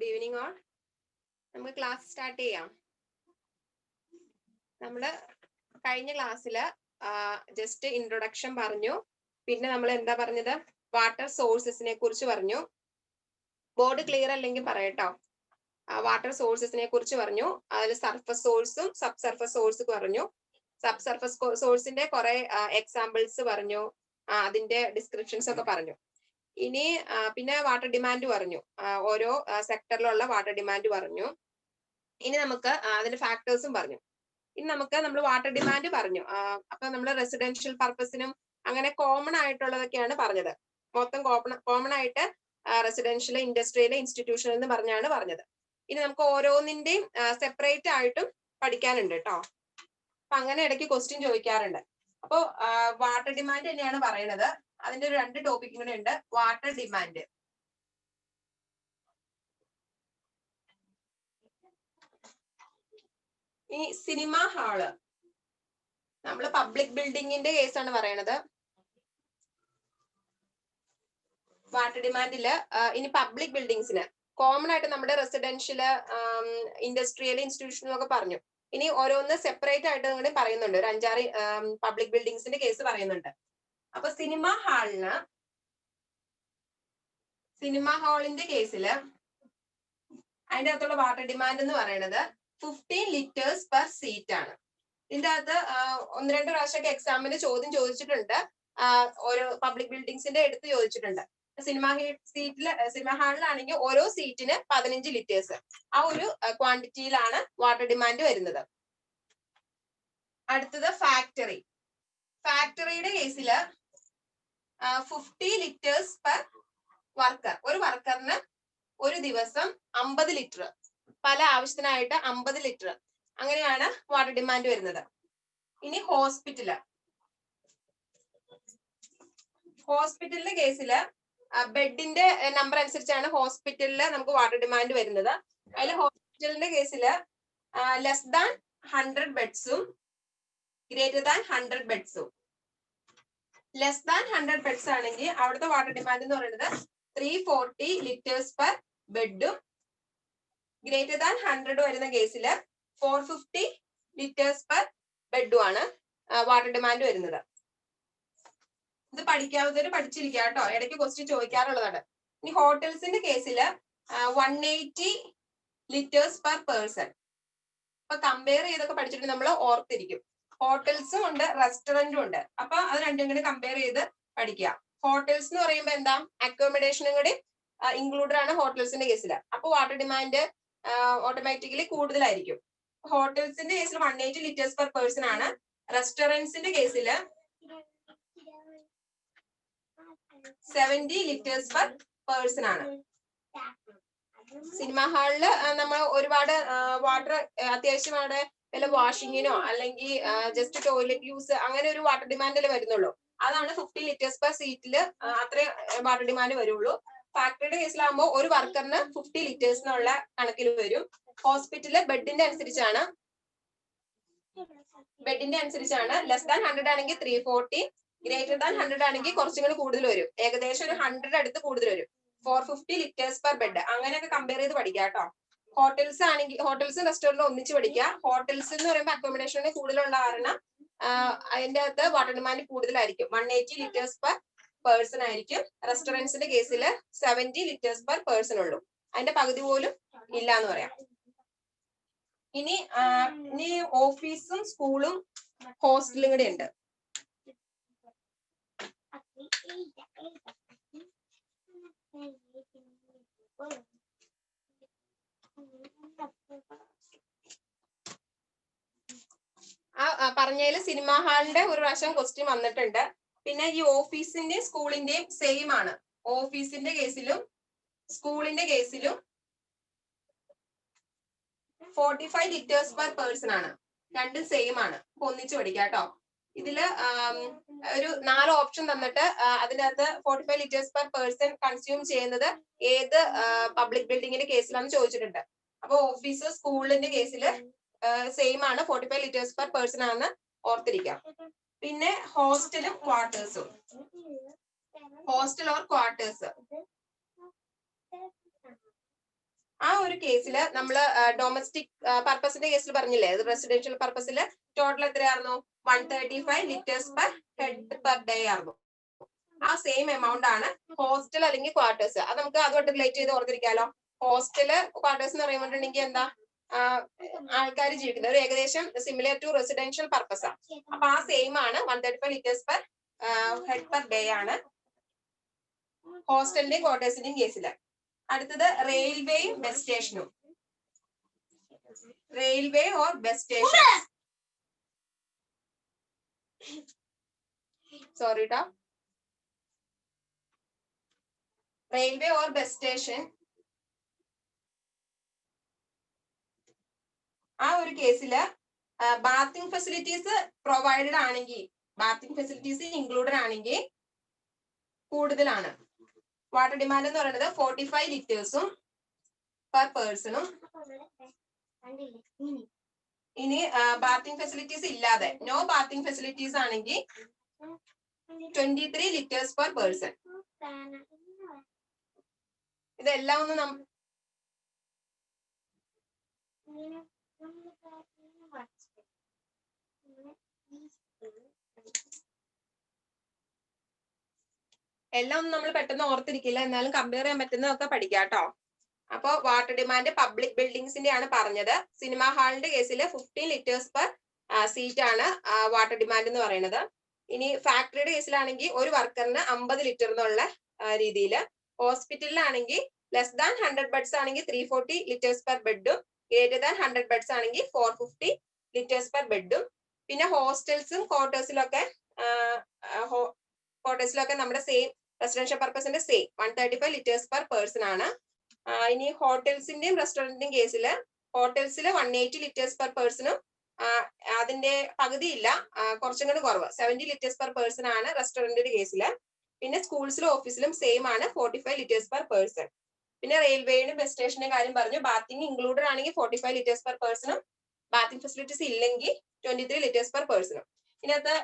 Good evening all. നമുക്ക് class start ചെയ്യാം. നമ്മള് കഴിഞ്ഞ ക്ലാസ്സില് ജസ്റ്റ് ഇൻട്രൊഡക്ഷൻ പറഞ്ഞു. പിന്നെ നമ്മൾ എന്താ പറഞ്ഞത്? വാട്ടർ സോഴ്സസിനെ കുറിച്ച് പറഞ്ഞു. ബോർഡ് ക്ലിയർ അല്ലെങ്കിൽ പറയട്ടോ. വാട്ടർ സോഴ്സസിനെ കുറിച്ച് പറഞ്ഞു. അതിൽ സർഫസ് സോഴ്സും സബ് സർഫസ് സോഴ്സ് പറഞ്ഞു. സബ് സർഫസ് സോഴ്സിന്റെ കുറെ എക്സാമ്പിൾസ് പറഞ്ഞു. അതിന്റെ ഡിസ്ക്രിപ്ഷൻസ് ഒക്കെ പറഞ്ഞു. ഇനി പിന്നെ വാട്ടർ ഡിമാൻഡ് പറഞ്ഞു. ഓരോ സെക്ടറിലുള്ള വാട്ടർ ഡിമാൻഡ് പറഞ്ഞു. ഇനി നമുക്ക് അതിന്റെ ഫാക്ടേഴ്സും പറഞ്ഞു. ഇനി നമ്മൾ വാട്ടർ ഡിമാൻഡ് പറഞ്ഞു. അപ്പൊ നമ്മൾ റെസിഡൻഷ്യൽ പർപ്പസിനും അങ്ങനെ കോമൺ ആയിട്ടുള്ളതൊക്കെയാണ് പറഞ്ഞത്. മൊത്തം കോമൺ ആയിട്ട് റെസിഡൻഷ്യൽ, ഇൻഡസ്ട്രിയൽ, ഇൻസ്റ്റിറ്റ്യൂഷണൽ എന്ന് പറഞ്ഞാണ് പറഞ്ഞത്. ഇനി നമുക്ക് ഓരോന്നിന്റെയും സെപ്പറേറ്റ് ആയിട്ടും പഠിക്കാനുണ്ട് കേട്ടോ. അപ്പൊ അങ്ങനെ ഇടയ്ക്ക് ക്വസ്റ്റ്യൻ ചോദിക്കാറുണ്ട്. അപ്പോ വാട്ടർ ഡിമാൻഡ് തന്നെയാണ് പറയുന്നത്. അതിന്റെ ഒരു 2 ടോപ്പിക് കൂടെ ഉണ്ട്. വാട്ടർ ഡിമാൻഡ്, ഈ സിനിമ ഹാള്, നമ്മൾ പബ്ലിക് ബിൽഡിങ്ങിന്റെ കേസാണ് പറയണത്. വാട്ടർ ഡിമാൻഡില് ഇനി പബ്ലിക് ബിൽഡിങ്സിന് കോമൺ ആയിട്ട് നമ്മുടെ റെസിഡൻഷ്യല്, ഇൻഡസ്ട്രിയൽ, ഇൻസ്റ്റിറ്റ്യൂഷണൽ ഒക്കെ പറഞ്ഞു. ഇനി ഓരോന്ന് സെപ്പറേറ്റ് ആയിട്ട് കൂടി പറയുന്നുണ്ട്. ഒരു 5-6 പബ്ലിക് ബിൽഡിങ്സിന്റെ കേസ് പറയുന്നുണ്ട്. അപ്പൊ സിനിമ ഹാളിന്റെ കേസില് അതിന്റെ അകത്തുള്ള വാട്ടർ ഡിമാൻഡ് എന്ന് പറയുന്നത് 15 liters per seat ആണ്. ഇതിന്റെ അകത്ത് 1-2 പ്രാവശ്യമൊക്കെ എക്സാമിന് ചോദ്യം ചോദിച്ചിട്ടുണ്ട്. ഓരോ പബ്ലിക് ബിൽഡിങ്സിന്റെ എടുത്ത് ചോദിച്ചിട്ടുണ്ട്. സിനിമ ഹാളിലാണെങ്കിൽ ഓരോ സീറ്റിന് 15 liters. ആ ഒരു ക്വാണ്ടിറ്റിയിലാണ് വാട്ടർ ഡിമാൻഡ് വരുന്നത്. അടുത്തത് ഫാക്ടറിയുടെ കേസില് 50 liters per വർക്കർ. ഒരു വർക്കറിന് ഒരു ദിവസം 50 ലിറ്റർ, പല ആവശ്യത്തിനായിട്ട് 50 ലിറ്റർ, അങ്ങനെയാണ് വാട്ടർ ഡിമാൻഡ് വരുന്നത്. ഇനി ഹോസ്പിറ്റലിന്റെ കേസില് ബെഡിന്റെ നമ്പർ അനുസരിച്ചാണ് ഹോസ്പിറ്റലില് നമുക്ക് വാട്ടർ ഡിമാൻഡ് വരുന്നത്. അതിൽ ഹോസ്പിറ്റലിന്റെ കേസില് ലെസ് ദാൻ 100 ബെഡ്സും ഗ്രേറ്റർ ദാൻ 100 ബെഡ്സും. ലെസ് ദാൻ 100 ബെഡ്സ് ആണെങ്കിൽ അവിടുത്തെ വാട്ടർ ഡിമാൻഡ് എന്ന് പറയുന്നത് 340 liters per ബെഡും, ഗ്രേറ്റർ ദാൻ 100 വരുന്ന കേസിൽ 450 liters per ബെഡും ആണ് വാട്ടർ ഡിമാൻഡ് വരുന്നത്. ഇത് പഠിക്കാവുന്നവര് പഠിച്ചിരിക്കുക കേട്ടോ. ഇടയ്ക്ക് ക്വസ്റ്റ്യൻ ചോദിക്കാറുള്ളതാണ്. ഇനി ഹോട്ടൽസിന്റെ കേസിൽ 180 liters per person. അപ്പൊ കമ്പയർ ചെയ്തൊക്കെ പഠിച്ചിട്ട് നമ്മൾ ഓർത്തിരിക്കും. ഹോട്ടൽസും ഉണ്ട്, റെസ്റ്റോറന്റും ഉണ്ട്. അപ്പൊ അത് രണ്ടും കൂടി കമ്പയർ ചെയ്ത് പഠിക്കുക. ഹോട്ടൽസ് എന്ന് പറയുമ്പോൾ എന്താ, അക്കോമഡേഷനും കൂടി ഇൻക്ലൂഡഡ് ആണ് ഹോട്ടൽസിന്റെ കേസിൽ. അപ്പൊ വാട്ടർ ഡിമാൻഡ് ഓട്ടോമാറ്റിക്കലി കൂടുതലായിരിക്കും. ഹോട്ടൽസിന്റെ കേസിൽ 180 liters per person ആണ്. റെസ്റ്റോറൻറ്റ്സിന്റെ കേസിൽ 70 liters per person ആണ്. സിനിമ ഹാളില് നമ്മൾ ഒരുപാട് വാട്ടർ അത്യാവശ്യം അവിടെ വല്ല വാഷിങ്ങിനോ അല്ലെങ്കിൽ ജസ്റ്റ് ടോയ്ലറ്റ് യൂസ് അങ്ങനെ ഒരു വാട്ടർ ഡിമാൻഡിൽ വരുന്നുള്ളൂ. അതാണ് 50 liters per സീറ്റില് അത്രയും വാട്ടർ ഡിമാൻഡ് വരുള്ളൂ. ഫാക്ടറിയുടെ കേസിലാകുമ്പോൾ ഒരു വർക്കറിന് 50 liters എന്നുള്ള കണക്കിൽ വരും. ഹോസ്പിറ്റലില് ബെഡിന്റെ അനുസരിച്ചാണ്. ലെസ് ദാൻ 100 ആണെങ്കിൽ 340, ഗ്രേറ്റർ ദാൻ 100 ആണെങ്കിൽ കുറച്ചും കൂടി കൂടുതൽ വരും. ഏകദേശം ഒരു 100 അടുത്ത് കൂടുതൽ വരും. 450 liters per ബെഡ്. അങ്ങനെയൊക്കെ കമ്പയർ ചെയ്ത് പഠിക്കുക കേട്ടോ. ഹോട്ടൽസും റെസ്റ്റോറന്റും ഒന്നിച്ച് പഠിക്കുക. ഹോട്ടൽസ് എന്ന് പറയുമ്പോൾ അക്കോമഡേഷന് കൂടുതലുള്ള കാരണം അതിന്റെ അകത്ത് വാട്ടർ ഡിമാൻഡ് കൂടുതലായിരിക്കും. 180 liters per person ആയിരിക്കും. റെസ്റ്റോറൻറ്റ്സിന്റെ കേസിൽ 70 liters per person ഉള്ളൂ. അതിന്റെ പകുതി പോലും ഇല്ല എന്ന് പറയാം. ഇനി ഓഫീസും സ്കൂളും ഹോസ്റ്റലും കൂടെ ഉണ്ട്. പറഞ്ഞതിൽ സിനിമ ഹാളിന്റെ ഒരു പ്രാവശ്യം ക്വസ്റ്റ്യൻ വന്നിട്ടുണ്ട്. പിന്നെ ഈ ഓഫീസിന്റെയും സ്കൂളിന്റെയും സെയിം ആണ്. ഓഫീസിന്റെ കേസിലും സ്കൂളിന്റെ കേസിലും 45 liters per person ആണ്. രണ്ടും സെയിം ആണ്. ഒന്നിച്ച് പഠിക്കാം കേട്ടോ. ഇതില് ഒരു 4 ഓപ്ഷൻ തന്നിട്ട് അതിനകത്ത് 45 liters per person കൺസ്യൂം ചെയ്യുന്നത് ഏത് പബ്ലിക് ബിൽഡിങ്ങിന്റെ കേസിലാണെന്ന് ചോദിച്ചിട്ടുണ്ട്. അപ്പൊ ഓഫീസ് സ്കൂളിന്റെ കേസിൽ സെയിം ആണ്, 45 liters per person ആണെന്ന് ഓർത്തിരിക്കാം. പിന്നെ ഹോസ്റ്റലും ക്വാർട്ടേഴ്സും. ഹോസ്റ്റൽ ഓർ ക്വാർട്ടേഴ്സ് ആ ഒരു കേസിൽ നമ്മൾ ഡൊമസ്റ്റിക് പർപ്പസിന്റെ കേസിൽ പറഞ്ഞില്ലേ, റെസിഡൻഷ്യൽ പർപ്പസിൽ ടോട്ടൽ എത്രയായിരുന്നു? 135 litres per head per day ആയിരുന്നു. ആ സെയിം എമൗണ്ട് ആണ് ഹോസ്റ്റൽ അല്ലെങ്കിൽ ക്വാർട്ടേഴ്സ്. അത് നമുക്ക് അതുമായിട്ട് റിലേറ്റ് ചെയ്ത് ഓർത്തിരിക്കാലോ. ഹോസ്റ്റല് ക്വാർട്ടേഴ്സ് എന്ന് പറയുമ്പോഴെങ്കിൽ എന്താ, ആൾക്കാർ ജീവിക്കുന്നത് ഒരു ഏകദേശം സിമിലർ ടു റെസിഡൻഷ്യൽ പർപ്പസ് ആണ്. അപ്പൊ ആ സെയിം ആണ് 135 litres per head per day ആണ് ഹോസ്റ്റലിന്റെയും ക്വാർട്ടേഴ്സിന്റെയും കേസില്. അടുത്തത് റെയിൽവേയും ബസ് സ്റ്റേഷനും. Railway or bus station, sorry ട്ടോ, റെയിൽവേ ഓർ ബസ് സ്റ്റേഷൻ. ആ ഒരു കേസില് ബാത്തിങ് ഫെസിലിറ്റീസ് പ്രൊവൈഡഡ് ആണെങ്കിൽ, ബാത്തിങ് ഫെസിലിറ്റീസ് ഇൻക്ലൂഡഡ് ആണെങ്കിൽ കൂടുതലാണ്. വാട്ടർ ഡിമാൻഡ് എന്ന് പറയുന്നത് 45 ലിറ്റേഴ്സും പെർ പേഴ്സണും. ഇനി ബാത്തിങ് ഫെസിലിറ്റീസ് ഇല്ലാതെ, നോ ബാത്തിങ് ഫെസിലിറ്റീസ് ആണെങ്കിൽ 23 ലിറ്റേഴ്സ് പെർ പേഴ്സൺ. ഇതെല്ലാം ഒന്ന് എല്ലാം ഒന്നും നമ്മൾ പെട്ടെന്ന് ഓർത്തിരിക്കില്ല, എന്നാലും കമ്പയർ ചെയ്യാൻ പറ്റുന്നതൊക്കെ പഠിക്കാം കേട്ടോ. അപ്പൊ വാട്ടർ ഡിമാൻഡ് പബ്ലിക് ബിൽഡിംഗ്സിന്റെ ആണ് പറഞ്ഞത്. സിനിമ ഹാളിന്റെ കേസിൽ 15 ലിറ്റേഴ്സ് പെർ സീറ്റ് ആണ് വാട്ടർ ഡിമാൻഡ് എന്ന് പറയുന്നത്. ഇനി ഫാക്ടറിയുടെ കേസിലാണെങ്കിൽ ഒരു വർക്കറിന് 50 ലിറ്റർ എന്നുള്ള രീതിയിൽ. ഹോസ്പിറ്റലിലാണെങ്കിൽ ലെസ് ദാൻ 100 ബെഡ്സ് ആണെങ്കിൽ 340 ലിറ്റേഴ്സ് പെർ ബെഡും, ഗ്രേറ്റർ ദാൻ 100 ബെഡ്സ് ആണെങ്കിൽ 450 ലിറ്റേഴ്സ് പെർ ബെഡും. പിന്നെ ഹോസ്റ്റൽസും ക്വാർട്ടേഴ്സിലൊക്കെ നമ്മുടെ സെയിം റെസിഡൻഷ്യൽ പർപ്പസിന്റെ സെയിം 135 ലിറ്റേഴ്സ് പെർ പേഴ്സൺ ആണ്. ഇനി ഹോട്ടൽസിന്റെയും റെസ്റ്റോറന്റിന്റെയും കേസിൽ ഹോട്ടൽസിൽ 180 ലിറ്റേഴ്സ് പെർ പേഴ്സണും അതിന്റെ പകുതിയില്ല, കുറച്ചും കൂടി കുറവ് 70 ലിറ്റേഴ്സ് പെർ പേഴ്സൺ ആണ് റെസ്റ്റോറന്റിന്റെ കേസിൽ. പിന്നെ സ്കൂൾസിലും ഓഫീസിലും സെയിം ആണ് 45 ലിറ്റേഴ്സ് പെർ പേഴ്സൺ. പിന്നെ റെയിൽവേയുടെ ബസ് സ്റ്റേഷന്റെ കാര്യം പറഞ്ഞു. ബാത്തിങ് ഇൻക്ലൂഡഡ് ആണെങ്കിൽ 45 ലിറ്റേഴ്സ് പെർ പേഴ്സണും, ബാത്തിങ് ഫെസിലിറ്റീസ് ഇല്ലെങ്കിൽ 23 ലിറ്റേഴ്സ് പെർ പേഴ്സണും. ഇതിനകത്ത്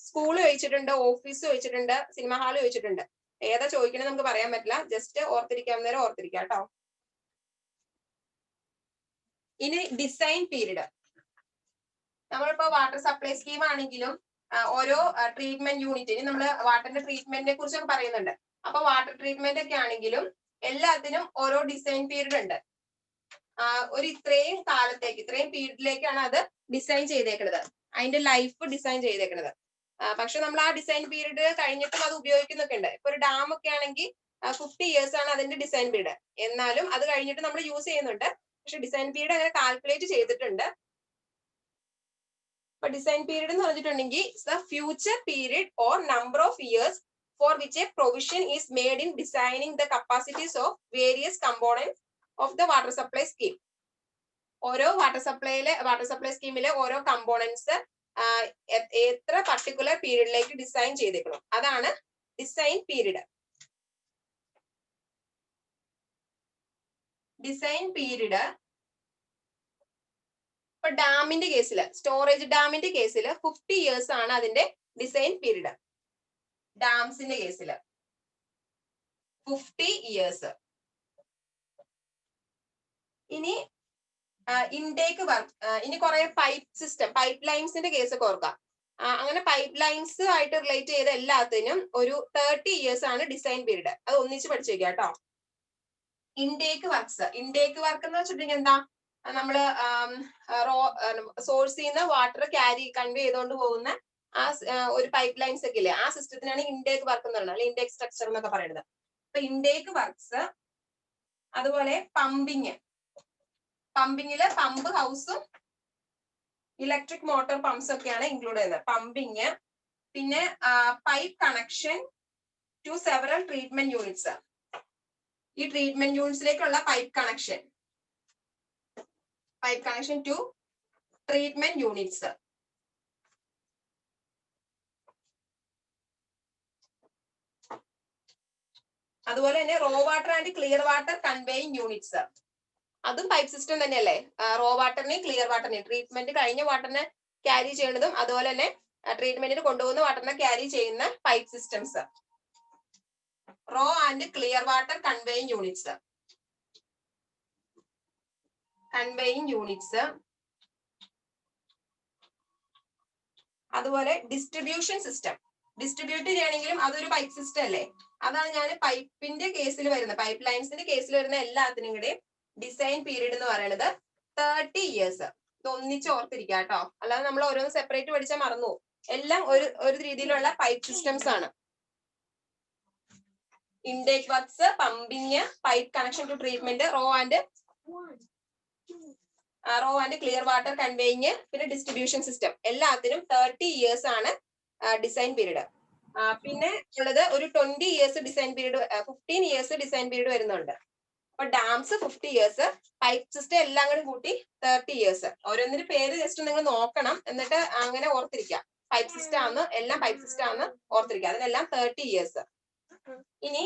സ്കൂൾ ചോദിച്ചിട്ടുണ്ട്, ഓഫീസ് ചോദിച്ചിട്ടുണ്ട്, സിനിമ ഹാൾ ചോദിച്ചിട്ടുണ്ട്. ഏതാ ചോദിക്കണേ നമുക്ക് പറയാൻ പറ്റില്ല, ജസ്റ്റ് ഓർത്തിരിക്കാവുന്നേരം ഓർത്തിരിക്കാം കേട്ടോ. ഇനി ഡിസൈൻ പീരീഡ്. നമ്മളിപ്പോ വാട്ടർ സപ്ലൈ സ്കീം ആണെങ്കിലും ഓരോ ട്രീറ്റ്മെന്റ് യൂണിറ്റിന് നമ്മൾ വാട്ടറിന്റെ ട്രീറ്റ്മെന്റിനെ കുറിച്ചൊക്കെ പറയുന്നുണ്ട്. അപ്പൊ വാട്ടർ ട്രീറ്റ്മെന്റ് ഒക്കെ ആണെങ്കിലും എല്ലാത്തിനും ഓരോ ഡിസൈൻ പീരീഡ് ഉണ്ട്. ഒരു ഇത്രയും കാലത്തേക്ക്, ഇത്രയും പീരീഡിലേക്കാണ് അത് ഡിസൈൻ ചെയ്തേക്കുന്നത്, അതിന്റെ ലൈഫ് ഡിസൈൻ ചെയ്തേക്കുന്നത്. പക്ഷെ നമ്മൾ ആ ഡിസൈൻ പീരീഡ് കഴിഞ്ഞിട്ടും അത് ഉപയോഗിക്കുന്നൊക്കെ ഉണ്ട്. ഇപ്പൊ ഒരു ഡാം ഒക്കെ ആണെങ്കിൽ 50 ഇയേഴ്സ് ആണ് അതിന്റെ ഡിസൈൻ പീരീഡ്. എന്നാലും അത് കഴിഞ്ഞിട്ട് നമ്മൾ യൂസ് ചെയ്യുന്നുണ്ട്. പക്ഷെ ഡിസൈൻ പീരീഡ് അങ്ങനെ കാൽക്കുലേറ്റ് ചെയ്തിട്ടുണ്ട്. ഇപ്പൊ ഡിസൈൻ പീരീഡ് എന്ന് പറഞ്ഞിട്ടുണ്ടെങ്കിൽ the future period or number of years for which a provision is made in designing the capacities of various components of the water supply scheme. ഓരോ water supply സ്കീമിലെ ഓരോ components എത്ര particular പീരീഡിലേക്ക് design ചെയ്തേക്കണം, അതാണ് design period. Design period ഇപ്പൊ ഡാമിന്റെ കേസിൽ, storage ഡാമിന്റെ കേസിൽ 50 ഇയേഴ്സ് ആണ് അതിന്റെ ഡിസൈൻ പീരീഡ്. ഡാംസിന്റെ കേസിൽ 50 ഇയേഴ്സ്. ഇനി ഇൻടേക്ക് വർക്ക്, ഇനി കുറെ പൈപ്പ് സിസ്റ്റം, പൈപ്പ് ലൈൻസിന്റെ കേസ് ഒക്കെ ഓർക്കാം. അങ്ങനെ പൈപ്പ് ലൈൻസ് ആയിട്ട് റിലേറ്റ് ചെയ്ത എല്ലാത്തിനും ഒരു 30 ഇയേഴ്സ് ആണ് ഡിസൈൻ പീരീഡ്. അത് ഒന്നിച്ച് പഠിച്ചു വെക്കാം കേട്ടോ. ഇൻടേക്ക് വർക്ക്സ്, ഇൻടേക്ക് വർക്ക് എന്ന് വെച്ചിട്ടുണ്ടെങ്കിൽ എന്താ, നമ്മള് സോഴ്സിൽ നിന്ന് വാട്ടർ കൺവേ ചെയ്തുകൊണ്ട് പോകുന്ന ആ ഒരു പൈപ്പ് ലൈൻസ് ഒക്കെ ഇല്ലേ, ആ സിസ്റ്റത്തിനാണ് ഇൻടേക്ക് വർക്ക് എന്ന് പറയുന്നത്, അല്ലെങ്കിൽ ഇൻടേക്ക് സ്ട്രക്ചർ എന്നൊക്കെ പറയുന്നത്. അപ്പൊ ഇൻടേക്ക് വർക്ക്സ്, അതുപോലെ പമ്പിങ്ങില് പമ്പ് ഹൗസും ഇലക്ട്രിക് മോട്ടോർ പമ്പ്സ് ഒക്കെയാണ് ഇൻക്ലൂഡ് ചെയ്യുന്നത്. പമ്പിങ്, പിന്നെ pipe connection to several treatment units. ഈ ട്രീറ്റ്മെന്റ് യൂണിറ്റ്സിലേക്കുള്ള pipe connection to treatment units. അതുപോലെ തന്നെ raw water and clear water conveying units, അതും പൈപ്പ് സിസ്റ്റം തന്നെയല്ലേ. റോ വാട്ടറിനെയും ക്ലിയർ വാട്ടറിനെയും, ട്രീറ്റ്മെന്റ് കഴിഞ്ഞ വാട്ടറിനെ ക്യാരി ചെയ്യുന്നതും അതുപോലെ തന്നെ ട്രീറ്റ്മെന്റിന് കൊണ്ടുപോകുന്ന വാട്ടറിനെ ക്യാരി ചെയ്യുന്ന pipe systems. Raw and clear water conveying units. Conveying units, അതുപോലെ ഡിസ്ട്രിബ്യൂഷൻ സിസ്റ്റം. ഡിസ്ട്രിബ്യൂട്ട് ചെയ്യണമെങ്കിലും അതൊരു പൈപ്പ് സിസ്റ്റം അല്ലേ, അതാണ് ഞാൻ പൈപ്പിന്റെ കേസിൽ വരുന്ന, പൈപ്പ് ലൈൻസിന്റെ കേസിൽ വരുന്ന എല്ലാത്തിനും കൂടെ ഡിസൈൻ പീരീഡ് എന്ന് പറയുന്നത് 30 years. ഇത് ഒന്നിച്ച് ഓർത്തിരിക്കുക കേട്ടോ, അല്ലാതെ നമ്മൾ ഓരോന്ന് സെപ്പറേറ്റ് പഠിച്ചാൽ മറന്നു. എല്ലാം ഒരു രീതിയിലുള്ള പൈപ്പ് സിസ്റ്റംസ് ആണ്. Intake works, pumping, pipe connection to treatment, raw and clear water conveying, പിന്നെ ഡിസ്ട്രിബ്യൂഷൻ സിസ്റ്റം, എല്ലാത്തിനും 30 years ആണ് ഡിസൈൻ പീരീഡ്. പിന്നെ ഉള്ളത് ഒരു 20 years design period, 15 years design period വരുന്നുണ്ട്. അപ്പൊ ഡാംസ് 50 years, പൈപ്പ് സിസ്റ്റം എല്ലാം കൂടി കൂട്ടി 30 years. ഓരോന്നിന്റെ പേര് ജസ്റ്റ് നിങ്ങൾ നോക്കണം, എന്നിട്ട് അങ്ങനെ ഓർത്തിരിക്കുക. പൈപ്പ് സിസ്റ്റം ആണ്, എല്ലാം പൈപ്പ് സിസ്റ്റം ആണ് ഓർത്തിരിക്കുക, അതിനെല്ലാം 30 years. ഇനി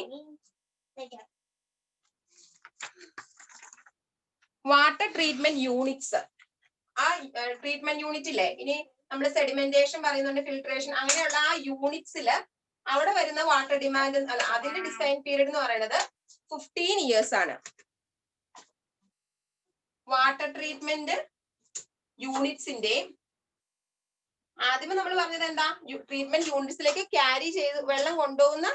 വാട്ടർ ട്രീറ്റ്മെന്റ് യൂണിറ്റ്സ്, ആ ട്രീറ്റ്മെന്റ് യൂണിറ്റ് ഇല്ലേ, ഇനി നമ്മൾ സെഡിമെന്റേഷൻ പറയുന്നുണ്ട്, ഫിൽട്രേഷൻ, അങ്ങനെയുള്ള ആ യൂണിറ്റ്സില് അവിടെ വരുന്ന വാട്ടർ ഡിമാൻഡ്, അതിന്റെ ഡിസൈൻ പീരീഡ് എന്ന് പറയുന്നത് 15 years ആണ്. വാട്ടർ ട്രീറ്റ്മെന്റ് യൂണിറ്റ്സിന്റെ ആദ്യമേ നമ്മൾ പറഞ്ഞത് എന്താ, ട്രീറ്റ്മെന്റ് യൂണിറ്റ്സിലേക്ക് ക്യാരി ചെയ്ത് വെള്ളം കൊണ്ടുപോകുന്ന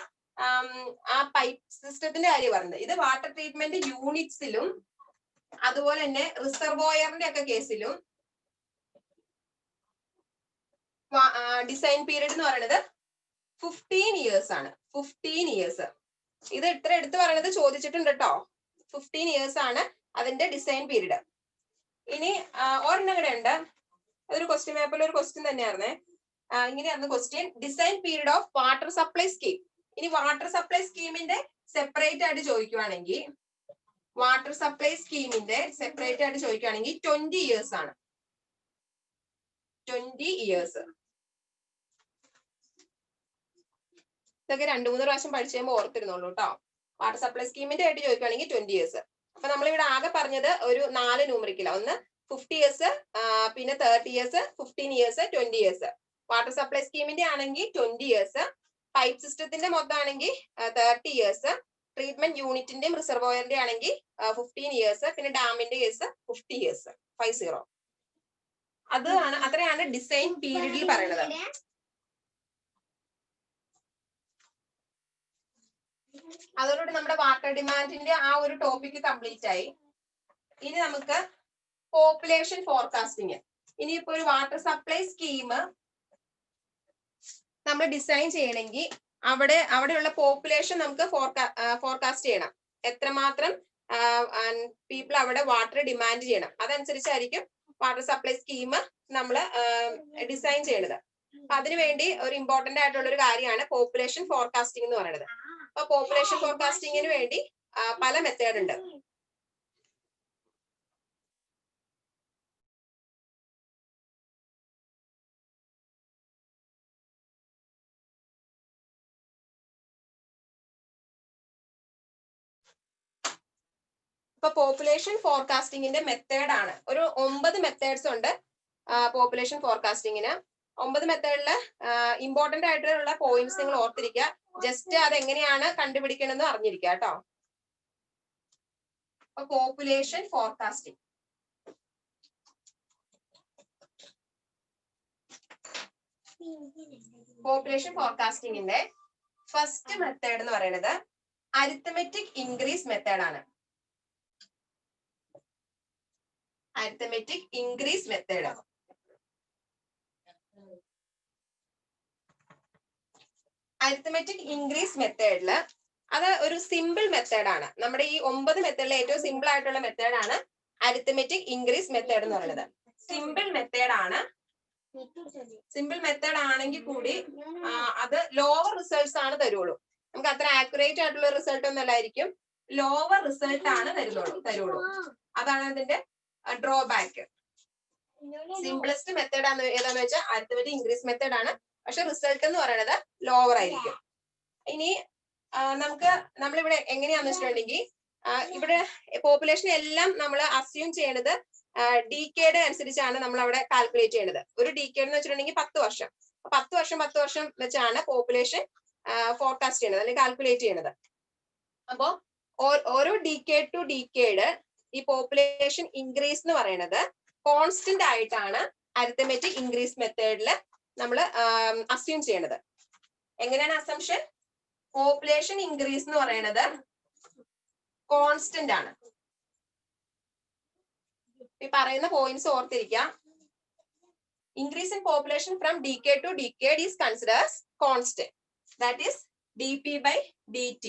ആ പൈപ്പ് സിസ്റ്റത്തിന്റെ കാര്യം പറഞ്ഞത്. ഇത് വാട്ടർ ട്രീറ്റ്മെന്റ് യൂണിറ്റ്സിലും അതുപോലെ തന്നെ റിസർവോയറിന്റെ ഒക്കെ കേസിലും ഡിസൈൻ പീരീഡ് എന്ന് പറയുന്നത് 15 years ആണ്. 15 years. ഇത് ഇത്ര എടുത്ത് പറയുന്നത് ചോദിച്ചിട്ടുണ്ട് കേട്ടോ. 15 years ആണ് അതിന്റെ ഡിസൈൻ പീരീഡ്. ഇനി ഒരെണ്ണം കൂടെ ഉണ്ട്, അതൊരു ക്വസ്റ്റ്യൻ പേപ്പറിൽ ഒരു ക്വസ്റ്റ്യൻ തന്നെയായിരുന്നേ. ഇങ്ങനെയായിരുന്നു question, design period of water supply scheme. ഇനി വാട്ടർ സപ്ലൈ സ്കീമിന്റെ സെപ്പറേറ്റ് ആയിട്ട് ചോദിക്കുവാണെങ്കിൽ, വാട്ടർ സപ്ലൈ സ്കീമിന്റെ സെപ്പറേറ്റ് ആയിട്ട് ചോദിക്കുകയാണെങ്കിൽ 20 years ആണ്. 20 years. ഇതൊക്കെ 2-3 പ്രാവശ്യം പഠിച്ചു കഴിയുമ്പോൾ ഓർത്തിരുന്നുള്ളൂ കേട്ടോ. വാട്ടർ സപ്ലൈ സ്കീമിന്റെ ആയിട്ട് ചോദിക്കുകയാണെങ്കിൽ 20 years. അപ്പൊ നമ്മളിവിടെ ആകെ പറഞ്ഞത് ഒരു 4 ന്യൂമറിക്കല. ഒന്ന് 50 years, പിന്നെ 30 years, 15 years, 20 years. Water supply സ്കീമിന്റെ ആണെങ്കിൽ 20 years, പൈപ്പ് സിസ്റ്റത്തിന്റെ മൊത്തം ആണെങ്കിൽ 30 years, ട്രീറ്റ്മെന്റ് യൂണിറ്റിന്റെയും റിസർവോയറിന്റെ ആണെങ്കിൽ 15 years, പിന്നെ ഡാമിന്റെ കേസ് 50 years. 50. അത്രയാണ് ഡിസൈൻ പീരീഡിൽ പറയുന്നത്. അതോടുകൂടി നമ്മുടെ വാട്ടർ ഡിമാൻഡിന്റെ ആ ഒരു ടോപ്പിക് കംപ്ലീറ്റ് ആയി. ഇനി നമുക്ക് പോപ്പുലേഷൻ ഫോർകാസ്റ്റിംഗ്. ഇനിയിപ്പോ ഒരു വാട്ടർ സപ്ലൈ സ്കീം നമ്മൾ ഡിസൈൻ ചെയ്യണമെങ്കിൽ അവിടെയുള്ള പോപ്പുലേഷൻ നമുക്ക് ഫോർകാസ്റ്റ് ചെയ്യണം. എത്രമാത്രം പീപ്പിൾ അവിടെ വാട്ടർ ഡിമാൻഡ് ചെയ്യണം, അതനുസരിച്ചായിരിക്കും വാട്ടർ സപ്ലൈ സ്കീം നമ്മൾ ഡിസൈൻ ചെയ്യണത്. അപ്പൊ അതിനുവേണ്ടി ഒരു ഇമ്പോർട്ടന്റ് ആയിട്ടുള്ള ഒരു കാര്യമാണ് പോപ്പുലേഷൻ ഫോർകാസ്റ്റിംഗ് എന്ന് പറയുന്നത്. അപ്പൊ പോപ്പുലേഷൻ ഫോർകാസ്റ്റിംഗിന് വേണ്ടി പല മെത്തേഡ് ഉണ്ട്. ഇപ്പൊ പോപ്പുലേഷൻ ഫോർകാസ്റ്റിംഗിന്റെ മെത്തേഡ് ആണ്, ഒരു 9 മെത്തേഡ്സ് ഉണ്ട് പോപ്പുലേഷൻ ഫോർകാസ്റ്റിംഗിന്. 9 മെത്തേഡില് ഇമ്പോർട്ടന്റ് ആയിട്ടുള്ള പോയിന്റ്സ് നിങ്ങൾ ഓർത്തിരിക്കുക. ജസ്റ്റ് അത് എങ്ങനെയാണ് കണ്ടുപിടിക്കണമെന്ന് അറിഞ്ഞിരിക്കുക കേട്ടോ. അപ്പൊ പോപ്പുലേഷൻ ഫോർകാസ്റ്റിംഗ്, പോപ്പുലേഷൻ ഫോർകാസ്റ്റിംഗിന്റെ ഫസ്റ്റ് മെത്തേഡ് എന്ന് പറയുന്നത് അരിത്തമെറ്റിക് ഇൻക്രീസ് മെത്തേഡ് ആണ്. Arithmetic increase method. Arithmetic increase മെത്തേഡില് അത് ഒരു സിമ്പിൾ മെത്തേഡ് ആണ്. നമ്മുടെ ഈ 9 മെത്തേഡിലെ ഏറ്റവും സിമ്പിൾ ആയിട്ടുള്ള മെത്തേഡ് ആണ് അരിത്തമെറ്റിക് ഇൻക്രീസ് മെത്തേഡ് എന്ന് പറയുന്നത്. സിമ്പിൾ മെത്തേഡ് ആണ്. സിമ്പിൾ മെത്തേഡ് ആണെങ്കിൽ കൂടി അത് ലോവർ റിസൾട്ട്സ് ആണ് തരുള്ളൂ. നമുക്ക് അത്ര ആക്യുറേറ്റ് ആയിട്ടുള്ള റിസൾട്ട് ഒന്നും അല്ലായിരിക്കും, ലോവർ റിസൾട്ട് ആണ് തരുള്ളൂ. അതാണ് അതിന്റെ ഡ്രോബാക്ക്. സിംപ്ലസ്റ്റ് മെത്തേഡ് ഏതാന്ന് വെച്ചാൽ അരിത്തമെറ്റിക് ഇൻക്രീസ് മെത്തേഡ് ആണ്, പക്ഷെ റിസൾട്ട് എന്ന് പറയുന്നത് ലോവർ ആയിരിക്കും. ഇനി നമ്മളിവിടെ എങ്ങനെയാന്ന് വെച്ചിട്ടുണ്ടെങ്കിൽ, ഇവിടെ പോപ്പുലേഷൻ എല്ലാം നമ്മൾ അസ്യൂം ചെയ്യണത് ഡിക്കേഡ് അനുസരിച്ചാണ് നമ്മൾ അവിടെ കാൽക്കുലേറ്റ് ചെയ്യുന്നത്. ഒരു ഡിക്കേഡ് എന്ന് വെച്ചിട്ടുണ്ടെങ്കിൽ 10 വർഷം. 10 വർഷം വെച്ചാണ് പോപ്പുലേഷൻ ഫോർകാസ്റ്റ് ചെയ്യുന്നത് അല്ലെങ്കിൽ കാൽക്കുലേറ്റ് ചെയ്യുന്നത്. അപ്പോ ഓരോ ഡിക്കേഡ് ടു ഡിക്കേഡ് ഈ പോപ്പുലേഷൻ ഇൻക്രീസ് എന്ന് പറയുന്നത് കോൺസ്റ്റന്റ് ആയിട്ടാണ് അരിത്തമെറ്റിക് ഇൻക്രീസ് മെത്തേഡിൽ നമ്മൾ അസ്യൂം ചെയ്യണത്. എങ്ങനെയാണ് അസംഷൻ? പോപ്പുലേഷൻ ഇൻക്രീസ് എന്ന് പറയുന്നത് കോൺസ്റ്റന്റ് ആണ്. ഈ പറയുന്ന പോയിന്റ്സ് ഓർത്തിരിക്കാം. Increase in population from decade to decade is considered as constant. That is dp/dt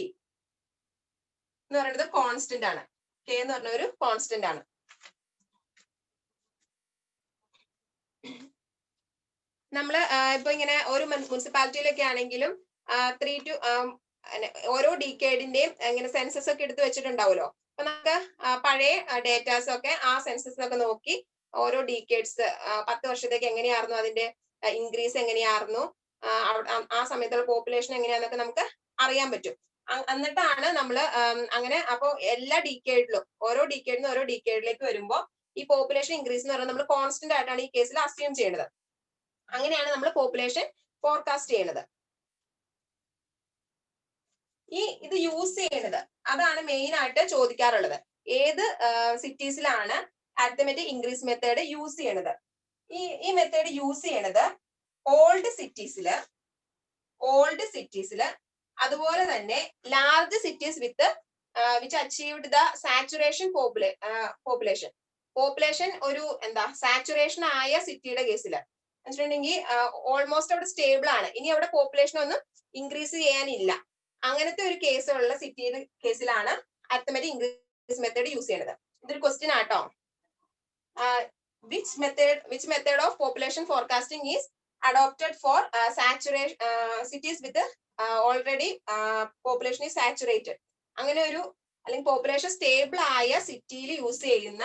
എന്ന് പറയുന്നത് കോൺസ്റ്റന്റ് ആണ്. k എന്ന് പറഞ്ഞ ഒരു കോൺസ്റ്റന്റ് ആണ്. നമ്മള് ഇപ്പൊ ഇങ്ങനെ ഒരു മുനിസിപ്പാലിറ്റിയിലൊക്കെ ആണെങ്കിലും 3 to ഓരോ ഡീക്കേഡിന്റെയും ഇങ്ങനെ സെൻസസ് ഒക്കെ എടുത്ത് വെച്ചിട്ടുണ്ടാവുമല്ലോ. അപ്പൊ നമുക്ക് പഴയ ഡേറ്റാസ് ഒക്കെ ആ സെൻസസിനൊക്കെ നോക്കി ഓരോ ഡീക്കേഡ്സ് 10 വർഷത്തേക്ക് എങ്ങനെയായിരുന്നു അതിന്റെ ഇൻക്രീസ് എങ്ങനെയായിരുന്നു, ആ സമയത്തുള്ള പോപ്പുലേഷൻ എങ്ങനെയാന്നൊക്കെ നമുക്ക് അറിയാൻ പറ്റും. എന്നിട്ടാണ് നമ്മൾ അങ്ങനെ അപ്പോ എല്ലാ ഡീക്കേഡിലും ഓരോ ഡീക്കേഡിനും ഓരോ ഡീക്കേഡിലേക്ക് വരുമ്പോൾ ഈ പോപ്പുലേഷൻ ഇൻക്രീസ് എന്ന് പറയുന്നത് നമ്മൾ കോൺസ്റ്റന്റ് ആയിട്ടാണ് ഈ കേസിൽ അസ്യൂം ചെയ്യുന്നത്. അങ്ങനെയാണ് നമ്മൾ പോപ്പുലേഷൻ ഫോർകാസ്റ്റ് ചെയ്യുന്നത്. ഇത് യൂസ് ചെയ്യുന്നത് അതാണ് മെയിൻ ആയിട്ട് ചോദിക്കാറുള്ളത്. ഏത് സിറ്റീസിലാണ് അരിത്തമെറ്റിക് ഇൻക്രീസ് മെത്തേഡ് യൂസ് ചെയ്യണത്? ഈ മെത്തേഡ് യൂസ് ചെയ്യണത് ഓൾഡ് സിറ്റീസില് അതുപോലെ തന്നെ large cities which achieved the saturation population ഒരു സാച്ചുറേഷൻ ആയ സിറ്റിയുടെ കേസിൽ വെച്ചിട്ടുണ്ടെങ്കിൽ ഓൾമോസ്റ്റ് അവിടെ സ്റ്റേബിൾ ആണ്, ഇനി അവിടെ പോപ്പുലേഷൻ ഒന്നും ഇൻക്രീസ് ചെയ്യാനില്ല, അങ്ങനത്തെ ഒരു കേസുള്ള സിറ്റിയുടെ കേസിലാണ് അരിത്തമെറ്റിക് ഇൻക്രീസ് മെത്തേഡ് യൂസ് ചെയ്യുന്നത്. ഇതൊരു ക്വസ്റ്റ്യൻ ആട്ടോ. which method of population forecasting is adopted for saturation cities with already population is saturated? അങ്ങനെ ഒരു അല്ലെങ്കിൽ പോപ്പുലേഷൻ സ്റ്റേബിൾ ആയ സിറ്റിയിൽ യൂസ് ചെയ്യുന്ന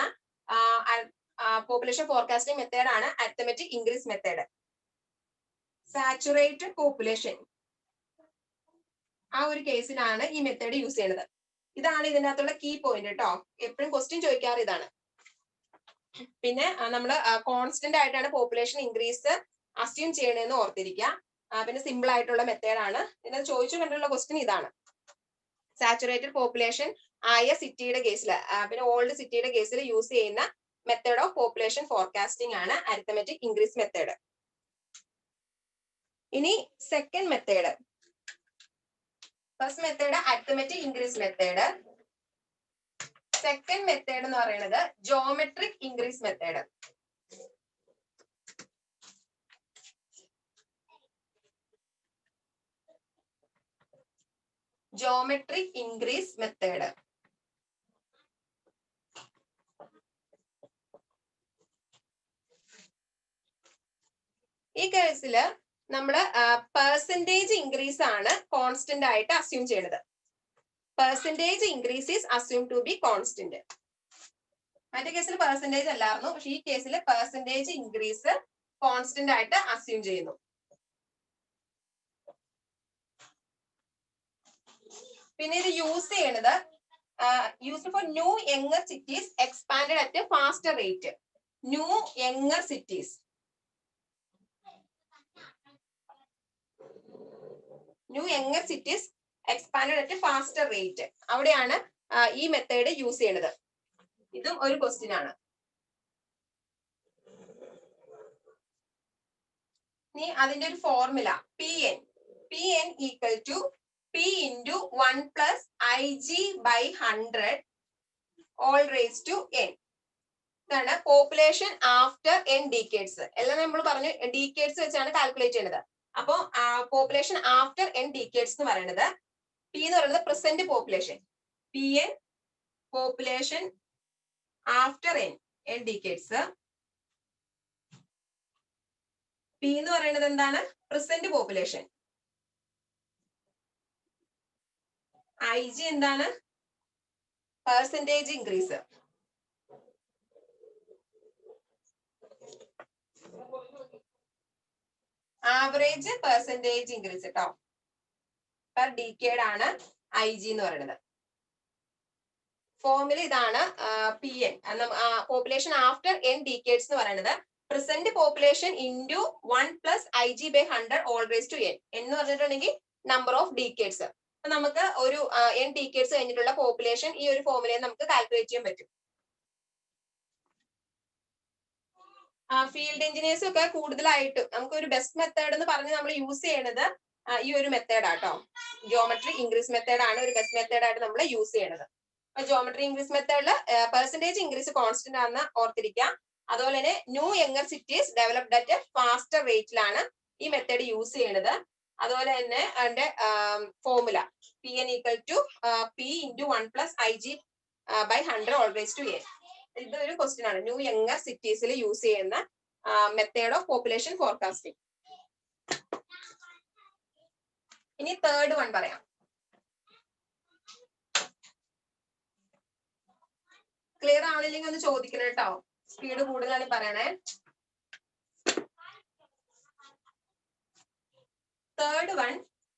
പോപ്പുലേഷൻ ഫോർകാസ്റ്റിംഗ് മെത്തേഡ് ആണ് arithmetic increase method. Saturated population ആ ഒരു കേസിലാണ് ഈ മെത്തേഡ് യൂസ് ചെയ്യുന്നത്. ഇതാണ് ഇതിനകത്തുള്ള കീ പോയിന്റ് കേട്ടോ. എപ്പോഴും ക്വസ്റ്റ്യൻ ചോദിക്കാറ് ഇതാണ്. പിന്നെ നമ്മൾ കോൺസ്റ്റന്റ് ആയിട്ടാണ് പോപ്പുലേഷൻ ഇൻക്രീസ് അസ്യൂം ചെയ്യണമെന്ന് ഓർത്തിരിക്കുക. പിന്നെ സിമ്പിൾ ആയിട്ടുള്ള മെത്തേഡാണ്. പിന്നെ ചോദിച്ചു കണ്ടുള്ള ക്വസ്റ്റ്യൻ ഇതാണ്. സാച്ചുറേറ്റഡ് പോപ്പുലേഷൻ ആയ സിറ്റിയുടെ കേസിൽ പിന്നെ ഓൾഡ് സിറ്റിയുടെ കേസിൽ യൂസ് ചെയ്യുന്ന മെത്തേഡ് ഓഫ് പോപ്പുലേഷൻ ഫോർകാസ്റ്റിംഗ് ആണ് അരിത്തമെറ്റിക് ഇൻക്രീസ് മെത്തേഡ്. ഇനി second method. First method arithmetic increase method. Second method എന്ന് പറയുന്നത് geometric increase method. Geometric increase method ഈ കേസിൽ നമ്മൾ പെർസെന്റേജ് ഇൻക്രീസ് ആണ് കോൺസ്റ്റന്റ് ആയിട്ട് അസ്യൂം ചെയ്യുന്നത്. Percentage increase is assume to be constant. മറ്റേ കേസിൽ പെർസെന്റേജ് അല്ലായിരുന്നു, പക്ഷെ ഈ കേസിൽ പെർസെന്റേജ് ഇൻക്രീസ് കോൺസ്റ്റന്റ് ആയിട്ട് അസ്യൂം ചെയ്യുന്നു. പിന്നെ ഇത് യൂസ് ചെയ്യണത് used for new younger cities expanded at faster rate. New younger cities expanded at faster rate, അവിടെയാണ് ഈ മെത്തേഡ് യൂസ് ചെയ്യണത്. ഇതും ഒരു ക്വസ്റ്റ്യൻ ആണ്. ഇനി അതിന്റെ ഒരു formula PN equal to P into 1 plus IG by 100 all raised to n. ഇതാണ് പോപ്പുലേഷൻ ആഫ്റ്റർ n decades. എല്ലാം നമ്മൾ പറഞ്ഞു decades വെച്ചാണ് കാൽക്കുലേറ്റ് ചെയ്യുന്നത്. അപ്പോ പോപ്പുലേഷൻ ആഫ്റ്റർ n decades എന്ന് പറയുന്നത് P എന്ന് പറയുന്നത് present population, PN population after n decades. P എന്ന് പറയുന്നത് എന്താണ്? Present population. IG എന്താണ്? Percentage increase. Average percentage increase കേട്ടോ. പെർ ഡീക്കേഡ് ആണ് IG എന്ന് പറയുന്നത്. ഫോർമുല ഇതാണ്. PN population after n decades എന്ന് പറയുന്നത് present population into 1 plus IG by 100 whole raise to n എന്ന് പറഞ്ഞിട്ടുണ്ടെങ്കിൽ നമ്പർ ഓഫ് ഡീക്കേഡ്സ്. നമുക്ക് ഒരു n decades കഴിഞ്ഞിട്ടുള്ള പോപ്പുലേഷൻ ഈ ഒരു ഫോർമുലയിൽ നമുക്ക് കാൽക്കുലേറ്റ് ചെയ്യാൻ പറ്റും. ഫീൽഡ് എഞ്ചിനീയേഴ്സും ഒക്കെ കൂടുതലായിട്ടും നമുക്ക് ഒരു ബെസ്റ്റ് മെത്തേഡ് എന്ന് പറഞ്ഞ് നമ്മൾ യൂസ് ചെയ്യണത് ഈ ഒരു മെത്തേഡ് ആട്ടോ. ജോമെട്രി ഇൻക്രീസ് മെത്തേഡ് ആണ് ഒരു ബെസ്റ്റ് മെത്തേഡ് ആയിട്ട് നമ്മൾ യൂസ് ചെയ്യണത്. ജോമെട്രി ഇൻക്രീസ് മെത്തേഡിൽ പെർസെന്റേജ് ഇൻക്രീസ് കോൺസ്റ്റന്റ് ആണെന്ന് ഓർത്തിരിക്കുക. അതുപോലെ തന്നെ new younger cities developed at faster റേറ്റിലാണ് ഈ മെത്തേഡ് യൂസ് ചെയ്യണത്. അതുപോലെ തന്നെ അതിന്റെ formula Pn equal to P into 1 + IG by 100 always to A. ഇതൊരു ക്വസ്റ്റ്യൻ ആണ്. ന്യൂ യങ്ങർ സിറ്റീസിൽ യൂസ് ചെയ്യുന്ന മെത്തേഡ് ഓഫ് പോപ്പുലേഷൻ ഫോർകാസ്റ്റിംഗ്. ഇനി തേർഡ് വൺ പറയാം. ക്ലിയർ ആവണില്ലെങ്കിൽ ഒന്ന് ചോദിക്കണം കേട്ടോ, സ്പീഡ് കൂടുതലാണ് പറയണേ. Third one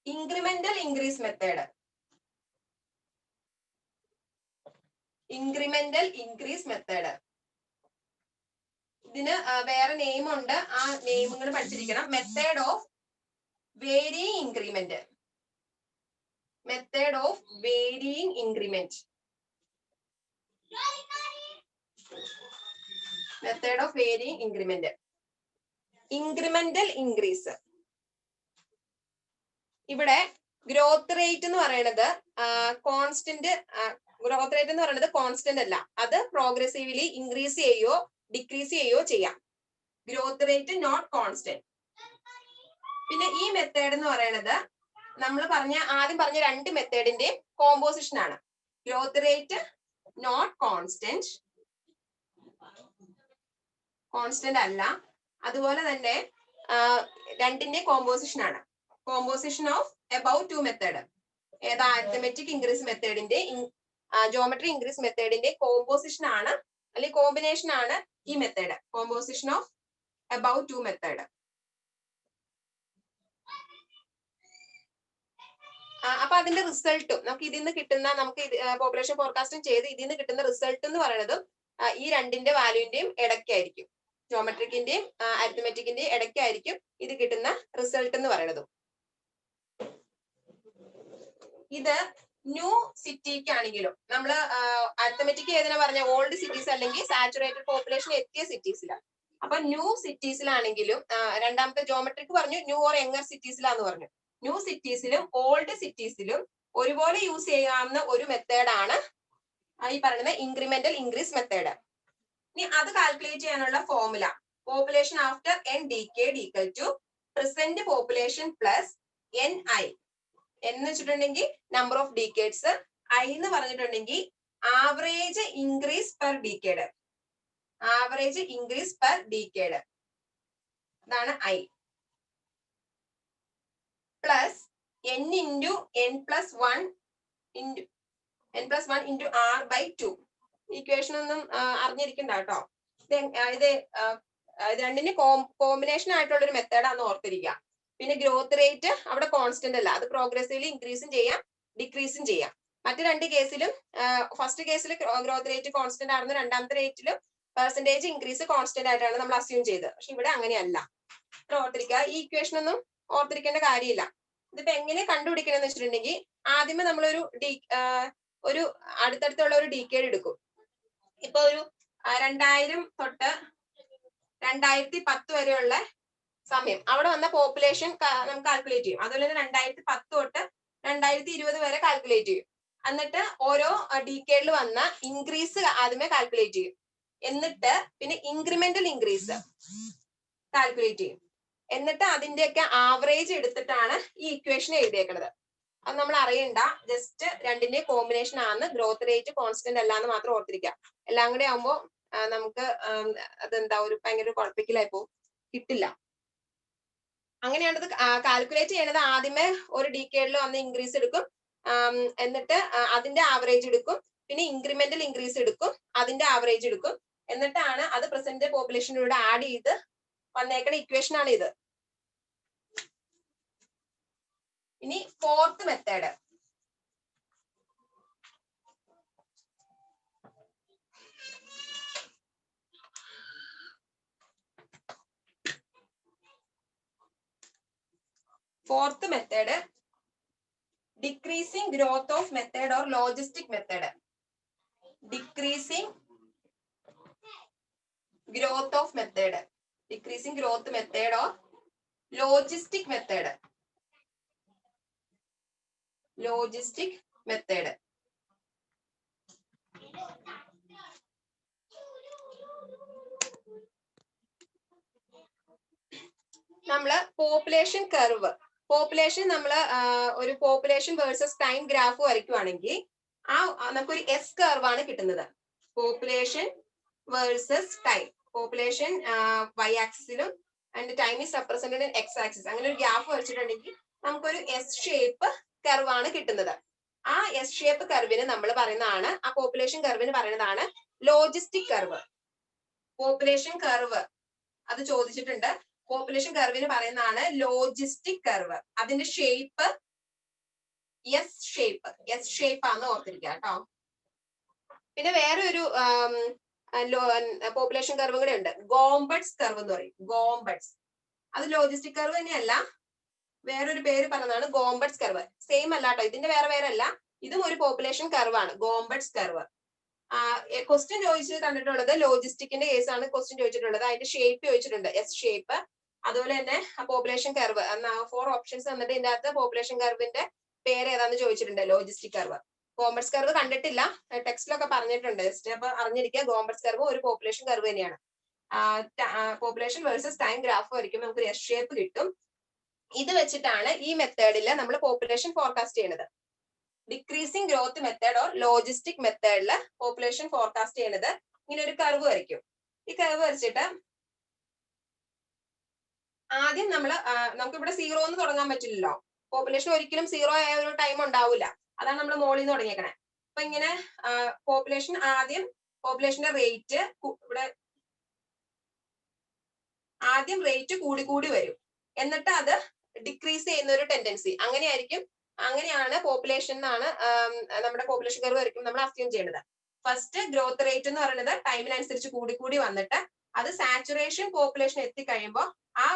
incremental increase method. Incremental increase method, ഇതിന് വേറെ നെയിം ഉണ്ട്, ആ നെയിമുകൾ പഠിച്ചിരിക്കണം. Method of varying increment. Method of varying increment. Method of varying increment. Incremental increase, ഇവിടെ ഗ്രോത്ത് റേറ്റ് എന്ന് പറയുന്നത് കോൺസ്റ്റന്റ്. ഗ്രോത്ത് റേറ്റ് എന്ന് പറയുന്നത് കോൺസ്റ്റന്റ് അല്ല, അത് പ്രോഗ്രസീവ്ലി ഇൻക്രീസ് ചെയ്യോ ഡിക്രീസ് ചെയ്യോ ചെയ്യാം. Growth rate not constant. പിന്നെ ഈ മെത്തേഡ് എന്ന് പറയുന്നത് നമ്മൾ ആദ്യം പറഞ്ഞ രണ്ട് മെത്തേഡിന്റെ കോമ്പോസിഷൻ ആണ്. Growth rate not constant, constant അല്ല. അതുപോലെ തന്നെ രണ്ടിന്റെ കോമ്പോസിഷൻ ആണ്. Composition of about two method. ഏതാ? അരിത്തമെറ്റിക് ഇൻക്രീസ് മെത്തേഡിന്റെ ജോമെട്രി ഇൻക്രീസ് മെത്തേഡിന്റെ കോമ്പോസിഷൻ ആണ്, അല്ലെങ്കിൽ കോമ്പിനേഷൻ ആണ് ഈ method. Composition of about two method. അപ്പൊ അതിന്റെ റിസൾട്ടും നമുക്ക് ഇതിൽ നിന്ന് കിട്ടുന്ന, നമുക്ക് പോപ്പുലേഷൻ ഫോർകാസ്റ്റിംഗ് ചെയ്ത് ഇതിൽ നിന്ന് കിട്ടുന്ന റിസൾട്ട് എന്ന് പറയുന്നതും ഈ രണ്ടിന്റെ വാല്യൂന്റെയും ഇടയ്ക്കായിരിക്കും. ജോമെട്രിക്കിന്റെയും അരിത്തമെറ്റിക്കിന്റെയും ഇടയ്ക്കായിരിക്കും ഇത് കിട്ടുന്ന റിസൾട്ട് എന്ന് പറയുന്നത്. ഇത് ന്യൂ സിറ്റിക്കാണെങ്കിലും നമ്മൾ അരിത്തമെറ്റിക് ഏതിനാ പറഞ്ഞ ഓൾഡ് സിറ്റീസ് അല്ലെങ്കിൽ സാച്ചുറേറ്റഡ് പോപ്പുലേഷൻ എത്തിയ സിറ്റീസിലാണ്. അപ്പൊ ന്യൂ സിറ്റീസിലാണെങ്കിലും രണ്ടാമത്തെ ജോമെട്രിക്ക് പറഞ്ഞു ന്യൂ ഓർ യങ്ങർ സിറ്റീസിലാന്ന് പറഞ്ഞു. ന്യൂ സിറ്റീസിലും ഓൾഡ് സിറ്റീസിലും ഒരുപോലെ യൂസ് ചെയ്യാവുന്ന ഒരു മെത്തേഡാണ് ഈ പറയുന്ന ഇൻക്രിമെന്റൽ ഇൻക്രീസ് മെത്തേഡ്. ഇനി അത് കാൽക്കുലേറ്റ് ചെയ്യാനുള്ള formula population after n decade equal to present population plus NI. എന്ന് വെച്ചിട്ടുണ്ടെങ്കിൽ നമ്പർ ഓഫ് ഡീക്കേഡ്സ്, ഐ എന്ന് പറഞ്ഞിട്ടുണ്ടെങ്കിൽ average increase per decade. Average increase per decade, അതാണ് I. Plus n into n+1 into r/2. Equation ഒന്നും അറിഞ്ഞിരിക്കണ്ട കേട്ടോ. ഇത് രണ്ടിന് കോമ്പിനേഷൻ ആയിട്ടുള്ള ഒരു മെത്തേഡാന്ന് ഓർത്തിരിക്കുക. പിന്നെ ഗ്രോത്ത് റേറ്റ് അവിടെ കോൺസ്റ്റന്റ് അല്ല, അത് പ്രോഗ്രസീവ്ലി ഇൻക്രീസും ചെയ്യാം ഡിക്രീസും ചെയ്യാം. മറ്റു രണ്ട് കേസിലും ഫസ്റ്റ് കേസിൽ ഗ്രോത്ത് റേറ്റ് കോൺസ്റ്റന്റ് ആണെന്ന്, രണ്ടാമത്തെ റേറ്റിലും പെർസെന്റേജ് ഇൻക്രീസ് കോൺസ്റ്റന്റ് ആയിട്ടാണ് നമ്മൾ അസ്യൂം ചെയ്തത്. പക്ഷെ ഇവിടെ അങ്ങനെയല്ല. ഓർത്തിരിക്കുക, ഈ ഇക്വേഷൻ ഒന്നും ഓർത്തിരിക്കേണ്ട കാര്യമില്ല. ഇതിപ്പോ എങ്ങനെ കണ്ടുപിടിക്കണം എന്ന് വെച്ചിട്ടുണ്ടെങ്കിൽ ആദ്യമേ നമ്മളൊരു ഒരു അടുത്തടുത്തുള്ള ഒരു ഡീക്കേഡ് എടുക്കും. ഇപ്പൊ ഒരു 2000 തൊട്ട് 2010 വരെയുള്ള സമയം അവിടെ വന്ന പോപ്പുലേഷൻ നമുക്ക് കാൽക്കുലേറ്റ് ചെയ്യും. അതുപോലെ തന്നെ 2010 തൊട്ട് 2020 വരെ കാൽക്കുലേറ്റ് ചെയ്യും. എന്നിട്ട് ഓരോ ഡീക്കേഡിൽ വന്ന ഇൻക്രീസ് ആദ്യമേ കാൽക്കുലേറ്റ് ചെയ്യും. എന്നിട്ട് പിന്നെ ഇൻക്രിമെന്റൽ ഇൻക്രീസ് കാൽക്കുലേറ്റ് ചെയ്യും. എന്നിട്ട് അതിന്റെയൊക്കെ ആവറേജ് എടുത്തിട്ടാണ് ഈ ഇക്വേഷൻ എഴുതിയേക്കുന്നത്. അത് നമ്മൾ അറിയണ്ട, ജസ്റ്റ് രണ്ടിന്റെ കോമ്പിനേഷൻ ആണ്. ഗ്രോത്ത് റേറ്റ് കോൺസ്റ്റന്റ് അല്ല എന്ന് മാത്രം ഓർത്തിരിക്കുക. എല്ലാം കൂടെ ആകുമ്പോ നമുക്ക് അതെന്താ ഒരു ഭയങ്കര കുഴപ്പിക്കലായി പോകും, കിട്ടില്ല. അങ്ങനെയാണ് ഇത് കാൽക്കുലേറ്റ് ചെയ്യണത്. ആദ്യമേ ഒരു ഡീക്കേഡിൽ വന്ന് ഇൻക്രീസ് എടുക്കും, എന്നിട്ട് അതിന്റെ ആവറേജ് എടുക്കും, പിന്നെ ഇൻക്രിമെന്റൽ ഇൻക്രീസ് എടുക്കും, അതിന്റെ ആവറേജ് എടുക്കും, എന്നിട്ടാണ് അത് പ്രസന്റ് പോപ്പുലേഷനിലൂടെ ആഡ് ചെയ്ത് വന്നേക്കണ ഇക്വേഷൻ ആണ് ഇത്. ഇനി fourth method, decreasing growth of method or logistic method. Decreasing growth of method. Decreasing growth method or logistic method. Logistic method. നമ്മള് പോപ്പുലേഷൻ കർവ്, പോപ്പുലേഷൻ നമ്മള് ഒരു പോപ്പുലേഷൻ വേഴ്സസ് ടൈം ഗ്രാഫ് വരയ്ക്കുവാണെങ്കിൽ നമുക്കൊരു S curve ആണ് കിട്ടുന്നത്. Population versus time. Population Y ആക്സിസിലും and time is represented in X axis. അങ്ങനെ ഒരു ഗ്രാഫ് വരച്ചിട്ടുണ്ടെങ്കിൽ നമുക്കൊരു എസ് ഷേപ്പ് കർവ് ആണ് കിട്ടുന്നത്. ആ എസ് ഷേപ്പ് കർവിന് നമ്മൾ പറയുന്നതാണ്, ആ പോപ്പുലേഷൻ കർവിന് പറയുന്നതാണ് ലോജിസ്റ്റിക് കർവ്. പോപ്പുലേഷൻ കർവ് അത് ചോദിച്ചിട്ടുണ്ട്. പോപ്പുലേഷൻ കർവിന് പറയുന്നതാണ് ലോജിസ്റ്റിക് കർവ്. അതിന്റെ shape S shape. S shape ആണെന്ന് ഓർത്തിരിക്കുക കേട്ടോ. പിന്നെ വേറെ ഒരു പോപ്പുലേഷൻ കർവ് കൂടെ ഉണ്ട്, ഗോംബട്സ് കർവ് എന്ന് പറയും. ഗോംബട്സ് അത് ലോജിസ്റ്റിക് കർവ് തന്നെയല്ല, വേറൊരു പേര് പറഞ്ഞതാണ് ഗോംബട്സ് കർവ്. സെയിം അല്ല കേട്ടോ, ഇതിന്റെ വേറെ വേറെ അല്ല, ഇതും ഒരു പോപ്പുലേഷൻ കർവ് ആണ്, ഗോംബട്സ് കർവ്. ക്വസ്റ്റ്യൻ ചോദിച്ച് കണ്ടിട്ടുള്ളത് ലോജിസ്റ്റിക്കിന്റെ കേസാണ് ക്വസ്റ്റ്യൻ ചോദിച്ചിട്ടുള്ളത്. അതിന്റെ ഷേപ്പ് ചോദിച്ചിട്ടുണ്ട്, എസ് ഷേപ്പ്. അതുപോലെ തന്നെ പോപ്പുലേഷൻ കർവ് 4 ഓപ്ഷൻസ് തന്നിട്ട് ഇതിന്റെ അകത്ത് പോപ്പുലേഷൻ കർവിന്റെ പേര് ഏതാന്ന് ചോദിച്ചിട്ടുണ്ട്, ലോജിസ്റ്റിക് കർവ്. ഗോംബട്സ് കർവ് കണ്ടിട്ടില്ല, ടെക്സ്റ്റിലൊക്കെ പറഞ്ഞിട്ടുണ്ട്, ജസ്റ്റ് അപ്പൊ അറിഞ്ഞിരിക്കുക. ഗോംബട്സ് കർവ് ഒരു പോപ്പുലേഷൻ കർവ് തന്നെയാണ്. പോപ്പുലേഷൻ വേഴ്സസ് ടൈം ഗ്രാഫ് വരയ്ക്കുമ്പോൾ നമുക്ക് എസ് ഷേപ്പ് കിട്ടും. ഇത് വെച്ചിട്ടാണ് ഈ മെത്തേഡിൽ നമ്മൾ പോപ്പുലേഷൻ ഫോർകാസ്റ്റ് ചെയ്യുന്നത്. Decreasing growth method or logistic മെത്തേഡിൽ പോപ്പുലേഷൻ ഫോർകാസ്റ്റ് ചെയ്യുന്നത് ഇങ്ങനെ ഒരു കർവ് വരയ്ക്കും. ഈ കർവ് വരച്ചിട്ട് ആദ്യം നമുക്ക് ഇവിടെ 0 എന്ന് തുടങ്ങാൻ പറ്റില്ലല്ലോ. പോപ്പുലേഷൻ ഒരിക്കലും 0 ആയ ഒരു ടൈം ഉണ്ടാവില്ല. അതാണ് നമ്മൾ മോളിൽ നിന്ന് തുടങ്ങിയേക്കണേ. അപ്പൊ ഇങ്ങനെ പോപ്പുലേഷൻ ആദ്യം പോപ്പുലേഷന്റെ റേറ്റ് ഇവിടെ ആദ്യം റേറ്റ് കൂടി കൂടി വരും, എന്നിട്ട് അത് ഡിക്രീസ് ചെയ്യുന്ന ഒരു ടെൻഡൻസി. അങ്ങനെയാണ് പോപ്പുലേഷൻ എന്നാണ് നമ്മുടെ പോപ്പുലേഷൻ കർവ് വരയ്ക്കും നമ്മൾ അസ്യൂം ചെയ്യേണ്ടത്. ഫസ്റ്റ് ഗ്രോത്ത് റേറ്റ് എന്ന് പറയുന്നത് ടൈമിനനുസരിച്ച് കൂടി കൂടി വന്നിട്ട് അത് സാച്ചുറേഷൻ പോപ്പുലേഷൻ എത്തിക്കഴിയുമ്പോൾ ആ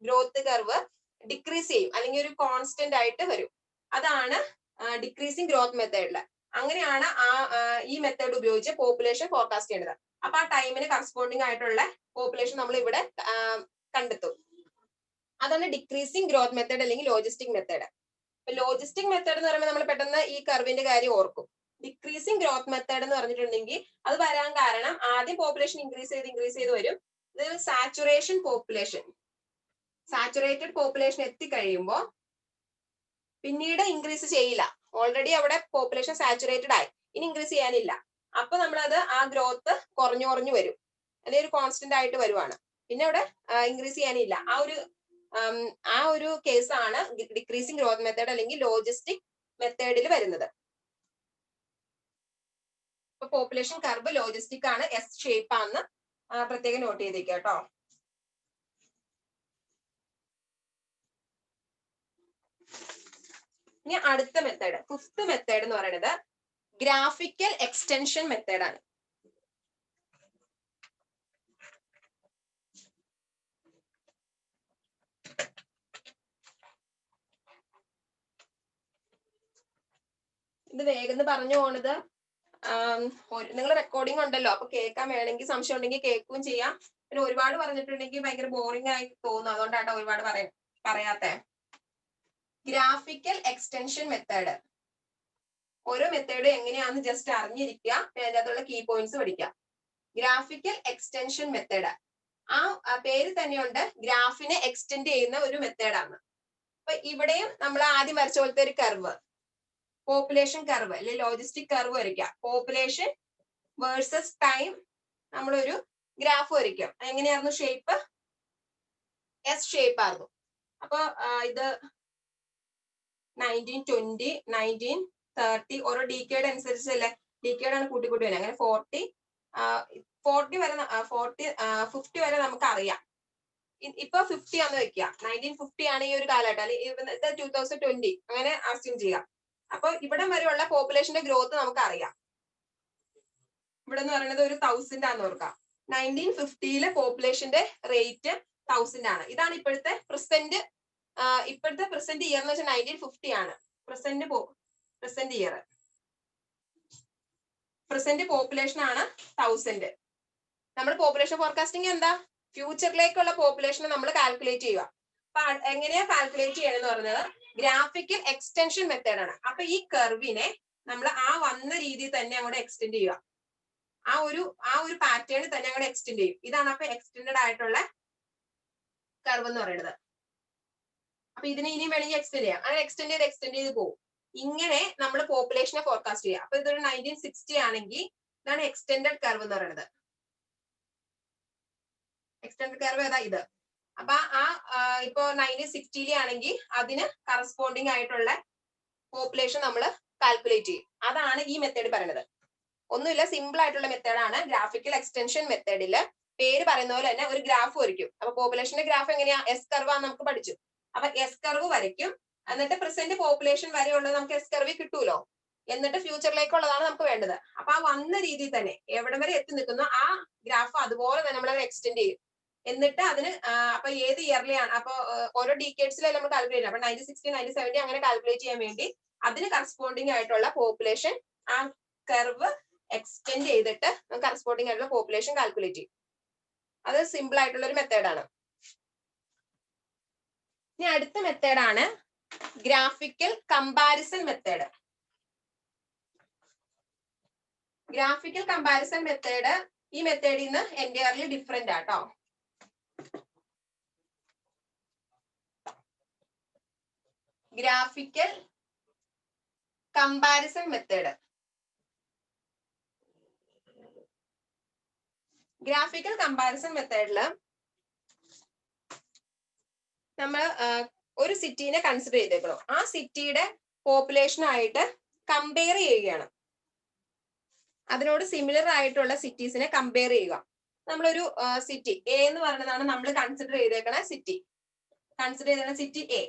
ഗ്രോത്ത് കർവ് ഡിക്രീസ് ചെയ്യും, അല്ലെങ്കിൽ ഒരു കോൺസ്റ്റന്റ് ആയിട്ട് വരും. അതാണ് ഡിക്രീസിങ് ഗ്രോത്ത് മെത്തേഡില്. അങ്ങനെയാണ് ഈ മെത്തേഡ് ഉപയോഗിച്ച് പോപ്പുലേഷൻ ഫോർകാസ്റ്റ് ചെയ്യേണ്ടത്. അപ്പൊ ആ ടൈമിന് കറസ്പോണ്ടിങ് ആയിട്ടുള്ള പോപ്പുലേഷൻ നമ്മൾ ഇവിടെ കണ്ടെത്തും. അതാണ് ഡിക്രീസിങ് ഗ്രോത്ത് മെത്തേഡ് അല്ലെങ്കിൽ ലോജിസ്റ്റിക് മെത്തേഡ്. ലോജിസ്റ്റിക് മെത്തേഡ് എന്ന് പറയുമ്പോൾ നമ്മൾ പെട്ടെന്ന് ഈ കർവിന്റെ കാര്യം ഓർക്കും. ഡിക്രീസിങ് ഗ്രോത്ത് മെത്തേഡ് എന്ന് പറഞ്ഞിട്ടുണ്ടെങ്കിൽ അത് വരാൻ കാരണം ആദ്യം പോപ്പുലേഷൻ ഇൻക്രീസ് ചെയ്ത് വരും. ഇത് സാച്ചുറേറ്റഡ് പോപ്പുലേഷൻ എത്തിക്കഴിയുമ്പോൾ പിന്നീട് ഇൻക്രീസ് ചെയ്യില്ല. ഓൾറെഡി അവിടെ പോപ്പുലേഷൻ സാച്ചുറേറ്റഡ് ആയി, ഇനി ഇൻക്രീസ് ചെയ്യാനില്ല. അപ്പൊ നമ്മളത് ആ ഗ്രോത്ത് കുറഞ്ഞു വരും, അല്ലെങ്കിൽ ഒരു കോൺസ്റ്റന്റ് ആയിട്ട് വരുവാണ്. പിന്നെ അവിടെ ഇൻക്രീസ് ചെയ്യാനില്ല. ആ ഒരു കേസാണ് ഡിക്രീസിങ് ഗ്രോത്ത് മെത്തേഡ് അല്ലെങ്കിൽ ലോജിസ്റ്റിക് മെത്തേഡിൽ വരുന്നത്. ഇപ്പൊ പോപ്പുലേഷൻ കർവ് ലോജിസ്റ്റിക് ആണ്, എസ് ഷേപ്പ് ആണെന്ന് പ്രത്യേകം നോട്ട് ചെയ്തേക്കുക കേട്ടോ. ഇനി അടുത്ത മെത്തേഡ്, 5th മെത്തേഡ് എന്ന് പറയുന്നത് ഗ്രാഫിക്കൽ എക്സ്റ്റൻഷൻ മെത്തേഡാണ്. ഇത് വേഗം പറഞ്ഞു പോണത്, നിങ്ങൾ റെക്കോർഡിംഗ് ഉണ്ടല്ലോ, അപ്പൊ കേൾക്കാൻ വേണമെങ്കിൽ സംശയം ഉണ്ടെങ്കിൽ കേൾക്കുകയും ചെയ്യാം. പിന്നെ ഒരുപാട് പറഞ്ഞിട്ടുണ്ടെങ്കിൽ ഭയങ്കര ബോറിംഗ് ആയി തോന്നും, അതുകൊണ്ടാണ് ഒരുപാട് പറയാത്തെ. ഗ്രാഫിക്കൽ എക്സ്റ്റൻഷൻ മെത്തേഡ്, ഓരോ മെത്തേഡ് എങ്ങനെയാണെന്ന് ജസ്റ്റ് അറിഞ്ഞിരിക്കുക, അതിനകത്തുള്ള കീ പോയിന്റ്സ് പഠിക്കുക. ഗ്രാഫിക്കൽ എക്സ്റ്റൻഷൻ മെത്തേഡ്, ആ പേര് തന്നെയുണ്ട്, ഗ്രാഫിനെ എക്സ്റ്റെൻഡ് ചെയ്യുന്ന ഒരു മെത്തേഡാണ്. അപ്പൊ ഇവിടെയും നമ്മൾ ആദ്യം വരച്ച പോലത്തെ ഒരു കർവ്, പോപ്പുലേഷൻ കർവ് അല്ലെങ്കിൽ ലോജിസ്റ്റിക് കർവ് വരയ്ക്കാം. പോപ്പുലേഷൻ വേഴ്സസ് ടൈം നമ്മളൊരു ഗ്രാഫ് വരയ്ക്കാം. എങ്ങനെയായിരുന്നു ഷേപ്പ്? എസ് ഷേപ്പ് ആയിരുന്നു. അപ്പൊ ഇത് 1920, 1930 ഓരോ ഡീക്കേഡ് അനുസരിച്ചല്ലേ, ഡീക്കേഡ് ആണ് കൂട്ടി വരുന്നത്. അങ്ങനെ 40 വരെ 50 വരെ നമുക്ക് അറിയാം. ഇപ്പൊ 50 ആണെന്ന് വെക്കുക, 1950 ആണ് ഈ ഒരു കാലഘട്ടം, അല്ലെങ്കിൽ 2020 അങ്ങനെ അസ്യൂം ചെയ്യാം. അപ്പൊ ഇവിടെ വരെയുള്ള പോപ്പുലേഷന്റെ ഗ്രോത്ത് നമുക്ക് അറിയാം. ഇവിടെ എന്ന് പറയുന്നത് ഒരു 1000 ആണെന്ന് ഓർക്കാം. 1950 പോപ്പുലേഷന്റെ റേറ്റ് 1000 ആണ്. ഇതാണ് ഇപ്പോഴത്തെ പ്രസന്റ് ഇയർ എന്ന് വെച്ചാൽ 1950 ആണ്. പ്രസന്റ് ഇയർ, പ്രസന്റ് പോപ്പുലേഷൻ ആണ് 1000. നമ്മുടെ പോപ്പുലേഷൻ ഫോർകാസ്റ്റിംഗ് എന്താ? ഫ്യൂച്ചറിലേക്കുള്ള പോപ്പുലേഷൻ നമ്മൾ കാൽക്കുലേറ്റ് ചെയ്യുക. അപ്പൊ എങ്ങനെയാ കാൽക്കുലേറ്റ് ചെയ്യണമെന്ന് പറഞ്ഞത് ഗ്രാഫിക്കൽ എക്സ്റ്റൻഷൻ മെത്തേഡ് ആണ്. അപ്പൊ ഈ കർവിനെ നമ്മൾ ആ വന്ന രീതിയിൽ തന്നെ അങ്ങോട്ട് എക്സ്റ്റെൻഡ് ചെയ്യുക. ആ ഒരു പാറ്റേണിൽ തന്നെ അങ്ങോട്ട് എക്സ്റ്റെൻഡ് ചെയ്യും. ഇതാണ് അപ്പൊ എക്സ്റ്റെൻഡഡ് ആയിട്ടുള്ള കർവ് എന്ന് പറയുന്നത്. അപ്പൊ ഇതിനെ ഇനിയും വേണമെങ്കിൽ എക്സ്റ്റെൻഡ് ചെയ്യാം. അങ്ങനെ എക്സ്റ്റെൻഡ് ചെയ്ത് പോകും. ഇങ്ങനെ നമ്മൾ പോപ്പുലേഷനെ ഫോർകാസ്റ്റ് ചെയ്യുക. അപ്പൊ ഇതൊരു 1960 ആണെങ്കിൽ ഇതാണ് എക്സ്റ്റെൻഡഡ് കർവ് എന്ന് പറയുന്നത്. എക്സ്റ്റെൻഡഡ് കർവ് ഏതാ ഇത്. അപ്പൊ ഇപ്പൊ 1960 ആണെങ്കിൽ അതിന് കറസ്പോണ്ടിങ് ആയിട്ടുള്ള പോപ്പുലേഷൻ നമ്മൾ കാൽക്കുലേറ്റ് ചെയ്യും. അതാണ് ഈ മെത്തേഡ് പറയുന്നത്. ഒന്നുമില്ല, സിമ്പിൾ ആയിട്ടുള്ള മെത്തേഡാണ്. ഗ്രാഫിക്കൽ എക്സ്റ്റൻഷൻ മെത്തേഡില് പേര് പറയുന്ന പോലെ തന്നെ ഒരു ഗ്രാഫ് വരയ്ക്കും. അപ്പൊ പോപ്പുലേഷന്റെ ഗ്രാഫ് എങ്ങനെയാ, എസ് കർവ് ആണെന്ന് നമുക്ക് പഠിച്ചു. അപ്പൊ എസ് കർവ് വരയ്ക്കും. എന്നിട്ട് പ്രസന്റ് പോപ്പുലേഷൻ വരെയുള്ളത് നമുക്ക് എസ് കർവിൽ കിട്ടൂലോ. എന്നിട്ട് ഫ്യൂച്ചറിലേക്കുള്ളതാണ് നമുക്ക് വേണ്ടത്. അപ്പൊ ആ വന്ന രീതിയിൽ തന്നെ എവിടെ വരെ എത്തി നിൽക്കുന്നു ആ ഗ്രാഫ് അതുപോലെ തന്നെ നമ്മൾ എക്സ്റ്റെൻഡ് ചെയ്യും. എന്നിട്ട് അതിന് അപ്പൊ ഏത് ഇയർലിയാണ്, അപ്പൊ ഓരോ ഡീക്കേഡ്സിലും നമ്മൾ കാൽക്കുലേറ്റ് ചെയ്യും. അപ്പൊ 1960, 1970 അങ്ങനെ കാൽക്കുലേറ്റ് ചെയ്യാൻ വേണ്ടി അതിന് കറസ്പോണ്ടിങ് ആയിട്ടുള്ള പോപ്പുലേഷൻ ആ കർവ് എക്സ്റ്റെൻഡ് ചെയ്തിട്ട് കറസ്പോണ്ടിങ് ആയിട്ടുള്ള പോപ്പുലേഷൻ കാൽക്കുലേറ്റ് ചെയ്യും. അത് സിമ്പിൾ ആയിട്ടുള്ള ഒരു മെത്തേഡാണ്. ഇനി അടുത്ത മെത്തേഡാണ് graphical comparison method. Graphical comparison method ഈ മെത്തേഡിൽ നിന്ന് എൻറ്റയർലി ഡിഫറെന്റ് ആട്ടോ. Graphical comparison method. Graphical comparison മെത്തേഡില് നമ്മൾ ഒരു സിറ്റീനെ കൺസിഡർ ചെയ്തേക്കണം. ആ സിറ്റിയുടെ പോപ്പുലേഷനായിട്ട് കമ്പയർ ചെയ്യുകയാണ്. അതിനോട് സിമിലർ ആയിട്ടുള്ള സിറ്റീസിനെ കമ്പയർ ചെയ്യുക. നമ്മളൊരു സിറ്റി എ എന്ന് പറയുന്നതാണ് നമ്മൾ കൺസിഡർ ചെയ്തേക്കണ സിറ്റി. കൺസിഡർ ചെയ്തേക്കണ സിറ്റി എ.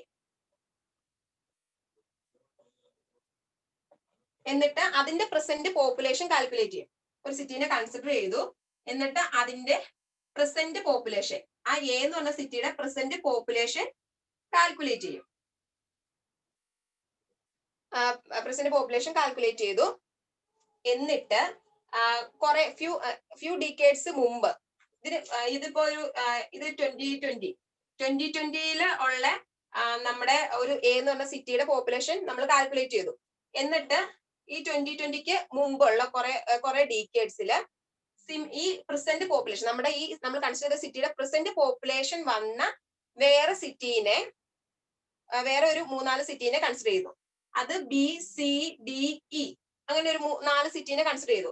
എന്നിട്ട് അതിന്റെ പ്രസന്റ് പോപ്പുലേഷൻ കാൽക്കുലേറ്റ് ചെയ്യും. ഒരു സിറ്റീനെ കൺസിഡർ ചെയ്തു, എന്നിട്ട് അതിന്റെ പ്രസന്റ് പോപ്പുലേഷൻ, ആ എ എന്ന് പറഞ്ഞ സിറ്റിയുടെ പ്രസന്റ് പോപ്പുലേഷൻ കാൽക്കുലേറ്റ് ചെയ്യും. പ്രസന്റ് പോപ്പുലേഷൻ കാൽക്കുലേറ്റ് ചെയ്തു. എന്നിട്ട് കുറെ ഫ്യൂ ഡീക്കേഡ്സ് മുമ്പ് ഇതിപ്പോ ഇത് 2020 ഉള്ള നമ്മുടെ ഒരു എ എന്ന് പറഞ്ഞ സിറ്റിയുടെ പോപ്പുലേഷൻ നമ്മൾ കാൽക്കുലേറ്റ് ചെയ്തു. എന്നിട്ട് ഈ 2020 മുമ്പുള്ള കുറെ ഡീക്കേഡ്സിൽ ഈ പ്രസന്റ് പോപ്പുലേഷൻ നമ്മൾ കൺസിഡർ ചെയ്ത സിറ്റിയുടെ പ്രസന്റ് പോപ്പുലേഷൻ വന്ന വേറെ ഒരു 3-4 സിറ്റീനെ കൺസിഡർ ചെയ്തു. അത് ബി, സി, ഡി, ഇ അങ്ങനെ ഒരു 4 സിറ്റീനെ കൺസിഡർ ചെയ്തു.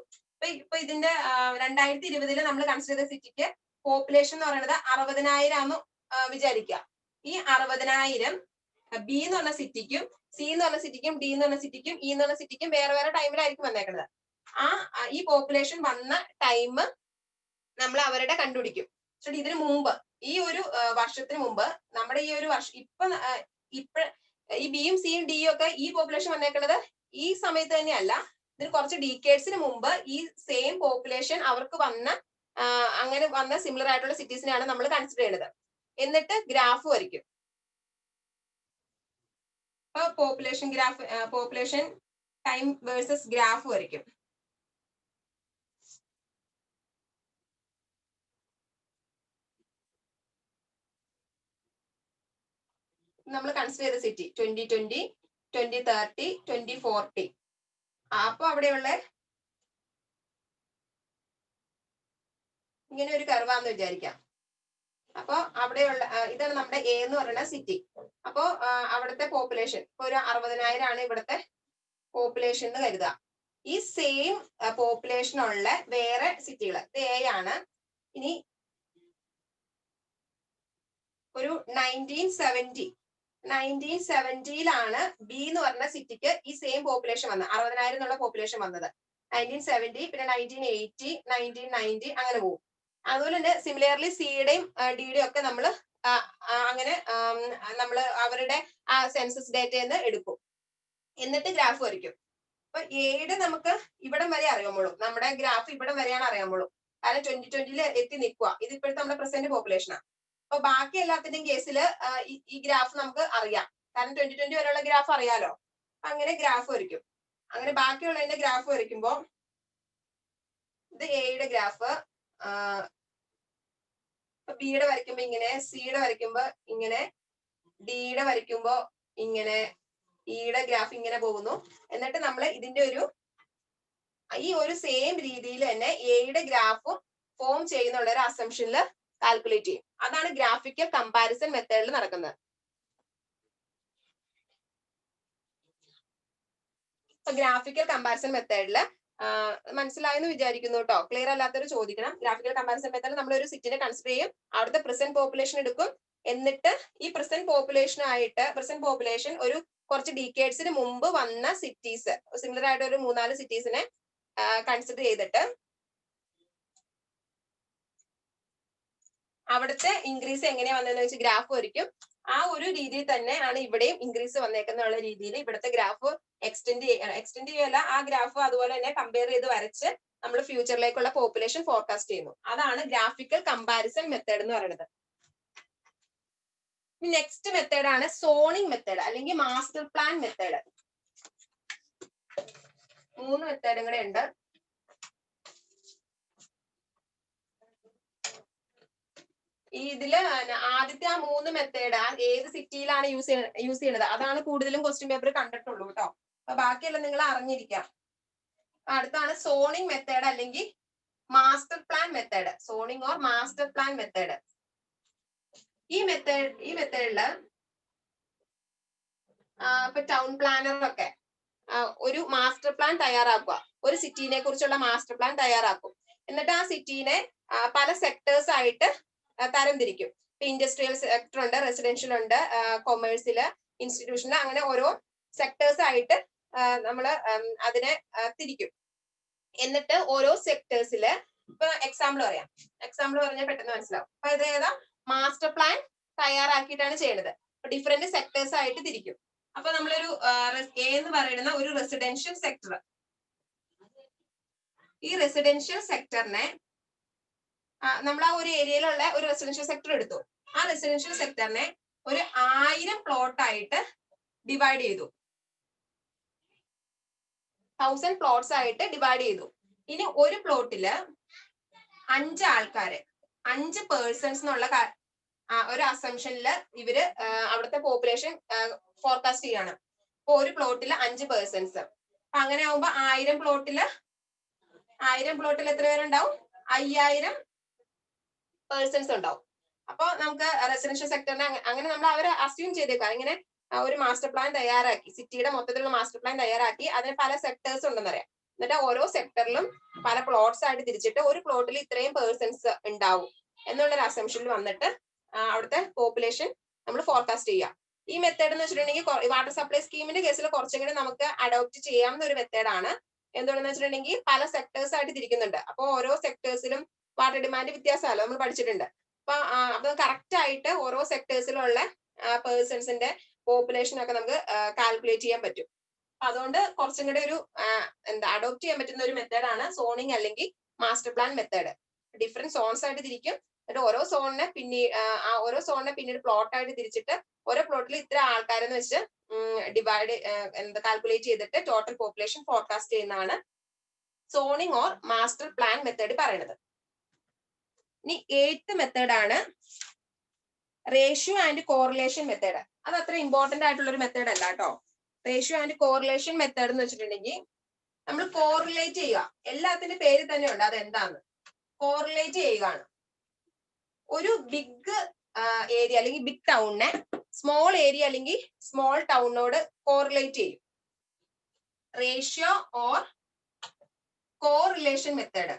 ഇപ്പൊ ഇതിന്റെ 2020 നമ്മൾ കൺസിഡർ ചെയ്ത സിറ്റിക്ക് പോപ്പുലേഷൻ എന്ന് പറയുന്നത് 60,000 ആണെന്ന് വിചാരിക്കുക. ഈ 60,000 ബി എന്ന് പറഞ്ഞ സിറ്റിക്കും സി എന്ന് പറഞ്ഞ സിറ്റിക്കും ഡി എന്ന് പറഞ്ഞ സിറ്റിക്കും ഇ എന്ന് പറഞ്ഞ സിറ്റിക്കും വേറെ വേറെ ടൈമിലായിരിക്കും വന്നേക്കുന്നത്. ഈ പോപ്പുലേഷൻ വന്ന ടൈം നമ്മൾ അവരുടെ കണ്ടുപിടിക്കും. ഇതിനു മുമ്പ് ഈ ഒരു വർഷത്തിന് മുമ്പ് നമ്മുടെ ഈ ഒരു വർഷം ഇപ്പൊ ഈ ബിയും സിയും ഡിയും ഒക്കെ ഈ പോപ്പുലേഷൻ വന്നേക്കുന്നത് ഈ സമയത്ത് തന്നെയല്ല, ഇതിന് കുറച്ച് ഡീക്കേഡ്സിന് മുമ്പ് ഈ സെയിം പോപ്പുലേഷൻ അവർക്ക് അങ്ങനെ വന്ന സിമിലർ ആയിട്ടുള്ള സിറ്റീസിനെയാണ് നമ്മൾ കൺസിഡർ ചെയ്യുന്നത്. എന്നിട്ട് ഗ്രാഫ് വരയ്ക്കും. അപ്പൊ പോപ്പുലേഷൻ ടൈം വേഴ്സസ് ഗ്രാഫ് വരയ്ക്കും. നമ്മൾ കൺസിഡർ ചെയ്ത സിറ്റി 2020, 2030, 2040. അപ്പൊ അവിടെയുള്ള ഇങ്ങനെ ഒരു കർവാന്ന് വിചാരിക്കാം. അപ്പൊ അവിടെയുള്ള ഇതാണ് നമ്മുടെ എ എന്ന് പറയുന്ന സിറ്റി. അപ്പോ അവിടുത്തെ പോപ്പുലേഷൻ ഇപ്പൊ ഒരു 60,000 ആണ് ഇവിടുത്തെ പോപ്പുലേഷൻ എന്ന് കരുതുക. ഈ സെയിം പോപ്പുലേഷൻ ഉള്ള വേറെ സിറ്റികൾ ഇത് എ ആണ്. ഇനി ഒരു 1970 ബി എന്ന് പറഞ്ഞ സിറ്റിക്ക് ഈ സെയിം പോപ്പുലേഷൻ വന്നത് 60,000 എന്നുള്ള പോപ്പുലേഷൻ വന്നത് 1970, പിന്നെ 1980, 1990 അങ്ങനെ പോകും. അതുപോലെ തന്നെ സിമിലർലി സിയുടെയും ഡിയുടെയും ഒക്കെ നമ്മൾ അങ്ങനെ നമ്മൾ അവരുടെ ആ സെൻസസ് ഡേറ്റയിൽ എടുക്കും. എന്നിട്ട് ഗ്രാഫ് വരയ്ക്കും. അപ്പൊ എയുടെ നമുക്ക് ഇവിടം വരെ അറിയാമുള്ളൂ, നമ്മുടെ ഗ്രാഫ് ഇവിടം വരെയാണ് അറിയാമുള്ളൂ. കാരണം 2020 എത്തി നിൽക്കുക. ഇത് ഇപ്പോഴത്തെ നമ്മുടെ പ്രസന്റ് പോപ്പുലേഷനാണ്. അപ്പൊ ബാക്കി എല്ലാത്തിന്റെയും കേസിൽ ഈ ഗ്രാഫ് നമുക്ക് അറിയാം, കാരണം 2020 വരെയുള്ള ഗ്രാഫ് അറിയാലോ. അങ്ങനെ ഗ്രാഫ് വരയ്ക്കും. അങ്ങനെ ബാക്കിയുള്ളതിന്റെ ഗ്രാഫ് വരയ്ക്കുമ്പോ ഇത് എയുടെ ഗ്രാഫ്, അപ്പൊ ബിയുടെ വരയ്ക്കുമ്പോ ഇങ്ങനെ, സിയുടെ വരയ്ക്കുമ്പോ ഇങ്ങനെ, ഡിയുടെ വരയ്ക്കുമ്പോ ഇങ്ങനെ, ഇയുടെ ഗ്രാഫ് ഇങ്ങനെ പോകുന്നു. എന്നിട്ട് നമ്മൾ ഇതിന്റെ ഈ ഒരു സെയിം രീതിയിൽ തന്നെ എയുടെ ഗ്രാഫ് ഫോം ചെയ്യുന്നുള്ള ഒരു അസംഷനിൽ കാൽക്കുലേറ്റ് ചെയ്യും. അതാണ് ഗ്രാഫിക്കൽ കമ്പാരിസൺ മെത്തേഡിൽ നടക്കുന്നത്. ഇപ്പൊ ഗ്രാഫിക്കൽ കമ്പാരിസൺ മെത്തേഡില് മനസ്സിലായെന്ന് വിചാരിക്കുന്നു കേട്ടോ. ക്ലിയർ അല്ലാത്തവർ ചോദിക്കണം. ഗ്രാഫിക്കൽ കമ്പാരിസൺ മെത്തേഡിൽ നമ്മൾ ഒരു സിറ്റിനെ കൺസിഡർ ചെയ്യും, അവിടുത്തെ പ്രസന്റ് പോപ്പുലേഷൻ എടുക്കും, എന്നിട്ട് ഈ പ്രസന്റ് പോപ്പുലേഷൻ ഒരു കുറച്ച് ഡീക്കേഡ്സിന് മുമ്പ് വന്ന സിറ്റീസ്, സിമിലർ ആയിട്ട് ഒരു 3-4 സിറ്റീസിനെ കൺസിഡർ ചെയ്തിട്ട് അവിടുത്തെ ഇൻക്രീസ് എങ്ങനെയാ വന്നതെന്ന് വെച്ച് ഗ്രാഫ് വരയ്ക്കും. ആ ഒരു രീതിയിൽ തന്നെയാണ് ഇവിടെയും ഇൻക്രീസ് വന്നേക്കുന്ന രീതിയിൽ ഇവിടുത്തെ ഗ്രാഫ് എക്സ്റ്റെൻഡ് ചെയ്യല്ല, ആ ഗ്രാഫ് അതുപോലെ തന്നെ കമ്പയർ ചെയ്ത് വരച്ച് നമ്മൾ ഫ്യൂച്ചറിലേക്കുള്ള പോപ്പുലേഷൻ ഫോർകാസ്റ്റ് ചെയ്യുന്നു. അതാണ് ഗ്രാഫിക്കൽ കമ്പാരിസൺ മെത്തേഡ് എന്ന് പറയുന്നത്. നെക്സ്റ്റ് മെത്തേഡ് ആണ് സോണിംഗ് മെത്തേഡ് അല്ലെങ്കിൽ മാസ്റ്റർ പ്ലാൻ മെത്തേഡ്. 3 മെത്തേഡും കൂടെ ഉണ്ട്. ഇതില് ആദ്യത്തെ ആ 3 മെത്തേഡ് ഏത് സിറ്റിയിലാണ് യൂസ് ചെയ്യുന്നത് അതാണ് കൂടുതലും ക്വസ്റ്റ്യൻ പേപ്പർ കണ്ടിട്ടുള്ളൂ കേട്ടോ. അപ്പൊ ബാക്കിയെല്ലാം നിങ്ങൾ അറിഞ്ഞിരിക്കാം. അടുത്താണ് സോണിംഗ് മെത്തേഡ് അല്ലെങ്കിൽ master plan method. Zoning or master plan method. ഈ മെത്തേഡില് ഇപ്പൊ ടൗൺ പ്ലാനറൊക്കെ ഒരു മാസ്റ്റർ പ്ലാൻ തയ്യാറാക്കുക, ഒരു സിറ്റീനെ കുറിച്ചുള്ള മാസ്റ്റർ പ്ലാൻ തയ്യാറാക്കും. എന്നിട്ട് ആ സിറ്റീനെ പല സെക്ടേഴ്സ് ആയിട്ട് തരംതിരിക്കും. ഇപ്പൊ ഇൻഡസ്ട്രിയൽ സെക്ടർ ഉണ്ട്, റെസിഡൻഷ്യൽ ഉണ്ട്, കൊമേഴ്സില്, ഇൻസ്റ്റിറ്റ്യൂഷനിൽ, അങ്ങനെ ഓരോ സെക്ടേഴ്സ് ആയിട്ട് നമ്മൾ അതിനെ തിരിക്കും. എന്നിട്ട് ഓരോ സെക്ടേഴ്സില് ഇപ്പൊ എക്സാമ്പിൾ പറഞ്ഞാൽ പെട്ടെന്ന് മനസ്സിലാവും. അപ്പൊ ഇത് ഏതാ മാസ്റ്റർ പ്ലാൻ തയ്യാറാക്കിയിട്ടാണ് ചെയ്യുന്നത്. ഡിഫറെന്റ് സെക്ടേഴ്സ് ആയിട്ട് തിരിക്കും. അപ്പൊ നമ്മളൊരു എ എന്ന് പറയുന്ന ഒരു റെസിഡൻഷ്യൽ സെക്ടർ, ഈ റെസിഡൻഷ്യൽ സെക്ടറിനെ നമ്മൾ ആ ഒരു ഏരിയയിലുള്ള ഒരു റെസിഡൻഷ്യൽ സെക്ടർ എടുത്തു. ആ റെസിഡൻഷ്യൽ സെക്ടറിനെ ഒരു 1000 പ്ലോട്ട് ആയിട്ട് ഡിവൈഡ് ചെയ്തു, 1000 പ്ലോട്ട്സ് ആയിട്ട് ഡിവൈഡ് ചെയ്തു. ഇനി ഒരു പ്ലോട്ടില് 5 ആൾക്കാര്, 5 പേഴ്സൺസ് എന്നുള്ള ഒരു അസംഷനില് ഇവര് അവിടുത്തെ പോപ്പുലേഷൻ ഫോർകാസ്റ്റ് ചെയ്യാണ്. അപ്പൊ ഒരു പ്ലോട്ടില് 5 പേഴ്സൺസ്. അപ്പൊ അങ്ങനെ ആവുമ്പോ 1000 പ്ലോട്ടില് എത്ര പേരുണ്ടാവും? 5000 പേഴ്സൺസ് ഉണ്ടാവും. അപ്പൊ നമുക്ക് റെസിഡൻഷ്യൽ സെക്ടറിനെ അങ്ങനെ നമ്മൾ അവരെ അസ്യൂം ചെയ്തേക്കാം. ഇങ്ങനെ ഒരു മാസ്റ്റർ പ്ലാൻ തയ്യാറാക്കി, സിറ്റിയുടെ മൊത്തത്തിലുള്ള മാസ്റ്റർ പ്ലാൻ തയ്യാറാക്കി, അതിന് പല സെക്ടേഴ്സ് ഉണ്ടെന്ന് അറിയാം. എന്നിട്ട് ഓരോ സെക്ടറിലും പല പ്ലോട്ട്സ് ആയിട്ട് തിരിച്ചിട്ട് ഒരു പ്ലോട്ടിൽ ഇത്രയും പേഴ്സൺസ് ഉണ്ടാവും എന്നുള്ളൊരു അസംഷനിൽ വന്നിട്ട് അവിടുത്തെ പോപ്പുലേഷൻ നമ്മൾ ഫോർകാസ്റ്റ് ചെയ്യാം. ഈ മെത്തേഡ് എന്ന് വെച്ചിട്ടുണ്ടെങ്കിൽ വാട്ടർ സപ്ലൈ സ്കീമിന്റെ കേസിൽ കുറച്ചും കൂടി നമുക്ക് അഡോപ്റ്റ് ചെയ്യാവുന്ന ഒരു മെത്തേഡാണ്. എന്തുകൊണ്ടെന്ന് വെച്ചിട്ടുണ്ടെങ്കിൽ പല സെക്ടേഴ്സ് ആയിട്ട് തിരിക്കുന്നുണ്ട്. അപ്പൊ ഓരോ സെക്ടേഴ്സിലും വാട്ടർ ഡിമാൻഡ് വ്യത്യാസമല്ലോ, നമ്മൾ പഠിച്ചിട്ടുണ്ട്. അപ്പൊ കറക്റ്റ് ആയിട്ട് ഓരോ സെക്ടേഴ്സിലുള്ള പേഴ്സൺസിന്റെ പോപ്പുലേഷൻ ഒക്കെ നമുക്ക് കാൽക്കുലേറ്റ് ചെയ്യാൻ പറ്റും. അതുകൊണ്ട് കുറച്ചും കൂടി ഒരു അഡോപ്റ്റ് ചെയ്യാൻ പറ്റുന്ന ഒരു മെത്തേഡാണ് സോണിങ് അല്ലെങ്കിൽ master plan method. Different zones ആയിട്ട് തിരിക്കും. എന്നിട്ട് ഓരോ സോണിനെ പിന്നീട് പ്ലോട്ട് ആയിട്ട് തിരിച്ചിട്ട് ഓരോ പ്ലോട്ടിൽ ഇത്ര ആൾക്കാരെന്ന് വെച്ച് കാൽക്കുലേറ്റ് ചെയ്തിട്ട് ടോട്ടൽ പോപ്പുലേഷൻ ഫോർകാസ്റ്റ് ചെയ്യുന്നതാണ് zoning or master plan method പറയുന്നത്. ഇനി 8th മെത്തേഡാണ് റേഷ്യോ ആൻഡ് കോറിലേഷൻ മെത്തേഡ്. അത് അത്ര ഇമ്പോർട്ടന്റ് ആയിട്ടുള്ള ഒരു മെത്തേഡ് അല്ല കേട്ടോ. റേഷ്യോ ആൻഡ് കോറിലേഷൻ മെത്തേഡ് എന്ന് വെച്ചിട്ടുണ്ടെങ്കിൽ നമ്മൾ കോറിലേറ്റ് ചെയ്യുക. എല്ലാത്തിന്റെ പേര് തന്നെ ഉണ്ട് അതെന്താന്ന്. കോറിലേറ്റ് ചെയ്യുകയാണ്. ഒരു ബിഗ് ഏരിയ അല്ലെങ്കിൽ ബിഗ് ടൗണിനെ സ്മോൾ ഏരിയ അല്ലെങ്കിൽ സ്മോൾ ടൗണിനോട് കോറിലേറ്റ് ചെയ്യും. Ratio or correlation method.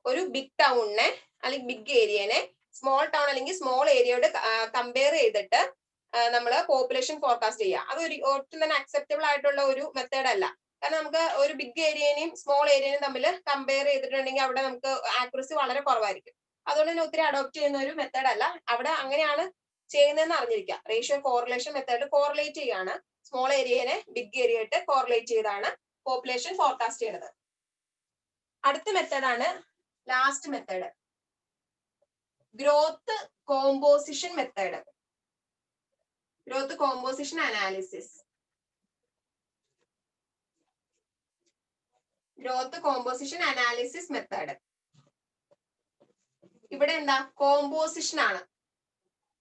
ഒരു ബിഗ് ടൗണിനെ അല്ലെങ്കിൽ ബിഗ് ഏരിയനെ സ്മോൾ ടൗൺ അല്ലെങ്കിൽ സ്മോൾ ഏരിയയോട് കമ്പയർ ചെയ്തിട്ട് നമ്മൾ പോപ്പുലേഷൻ ഫോർകാസ്റ്റ് ചെയ്യുക. അത് ഒട്ടും തന്നെ അക്സെപ്റ്റബിൾ ആയിട്ടുള്ള ഒരു മെത്തേഡ് അല്ല. കാരണം നമുക്ക് ഒരു ബിഗ് ഏരിയനെയും സ്മോൾ ഏരിയനെയും തമ്മിൽ കമ്പയർ ചെയ്തിട്ടുണ്ടെങ്കിൽ അവിടെ നമുക്ക് ആക്യുറസി വളരെ കുറവായിരിക്കും. അതുകൊണ്ട് തന്നെ ഒത്തിരി അഡോപ്റ്റ് ചെയ്യുന്ന ഒരു മെത്തേഡ് അല്ല. അവിടെ അങ്ങനെയാണ് ചെയ്യുന്നതെന്ന് അറിഞ്ഞിരിക്കുക. റേഷ്യോ കോറിലേഷൻ മെത്തേഡ് കോറിലേറ്റ് ചെയ്യാണ്. സ്മോൾ ഏരിയനെ ബിഗ് ഏരിയ ആയിട്ട് കോറിലേറ്റ് ചെയ്താണ് പോപ്പുലേഷൻ ഫോർകാസ്റ്റ് ചെയ്യുന്നത്. അടുത്ത മെത്തേഡാണ് last method, growth composition method. Growth composition analysis. Growth composition analysis method. ഇവിടെ എന്താ കോമ്പോസിഷൻ ആണ്.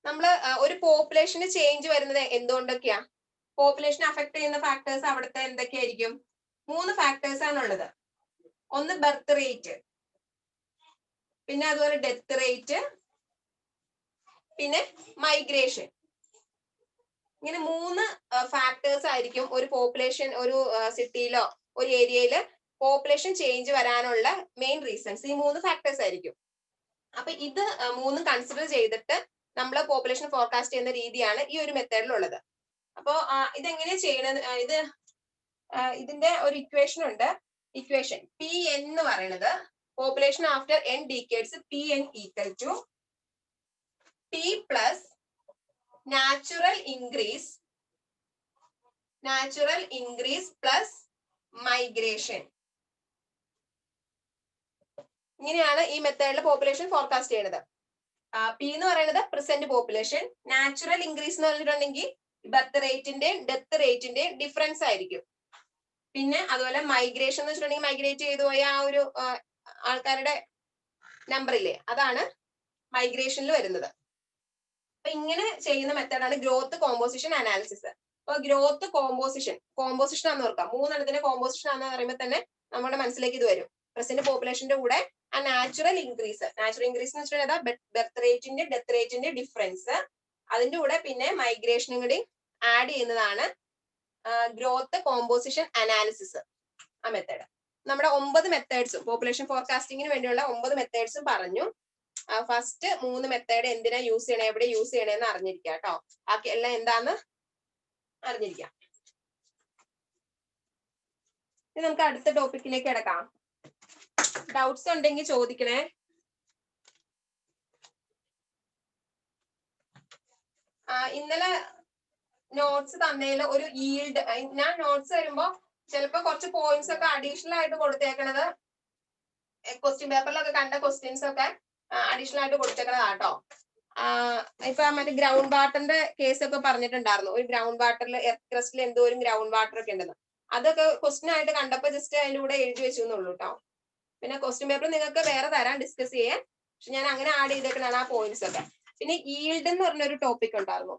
നമ്മൾ ഒരു പോപ്പുലേഷന് ചേഞ്ച് വരുന്നത് എന്തുകൊണ്ടൊക്കെയാ? പോപ്പുലേഷൻ അഫക്ട് ചെയ്യുന്ന ഫാക്ടേഴ്സ് അവിടുത്തെ എന്തൊക്കെയായിരിക്കും? 3 ഫാക്ടേഴ്സ് ആണുള്ളത്. ഒന്ന് ബർത്ത് റേറ്റ്, പിന്നെ അതുപോലെ ഡെത്ത് റേറ്റ്, പിന്നെ മൈഗ്രേഷൻ. ഇങ്ങനെ 3 ഫാക്ടേഴ്സ് ആയിരിക്കും ഒരു പോപ്പുലേഷൻ, ഒരു സിറ്റിയിലോ ഒരു ഏരിയയില് പോപ്പുലേഷൻ ചേഞ്ച് വരാനുള്ള മെയിൻ റീസൺസ്. ഈ 3 ഫാക്ടേഴ്സ് ആയിരിക്കും. അപ്പൊ ഇത് 3 കൺസിഡർ ചെയ്തിട്ട് നമ്മൾ പോപ്പുലേഷൻ ഫോർകാസ്റ്റ് ചെയ്യുന്ന രീതിയാണ് ഈ ഒരു മെത്തേഡിലുള്ളത്. അപ്പോ ഇതെങ്ങനെ ചെയ്യണത്? ഇതിന്റെ ഒരു ഇക്വേഷൻ ഉണ്ട്. ഇക്വേഷൻ പി എൻ എന്ന് പറയുന്നത് population after n decades P N equal to P plus natural increase plus migration. ഇങ്ങനെയാണ് ഈ മെത്തേഡിൽ പോപ്പുലേഷൻ ഫോർകാസ്റ്റ് ചെയ്യുന്നത്. പി എന്ന് പറയുന്നത് പ്രസന്റ് പോപ്പുലേഷൻ, നാച്ചുറൽ ഇൻക്രീസ് എന്ന് പറഞ്ഞിട്ടുണ്ടെങ്കിൽ ബർത്ത് റേറ്റിന്റെയും ഡെത്ത് റേറ്റിന്റെയും ഡിഫറൻസ് ആയിരിക്കും. പിന്നെ അതുപോലെ മൈഗ്രേഷൻ എന്ന് വെച്ചിട്ടുണ്ടെങ്കിൽ മൈഗ്രേറ്റ് ചെയ്തു പോയ ആ ഒരു ആൾക്കാരുടെ നമ്പർ ഇല്ലേ, അതാണ് മൈഗ്രേഷനിൽ വരുന്നത്. അപ്പൊ ഇങ്ങനെ ചെയ്യുന്ന മെത്തേഡാണ് ഗ്രോത്ത് കോമ്പോസിഷൻ അനാലിസിസ്. അപ്പൊ ഗ്രോത്ത് കോമ്പോസിഷൻ ആണെന്ന് ഓർക്കാം. 3 എണ്ണത്തിന്റെ കോമ്പോസിഷൻ ആണെന്ന് പറയുമ്പോൾ തന്നെ നമ്മുടെ മനസ്സിലേക്ക് ഇത് വരും. പ്രസന്റ് പോപ്പുലേഷന്റെ കൂടെ ആ നാച്ചുറൽ ഇൻക്രീസ് എന്ന് വെച്ചിട്ടുണ്ടെങ്കിൽ ബർത്ത് റേറ്റിന്റെ ഡെത്ത് റേറ്റിന്റെ ഡിഫറൻസ്, അതിന്റെ കൂടെ പിന്നെ മൈഗ്രേഷനും കൂടി ആഡ് ചെയ്യുന്നതാണ് ഗ്രോത്ത് കോമ്പോസിഷൻ അനാലിസിസ്, ആ മെത്തേഡ്. നമ്മുടെ 9 മെത്തേഡ്സും പോപ്പുലേഷൻ ഫോർകാസ്റ്റിംഗിന് വേണ്ടിയുള്ള 9 മെത്തേഡ്സും പറഞ്ഞു. ഫസ്റ്റ് 3 മെത്തേഡ് എന്തിനാ യൂസ് ചെയ്യണേ, എവിടെ യൂസ് ചെയ്യണേന്ന് അറിഞ്ഞിരിക്കാം കേട്ടോ. ബാക്കി എല്ലാം എന്താന്ന് അറിഞ്ഞിരിക്കാം. ഇനി നമുക്ക് അടുത്ത ടോപ്പിക്കിലേക്ക് കിടക്കാം. ഡൗട്ട്സ് ഉണ്ടെങ്കിൽ ചോദിക്കണേ. ഇന്നലെ നോട്ട്സ് തന്നതിൽ ഒരു ഈൽഡ്, ഞാൻ നോട്ട്സ് വരുമ്പോ ചിലപ്പോ കുറച്ച് പോയിന്റ്സ് ഒക്കെ അഡീഷണൽ ആയിട്ട് കൊടുത്തേക്കണത് ക്വസ്റ്റ്യൻ പേപ്പറിലൊക്കെ കണ്ട ക്വസ്റ്റ്യൻസ് ഒക്കെ അഡീഷണൽ ആയിട്ട് കൊടുത്തേക്കണതാട്ടോ. ഇപ്പൊ മറ്റേ ഗ്രൗണ്ട് വാട്ടറിന്റെ കേസ് ഒക്കെ പറഞ്ഞിട്ടുണ്ടായിരുന്നു. ഒരു ഗ്രൗണ്ട് വാട്ടറിൽ എർത്ത് ക്രസ്റ്റിൽ എന്തോരം ഗ്രൗണ്ട് വാട്ടർ ഒക്കെ ഉണ്ടെന്ന്. അതൊക്കെ ക്വസ്റ്റ്യൻ ആയിട്ട് കണ്ടപ്പോ ജസ്റ്റ് അതിന്റെ കൂടെ എഴുതി വെച്ചു എന്നുള്ളൂ കേട്ടോ. പിന്നെ ക്വസ്റ്റ്യൻ പേപ്പർ നിങ്ങൾക്ക് വേറെ തരാൻ ഡിസ്കസ് ചെയ്യാൻ, പക്ഷെ ഞാൻ അങ്ങനെ ആഡ് ചെയ്തേക്കണാണ് ആ പോയിന്റ്സ് ഒക്കെ. പിന്നെ ഈൽഡ് എന്ന് പറഞ്ഞൊരു ടോപ്പിക് ഉണ്ടായിരുന്നു.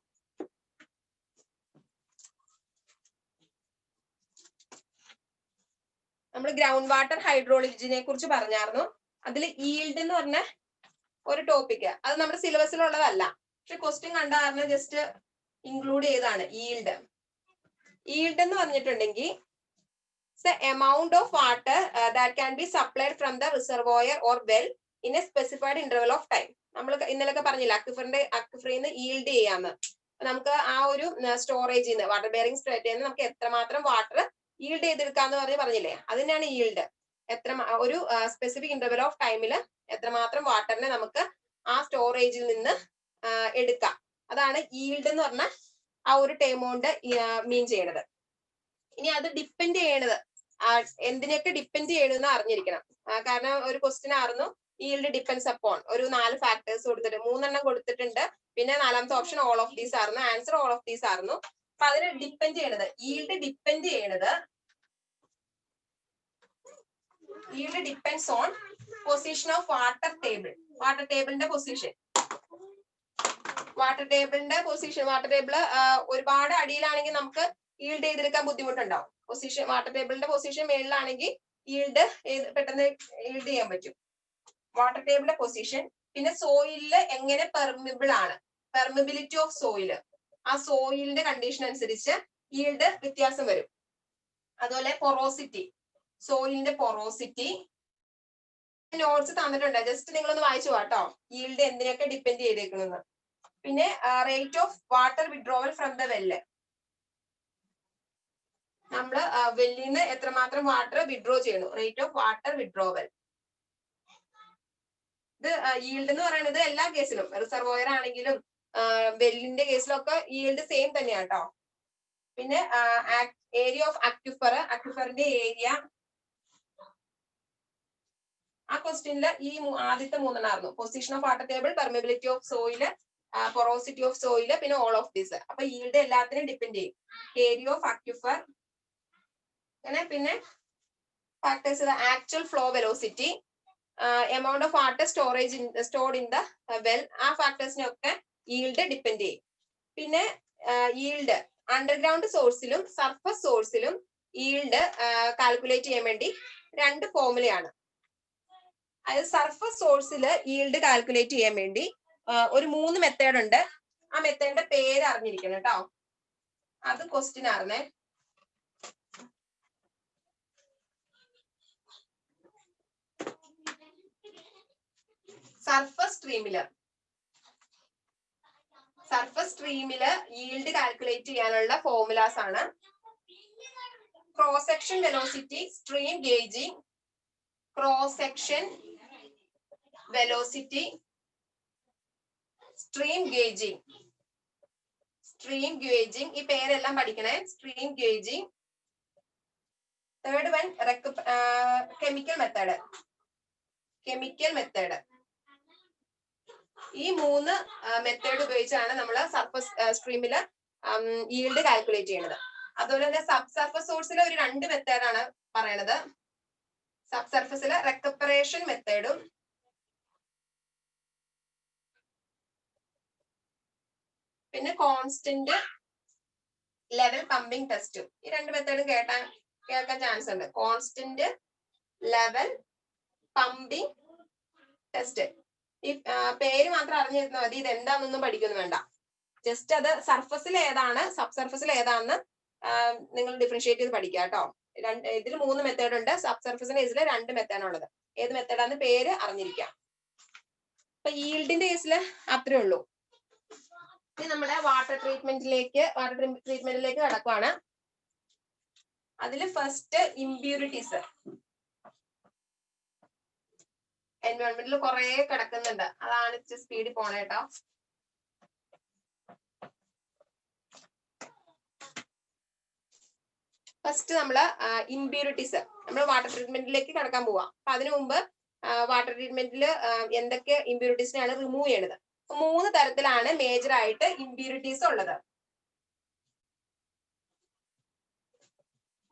നമ്മൾ ഗ്രൗണ്ട് വാട്ടർ ഹൈഡ്രോളജിനെ കുറിച്ച് പറഞ്ഞായിരുന്നു. അതിൽ ഈൽഡ് എന്ന് പറഞ്ഞ ഒരു ടോപ്പിക്, അത് നമ്മുടെ സിലബസിലുള്ളതല്ല, പക്ഷെ ക്വസ്റ്റ്യൻ കണ്ട കാരണം ജസ്റ്റ് ഇൻക്ലൂഡ് ചെയ്താണ്. ഈൽഡ് എന്ന് പറഞ്ഞിട്ടുണ്ടെങ്കിൽ amount of water that can be supplied from the reservoir or well in A specified interval of time. നമ്മൾ ഇന്നലൊക്കെ പറഞ്ഞില്ല അക്വിഫറിൽ നിന്ന് ഈൽഡ് ചെയ്യാന്ന്. നമുക്ക് ആ ഒരു സ്റ്റോറേജിൽ നിന്ന്, വാട്ടർ ബെയറിംഗ് സ്റ്റേറ്റിൽ നിന്ന് നമുക്ക് എത്രമാത്രം വാട്ടർ ഈൽഡ് ചെയ്തെടുക്കാന്ന് പറഞ്ഞില്ലേ, അതിനാണ് ഈൽഡ്. ഒരു സ്പെസിഫിക് ഇന്റർവൽ ഓഫ് ടൈമിൽ എത്രമാത്രം വാട്ടറിനെ നമുക്ക് ആ സ്റ്റോറേജിൽ നിന്ന് എടുക്കാം, അതാണ് ഈൽഡ് എന്ന് പറഞ്ഞ ആ ഒരു ടേം കൊണ്ട് മീൻ ചെയ്യണത്. ഇനി അത് ഡിപ്പെൻഡ് ചെയ്യണത് എന്തിനൊക്കെ ഡിപ്പെൻഡ് ചെയ്യണമെന്ന് അറിഞ്ഞിരിക്കണം. കാരണം ഒരു ക്വസ്റ്റ്യൻ ആയിരുന്നു ഈൽഡ് ഡിപ്പെൻഡ്സ് അപ്പോൺ, ഒരു 4 ഫാക്ടേഴ്സ് കൊടുത്തിട്ട് 3 എണ്ണം കൊടുത്തിട്ടുണ്ട്. പിന്നെ 4ാമത്തെ ഓപ്ഷൻ ഓൾ ഓഫ് ദീസ് ആയിരുന്നു. ആൻസർ ഓൾ ഓഫ് ദീസ് ആയിരുന്നു. അപ്പൊ അതിന് ഡിപ്പെൻഡ് ചെയ്യണത്, yield depends on position of water table. Water ടേബിളിന്റെ പൊസിഷൻ ഒരുപാട് അടിയിലാണെങ്കിൽ നമുക്ക് ഈൽഡ് ചെയ്തെടുക്കാൻ ബുദ്ധിമുട്ടുണ്ടാവും. വാട്ടർ ടേബിളിന്റെ പൊസിഷൻ മേളിലാണെങ്കിൽ പെട്ടെന്ന് ഈൽഡ് ചെയ്യാൻ പറ്റും. വാട്ടർ ടേബിളിന്റെ പൊസിഷൻ, പിന്നെ സോയിലില് എങ്ങനെ പെർമിബിൾ ആണ്, പെർമിബിലിറ്റി ഓഫ് സോയില്, ആ സോയിലിന്റെ കണ്ടീഷൻ അനുസരിച്ച് ഈൽഡ് വ്യത്യാസം വരും. അതുപോലെ പൊറോസിറ്റി, സോയിലിന്റെ പൊറോസിറ്റി നോട്ട്സ് തന്നിട്ടുണ്ട്, ജസ്റ്റ് നിങ്ങളൊന്ന് വായിച്ചു കേട്ടോ, ഈൽഡ് എന്തിനൊക്കെ ഡിപ്പെൻഡ് ചെയ്തേക്കുന്നത്. പിന്നെ rate of water withdrawal from the well, നമ്മള് വെല്ലിൽ നിന്ന് എത്രമാത്രം വാട്ടർ വിഡ്രോ ചെയ്യണം, റേറ്റ് ഓഫ് വാട്ടർ വിഡ്രോവൽ. ഇത് ഈൽഡ് എന്ന് പറയുന്നത് എല്ലാ കേസിലും, റിസർവോയർ ആണെങ്കിലും വെല്ലിന്റെ കേസിലൊക്കെ ഈൽഡ് സെയിം തന്നെയാണ് കേട്ടോ. പിന്നെ ഏരിയ ഓഫ് അക്വിഫറിന്റെ ഏരിയ, ആ ക്വസ്റ്റ്യനില് ഈ ആദ്യത്തെ 3 ആയിരുന്നു. Position of water table, permeability of soil, porosity of soil, പിന്നെ ഓൾ ഓഫ് ദീസ്. അപ്പൊ ഈൽഡ് എല്ലാത്തിനും ഡിപ്പെൻഡ് ചെയ്യും. ഏരിയ ഓഫ് അക്വിഫർ, അങ്ങനെ പിന്നെ factors actual flow velocity, amount of water stored in the well, ആ ഫാക്ടേഴ്സിനൊക്കെ ഈൽഡ് ഡിപ്പെൻഡ് ചെയ്യും. പിന്നെ ഈൽഡ് അണ്ടർഗ്രൗണ്ട് സോഴ്സിലും സർഫസ് സോഴ്സിലും ഈൽഡ് കാൽക്കുലേറ്റ് ചെയ്യാൻ വേണ്ടി രണ്ട് ഫോർമുലയാണ്. അതായത് സർഫസ് സോഴ്സിൽ ഈൽഡ് കാൽക്കുലേറ്റ് ചെയ്യാൻ വേണ്ടി ഒരു 3 മെത്തേഡ് ഉണ്ട്. ആ മെത്തേഡിന്റെ പേര് അറിഞ്ഞിരിക്കണം കേട്ടോ, അത് ക്വസ്റ്റ്യൻ ആയിരുന്നേ. സർഫസ് സ്ട്രീമില് ഈൽഡ് കാൽക്കുലേറ്റ് ചെയ്യാനുള്ള ഫോർമുലാസ് ആണ് cross section velocity, stream gauging, cross section velocity, stream gauging, ഈ പേരെല്ലാം പഠിക്കണേ. Stream gauging. Third one chemical method. ഈ 3 മെത്തേഡ് ഉപയോഗിച്ചാണ് നമ്മൾ സർഫസ് സ്ട്രീമില് ഈൽഡ് കാൽക്കുലേറ്റ് ചെയ്യുന്നത്. അതുപോലെ തന്നെ സബ് സർഫസ് സോഴ്സിലെ ഒരു 2 മെത്തേഡാണ് പറയണത്. സബ് സർഫസിലെ റെക്കപ്പറേഷൻ മെത്തേഡും പിന്നെ കോൺസ്റ്റന്റ് ലെവൽ പമ്പിംഗ് ടെസ്റ്റും. ഈ 2 മെത്തേഡും കേൾക്കാൻ ചാൻസ് ഉണ്ട്. Constant level pumping test. ഈ പേര് മാത്രം അറിഞ്ഞിരുന്നാൽ മതി, ഇത് എന്താണെന്നൊന്നും പഠിക്കൊന്നും വേണ്ട. ജസ്റ്റ് അത് സർഫസിൽ ഏതാണ് സബ് സർഫസിൽ ഏതാണെന്ന് നിങ്ങൾ ഡിഫറൻഷിയേറ്റ് ചെയ്ത് പഠിക്കുക കേട്ടോ. ഇതിൽ 3 മെത്തേഡ് ഉണ്ട്. സബ് സർഫസിന്റെ കേസിൽ 2 മെത്തേഡാണ് ഉള്ളത്. ഏത് മെത്തേഡാന്ന് പേര് അറിഞ്ഞിരിക്കാം. അപ്പൊ ഈൽഡിന്റെ കേസിൽ അത്രേ ഉള്ളൂ. ഇനി നമ്മുടെ വാട്ടർ ട്രീറ്റ്മെന്റിലേക്ക് കടക്കുവാണ്. അതില് ഫസ്റ്റ് ഇമ്പ്യൂരിറ്റീസ്. എൻവയോൺമെന്റിൽ കുറെ കിടക്കുന്നുണ്ട്, അതാണ് ഇച്ചിരി സ്പീഡിൽ പോണേ കേട്ടോ. ഫസ്റ്റ് നമ്മള് ഇമ്പ്യൂരിറ്റീസ്, നമ്മൾ വാട്ടർ ട്രീറ്റ്മെന്റിലേക്ക് കടക്കാൻ പോവാം. അപ്പൊ അതിനു മുമ്പ് വാട്ടർ ട്രീറ്റ്മെന്റിൽ എന്തൊക്കെ ഇമ്പ്യൂരിറ്റീസിനെയാണ് റിമൂവ് ചെയ്യണത്. 3 തരത്തിലാണ് മേജർ ആയിട്ട് ഇമ്പ്യൂരിറ്റീസ് ഉള്ളത്.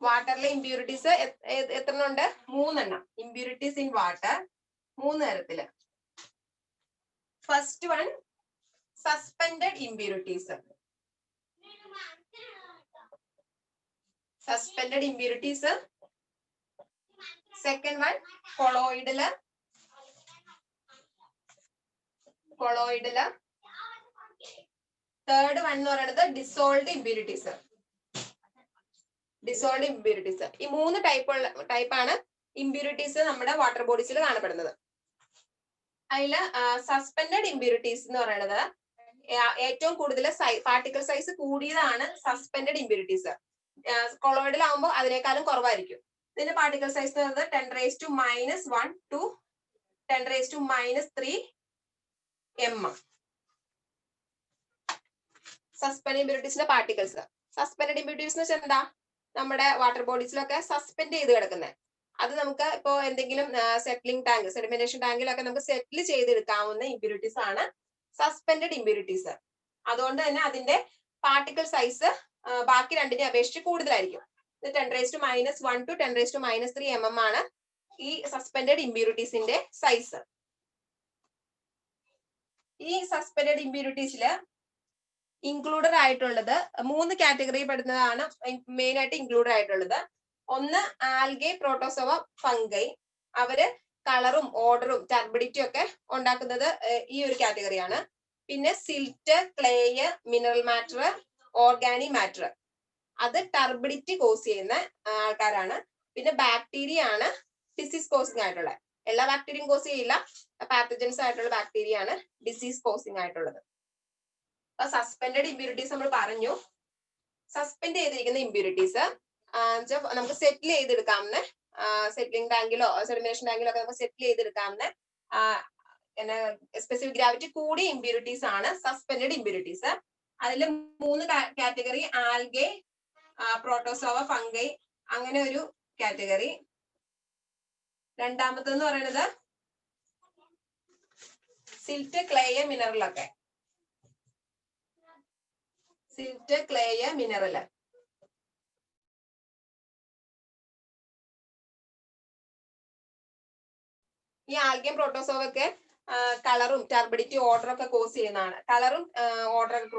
വാട്ടറിലെ ഇമ്പ്യൂരിറ്റീസ് എത്ര ഉണ്ട്? 3 എണ്ണം. ഇമ്പ്യൂരിറ്റീസ് ഇൻ വാട്ടർ 3 തരത്തില്. First one suspended impurities. Second one കൊളോയിഡില്. തേർഡ് വൺ എന്ന് പറയുന്നത് ഡിസോൾഡ് ഇമ്പ്യൂരിറ്റീസ്. ഈ 3 ടൈപ്പാണ് ഇമ്പ്യൂരിറ്റീസ് നമ്മുടെ വാട്ടർ ബോഡീസിൽ കാണപ്പെടുന്നത്. അതില് സസ്പെൻഡഡ് ഇമ്പ്യൂരിറ്റീസ് എന്ന് പറയുന്നത് ഏറ്റവും കൂടുതൽ പാർട്ടിക്കിൾ സൈസ് കൂടിയതാണ് സസ്പെൻഡഡ് ഇമ്പ്യൂരിറ്റീസ്. കൊളോയിഡിലാവുമ്പോൾ അതിനേക്കാളും കുറവായിരിക്കും. ഇതിന്റെ പാർട്ടിക്കിൾ സൈസ് എന്ന് പറയുന്നത് 10⁻⁻1 to 10⁻³ mm. സസ്പെൻഡ് ഇമ്പ്യൂരിറ്റീസിന്റെ പാർട്ടിക്കിൾസ്. സസ്പെൻഡ് ഇമ്പ്യൂരിറ്റീസ് എന്ന് വെച്ചാൽ എന്താ? നമ്മുടെ വാട്ടർ ബോഡീസിലൊക്കെ സസ്പെൻഡ് ചെയ്ത് കിടക്കുന്നത്. അത് നമുക്ക് ഇപ്പോ എന്തെങ്കിലും സെറ്റിലിംഗ് ടാങ്ക്, സെഡിമെന്റേഷൻ ടാങ്കിലൊക്കെ നമുക്ക് സെറ്റിൽ ചെയ്തെടുക്കാവുന്ന ഇമ്പ്യൂരിറ്റീസ് ആണ് സസ്പെൻഡഡ് ഇമ്പ്യൂരിറ്റീസ്. അതുകൊണ്ട് തന്നെ അതിന്റെ പാർട്ടിക്കിൾ സൈസ് ബാക്കി രണ്ടിനെ അപേക്ഷിച്ച് കൂടുതലായിരിക്കും. 10⁻⁻1 to 10⁻³ mm ആണ് ഈ സസ്പെൻഡഡ് ഇമ്പ്യൂരിറ്റീസിന്റെ സൈസ്. ഈ സസ്പെൻഡഡ് ഇമ്പ്യൂരിറ്റീസില് ഇൻക്ലൂഡഡ് ആയിട്ടുള്ളത് 3 കാറ്റഗറി പെടുന്നതാണ് മെയിൻ ആയിട്ട് ഇൻക്ലൂഡഡ് ആയിട്ടുള്ളത്. ഒന്ന് ആൽഗെ, പ്രോട്ടോസോവ, ഫംഗൈ. അവര് കളറും ഓർഡറും ടർബിഡിറ്റിയും ഒക്കെ ഉണ്ടാക്കുന്നത് ഈ ഒരു കാറ്റഗറിയാണ്. പിന്നെ silt, clay, mineral matter, organic matter. അത് ടർബിഡിറ്റി കോസ് ചെയ്യുന്ന ആൾക്കാരാണ്. പിന്നെ ബാക്ടീരിയ ആണ് ഡിസീസ് കോസിങ് ആയിട്ടുള്ള. എല്ലാ ബാക്ടീരിയയും കോസ് ചെയ്യില്ല, പാത്തജൻസ് ആയിട്ടുള്ള ബാക്ടീരിയ ആണ് ഡിസീസ് കോസിങ് ആയിട്ടുള്ളത്. സസ്പെൻഡഡ് ഇമ്പ്യൂരിറ്റീസ് നമ്മൾ പറഞ്ഞു. സസ്പെൻഡ് ചെയ്തിരിക്കുന്ന ഇമ്പ്യൂരിറ്റീസ് നമുക്ക് സെറ്റിൽ ചെയ്തെടുക്കാവുന്ന, സെറ്റിലിംഗ് ടാങ്കിലോ സെഡിമിനേഷൻ ടാങ്കിലോ ഒക്കെ നമുക്ക് സെറ്റിൽ ചെയ്തെടുക്കാവുന്ന സ്പെസിഫിക് ഗ്രാവിറ്റി കൂടിയ ഇമ്പ്യൂരിറ്റീസ് ആണ് സസ്പെൻഡഡ് ഇമ്പ്യൂരിറ്റീസ്. അതിൽ 3 കാറ്റഗറി: ആൽഗെ, പ്രോട്ടോസോവ, ഫംഗൈ, അങ്ങനെ ഒരു കാറ്റഗറി. രണ്ടാമത്തെന്ന് പറയുന്നത് സിൽറ്റ്, ക്ലേയ്, മിനറലൊക്കെ. Silt, clay, mineral. ഈ ആൽഗയും പ്രോട്ടോസോവും ഒക്കെ കളറും ടർബിഡിറ്റി ഓർഡറും ഒക്കെ കോസ് ചെയ്യുന്നതാണ്. കളറും ഓർഡറൊക്കെ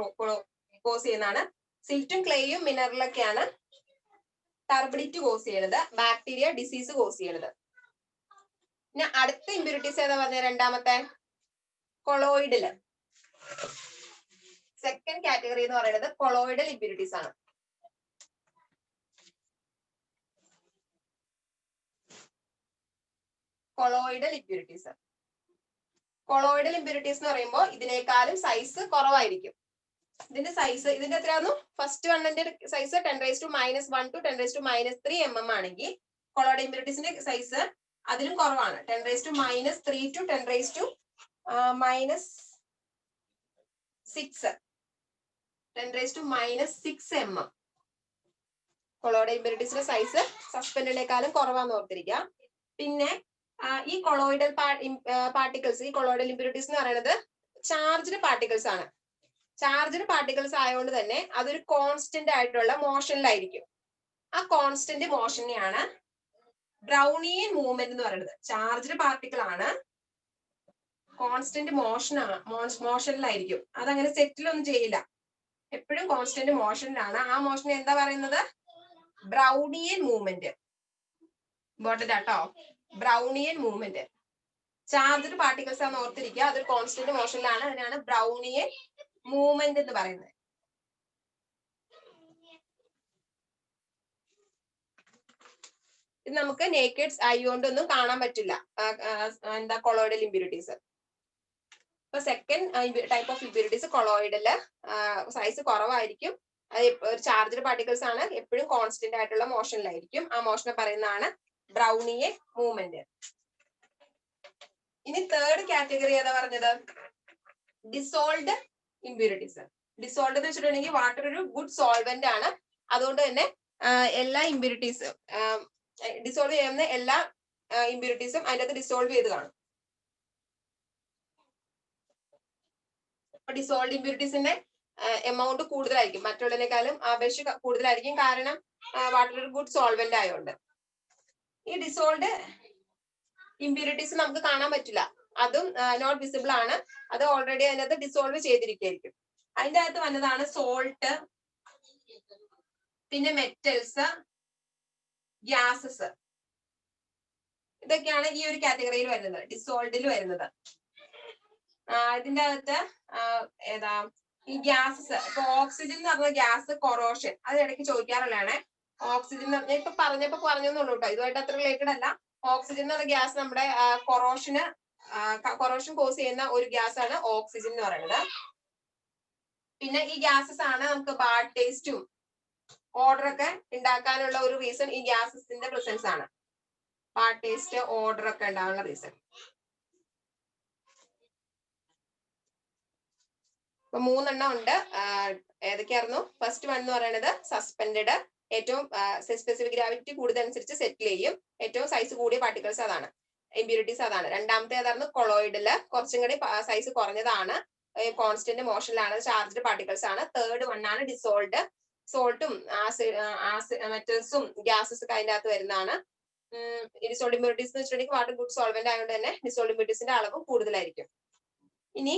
കോസ് ചെയ്യുന്നതാണ്. സിൽറ്റും ക്ലേയും മിനറലൊക്കെയാണ് ടർബിഡിറ്റി കോസ് ചെയ്യുന്നത്, ബാക്ടീരിയ ഡിസീസ് കോസ് ചെയ്യുന്നത്. പിന്നെ അടുത്ത ഇമ്പ്യൂരിറ്റീസ് ഏതാ പറഞ്ഞ രണ്ടാമത്തെ കൊളോയിഡില്. സെക്കൻഡ് കാറ്റഗറി എന്ന് പറയുന്നത് കൊളോയിഡൽ ഇമ്പ്യൂരിറ്റീസ് ആണ്. Colloidal impurities. കൊളോയിഡൽ ഇമ്പ്യൂരിറ്റീസ് എന്ന് പറയുമ്പോൾ ഇതിനേക്കാളും സൈസ് കുറവായിരിക്കും. ഇതിന്റെ സൈസ് ഇതിന്റെ എത്രയായിരുന്നു? ഫസ്റ്റ് വണ്ണിന്റെ സൈസ് 10⁻⁻1 to 10⁻³ mm ആണെങ്കിൽ കൊളോയിഡൽ ഇമ്പ്യൂരിറ്റീസിന്റെ സൈസ് അതിലും കുറവാണ്. 10⁻³ to 10⁻⁻6 10⁻⁻6 mm. കൊളോയിഡൽ ഇമ്പ്യൂരിറ്റീസിന്റെ സൈസ് സസ്പെൻഡിനേക്കാളും കുറവാന്ന് ഓർത്തിരിക്കുക. പിന്നെ ഈ കൊളോയിഡൽ പാർട്ടിക്കിൾസ്, ഈ കൊളോയിഡൽ ഇമ്പ്യൂരിറ്റീസ് എന്ന് പറയുന്നത് ചാർജ്ഡ് പാർട്ടിക്കിൾസ് ആണ്. ചാർജ്ഡ് പാർട്ടിക്കിൾസ് ആയതുകൊണ്ട് തന്നെ അതൊരു കോൺസ്റ്റന്റ് ആയിട്ടുള്ള മോഷനിലായിരിക്കും. ആ കോൺസ്റ്റന്റ് മോഷനെയാണ് ബ്രൗണിയൻ മൂവ്മെന്റ് എന്ന് പറയുന്നത്. ചാർജ്ഡ് പാർട്ടിക്കിൾ ആണ്, കോൺസ്റ്റന്റ് മോഷനിലായിരിക്കും. അതങ്ങനെ സെറ്റിലൊന്നും ചെയ്യില്ല, എപ്പോഴും കോൺസ്റ്റന്റ് മോഷനിലാണ്. ആ മോഷൻ എന്താ പറയുന്നത്? Brownian movement. ഇമ്പോർട്ടന്റ് ആട്ടോ, ബ്രൗണിയൻ മൂവ്മെന്റ്. ചാർജ്ഡ് പാർട്ടിക്കിൾസ് ആണെന്ന് ഓർത്തിരിക്കുക, അതൊരു കോൺസ്റ്റന്റ് മോഷനിലാണ്. അതിനാണ് ബ്രൗണിയൻ മൂവ്മെന്റ് എന്ന് പറയുന്നത്. ഇത് നമുക്ക് നേക്കഡ് ഐ കൊണ്ടൊന്നും കാണാൻ പറ്റില്ല, എന്താ കൊളോയിഡൽ ഇമ്പ്യൂരിറ്റീസ്. ഇപ്പൊ സെക്കൻഡ് ടൈപ്പ് ഓഫ് ഇമ്പ്യൂരിറ്റീസ് കൊളോയിഡല് സൈസ് കുറവായിരിക്കും, അത് ഒരു ചാർജ്ഡ് പാർട്ടിക്കിൾസ് ആണ്, എപ്പോഴും കോൺസ്റ്റന്റ് ആയിട്ടുള്ള മോഷനിലായിരിക്കും. ആ മോഷനെ പറയുന്നതാണ് ബ്രൗണിയൻ മൂവ്മെന്റ്. ഇനി തേർഡ് കാറ്റഗറി ഏതാ പറഞ്ഞത്? Dissolved impurities. ഡിസോൾഡ് എന്ന് വെച്ചിട്ടുണ്ടെങ്കിൽ വാട്ടർ ഒരു ഗുഡ് സോൾവെന്റ് ആണ്, അതുകൊണ്ട് തന്നെ എല്ലാ ഇമ്പ്യൂരിറ്റീസും ഡിസോൾവ് ചെയ്യുന്ന എല്ലാ ഇമ്പ്യൂരിറ്റീസും അതിൻ്റെ അകത്ത് ഡിസോൾവ് ചെയ്ത് കാണും. ഡിസോൾഡ് ഇമ്പ്യൂരിറ്റീസിന്റെ എമൗണ്ട് കൂടുതലായിരിക്കും, മറ്റുള്ളതിനേക്കാളും അപേക്ഷിച്ച് കൂടുതലായിരിക്കും, കാരണം വാട്ടർ ഒരു ഗുഡ് സോൾവെന്റ് ആയതുകൊണ്ട്. ഈ ഡിസോൾഡ് ഇമ്പ്യൂരിറ്റീസ് നമുക്ക് കാണാൻ പറ്റില്ല, അതും നോട്ട് വിസിബിൾ ആണ്, അത് ഓൾറെഡി അതിനകത്ത് ഡിസോൾവ് ചെയ്തിരിക്കും. അതിന്റെ അകത്ത് വന്നതാണ് സോൾട്ട്, പിന്നെ മെറ്റൽസ്, ഗ്യാസസ്. ഇതൊക്കെയാണ് ഈ ഒരു കാറ്റഗറിയിൽ വരുന്നത്, ഡിസോൾഡിൽ വരുന്നത്. ഇതിന്റെ അകത്ത് ഏതാ ഈ ഗ്യാസസ്. ഇപ്പൊ ഓക്സിജൻ എന്ന് പറഞ്ഞ ഗ്യാസ് കൊറോഷൻ, അത് ഇടയ്ക്ക് ചോദിക്കാറുള്ളതാണ്. ഓക്സിജൻ എന്ന് പറഞ്ഞാൽ ഇപ്പൊ പറഞ്ഞെന്നുള്ളൂ കേട്ടോ, ഇതുമായിട്ട് അത്ര റിലേറ്റഡ് അല്ല. ഓക്സിജൻ എന്ന് പറഞ്ഞ ഗ്യാസ് നമ്മുടെ കൊറോഷൻ കോസ് ചെയ്യുന്ന ഒരു ഗ്യാസ് ആണ് ഓക്സിജൻ എന്ന് പറയുന്നത്. പിന്നെ ഈ ഗ്യാസസ് ആണ് നമുക്ക് ബാഡ് ടേസ്റ്റും ഓർഡർ ഒക്കെ ഉണ്ടാക്കാനുള്ള ഒരു റീസൺ. ഈ ഗ്യാസസിന്റെ പ്രസൻസ് ആണ് ബാഡ് ടേസ്റ്റ് ഓർഡർ ഒക്കെ ഉണ്ടാകാനുള്ള റീസൺ. ഇപ്പൊ 3 ഉണ്ട്. ഏതൊക്കെയായിരുന്നു? ഫസ്റ്റ് വൺ എന്ന് പറയുന്നത് സസ്പെൻഡഡ്, ഏറ്റവും സ്പെസിഫിക് ഗ്രാവിറ്റി കൂടുതലനുസരിച്ച് സെറ്റിൽ ചെയ്യും, ഏറ്റവും സൈസ് കൂടിയ പാർട്ടിക്കിൾസ് അതാണ്, ഇമ്പ്യൂരിറ്റീസ് അതാണ്. രണ്ടാമത്തെ ഏതായിരുന്നു? കൊളോയിഡില്, കുറച്ചും കൂടി സൈസ് കുറഞ്ഞതാണ്, കോൺസ്റ്റന്റ് മോഷനിലാണ്, ചാർജ്ഡ് പാർട്ടിക്കിൾസ് ആണ്. തേർഡ് വൺ ആണ് ഡിസോൾഡ്. സോൾട്ടും മെറ്റൽസും ഗ്യാസസ് ഒക്കെ അതിന്റെ അകത്ത് വരുന്നതാണ്. ഡിസോൾഡ് ഇമ്പ്യൂരിറ്റീസ് എന്ന് വെച്ചിട്ടുണ്ടെങ്കിൽ വാട്ടർ ഗുഡ് സോൾവെന്റ് ആയതുകൊണ്ട് തന്നെ ഡിസോൾഡ് ഇമ്പ്യൂരിറ്റീസിന്റെ അളവും കൂടുതലായിരിക്കും. ഇനി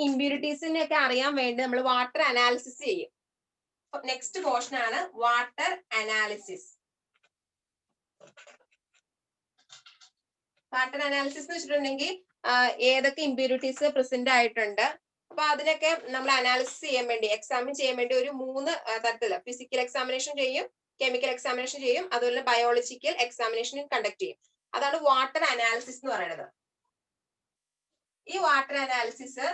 ഇമ്പ്യൂരിറ്റീസിനെ ഒക്കെ അറിയാൻ വേണ്ടി നമ്മൾ വാട്ടർ അനാലിസിസ് ചെയ്യും. നെക്സ്റ്റ് പോർഷൻ ആണ് വാട്ടർ അനാലിസിസ്. വാട്ടർ അനാലിസിസ് എന്ന് വെച്ചിട്ടുണ്ടെങ്കിൽ ഏതൊക്കെ ഇമ്പ്യൂരിറ്റീസ് പ്രസന്റ് ആയിട്ടുണ്ട്, അപ്പൊ അതിനൊക്കെ നമ്മൾ അനാലിസിസ് ചെയ്യാൻ വേണ്ടി, എക്സാമിൻ ചെയ്യാൻ വേണ്ടി ഒരു 3 തരത്തില് ഫിസിക്കൽ എക്സാമിനേഷൻ ചെയ്യും, കെമിക്കൽ എക്സാമിനേഷൻ ചെയ്യും, അതുപോലെ ബയോളജിക്കൽ എക്സാമിനേഷൻ കണ്ടക്ട് ചെയ്യും. അതാണ് വാട്ടർ അനാലിസിസ് എന്ന് പറയുന്നത്. ഈ വാട്ടർ അനാലിസിസ്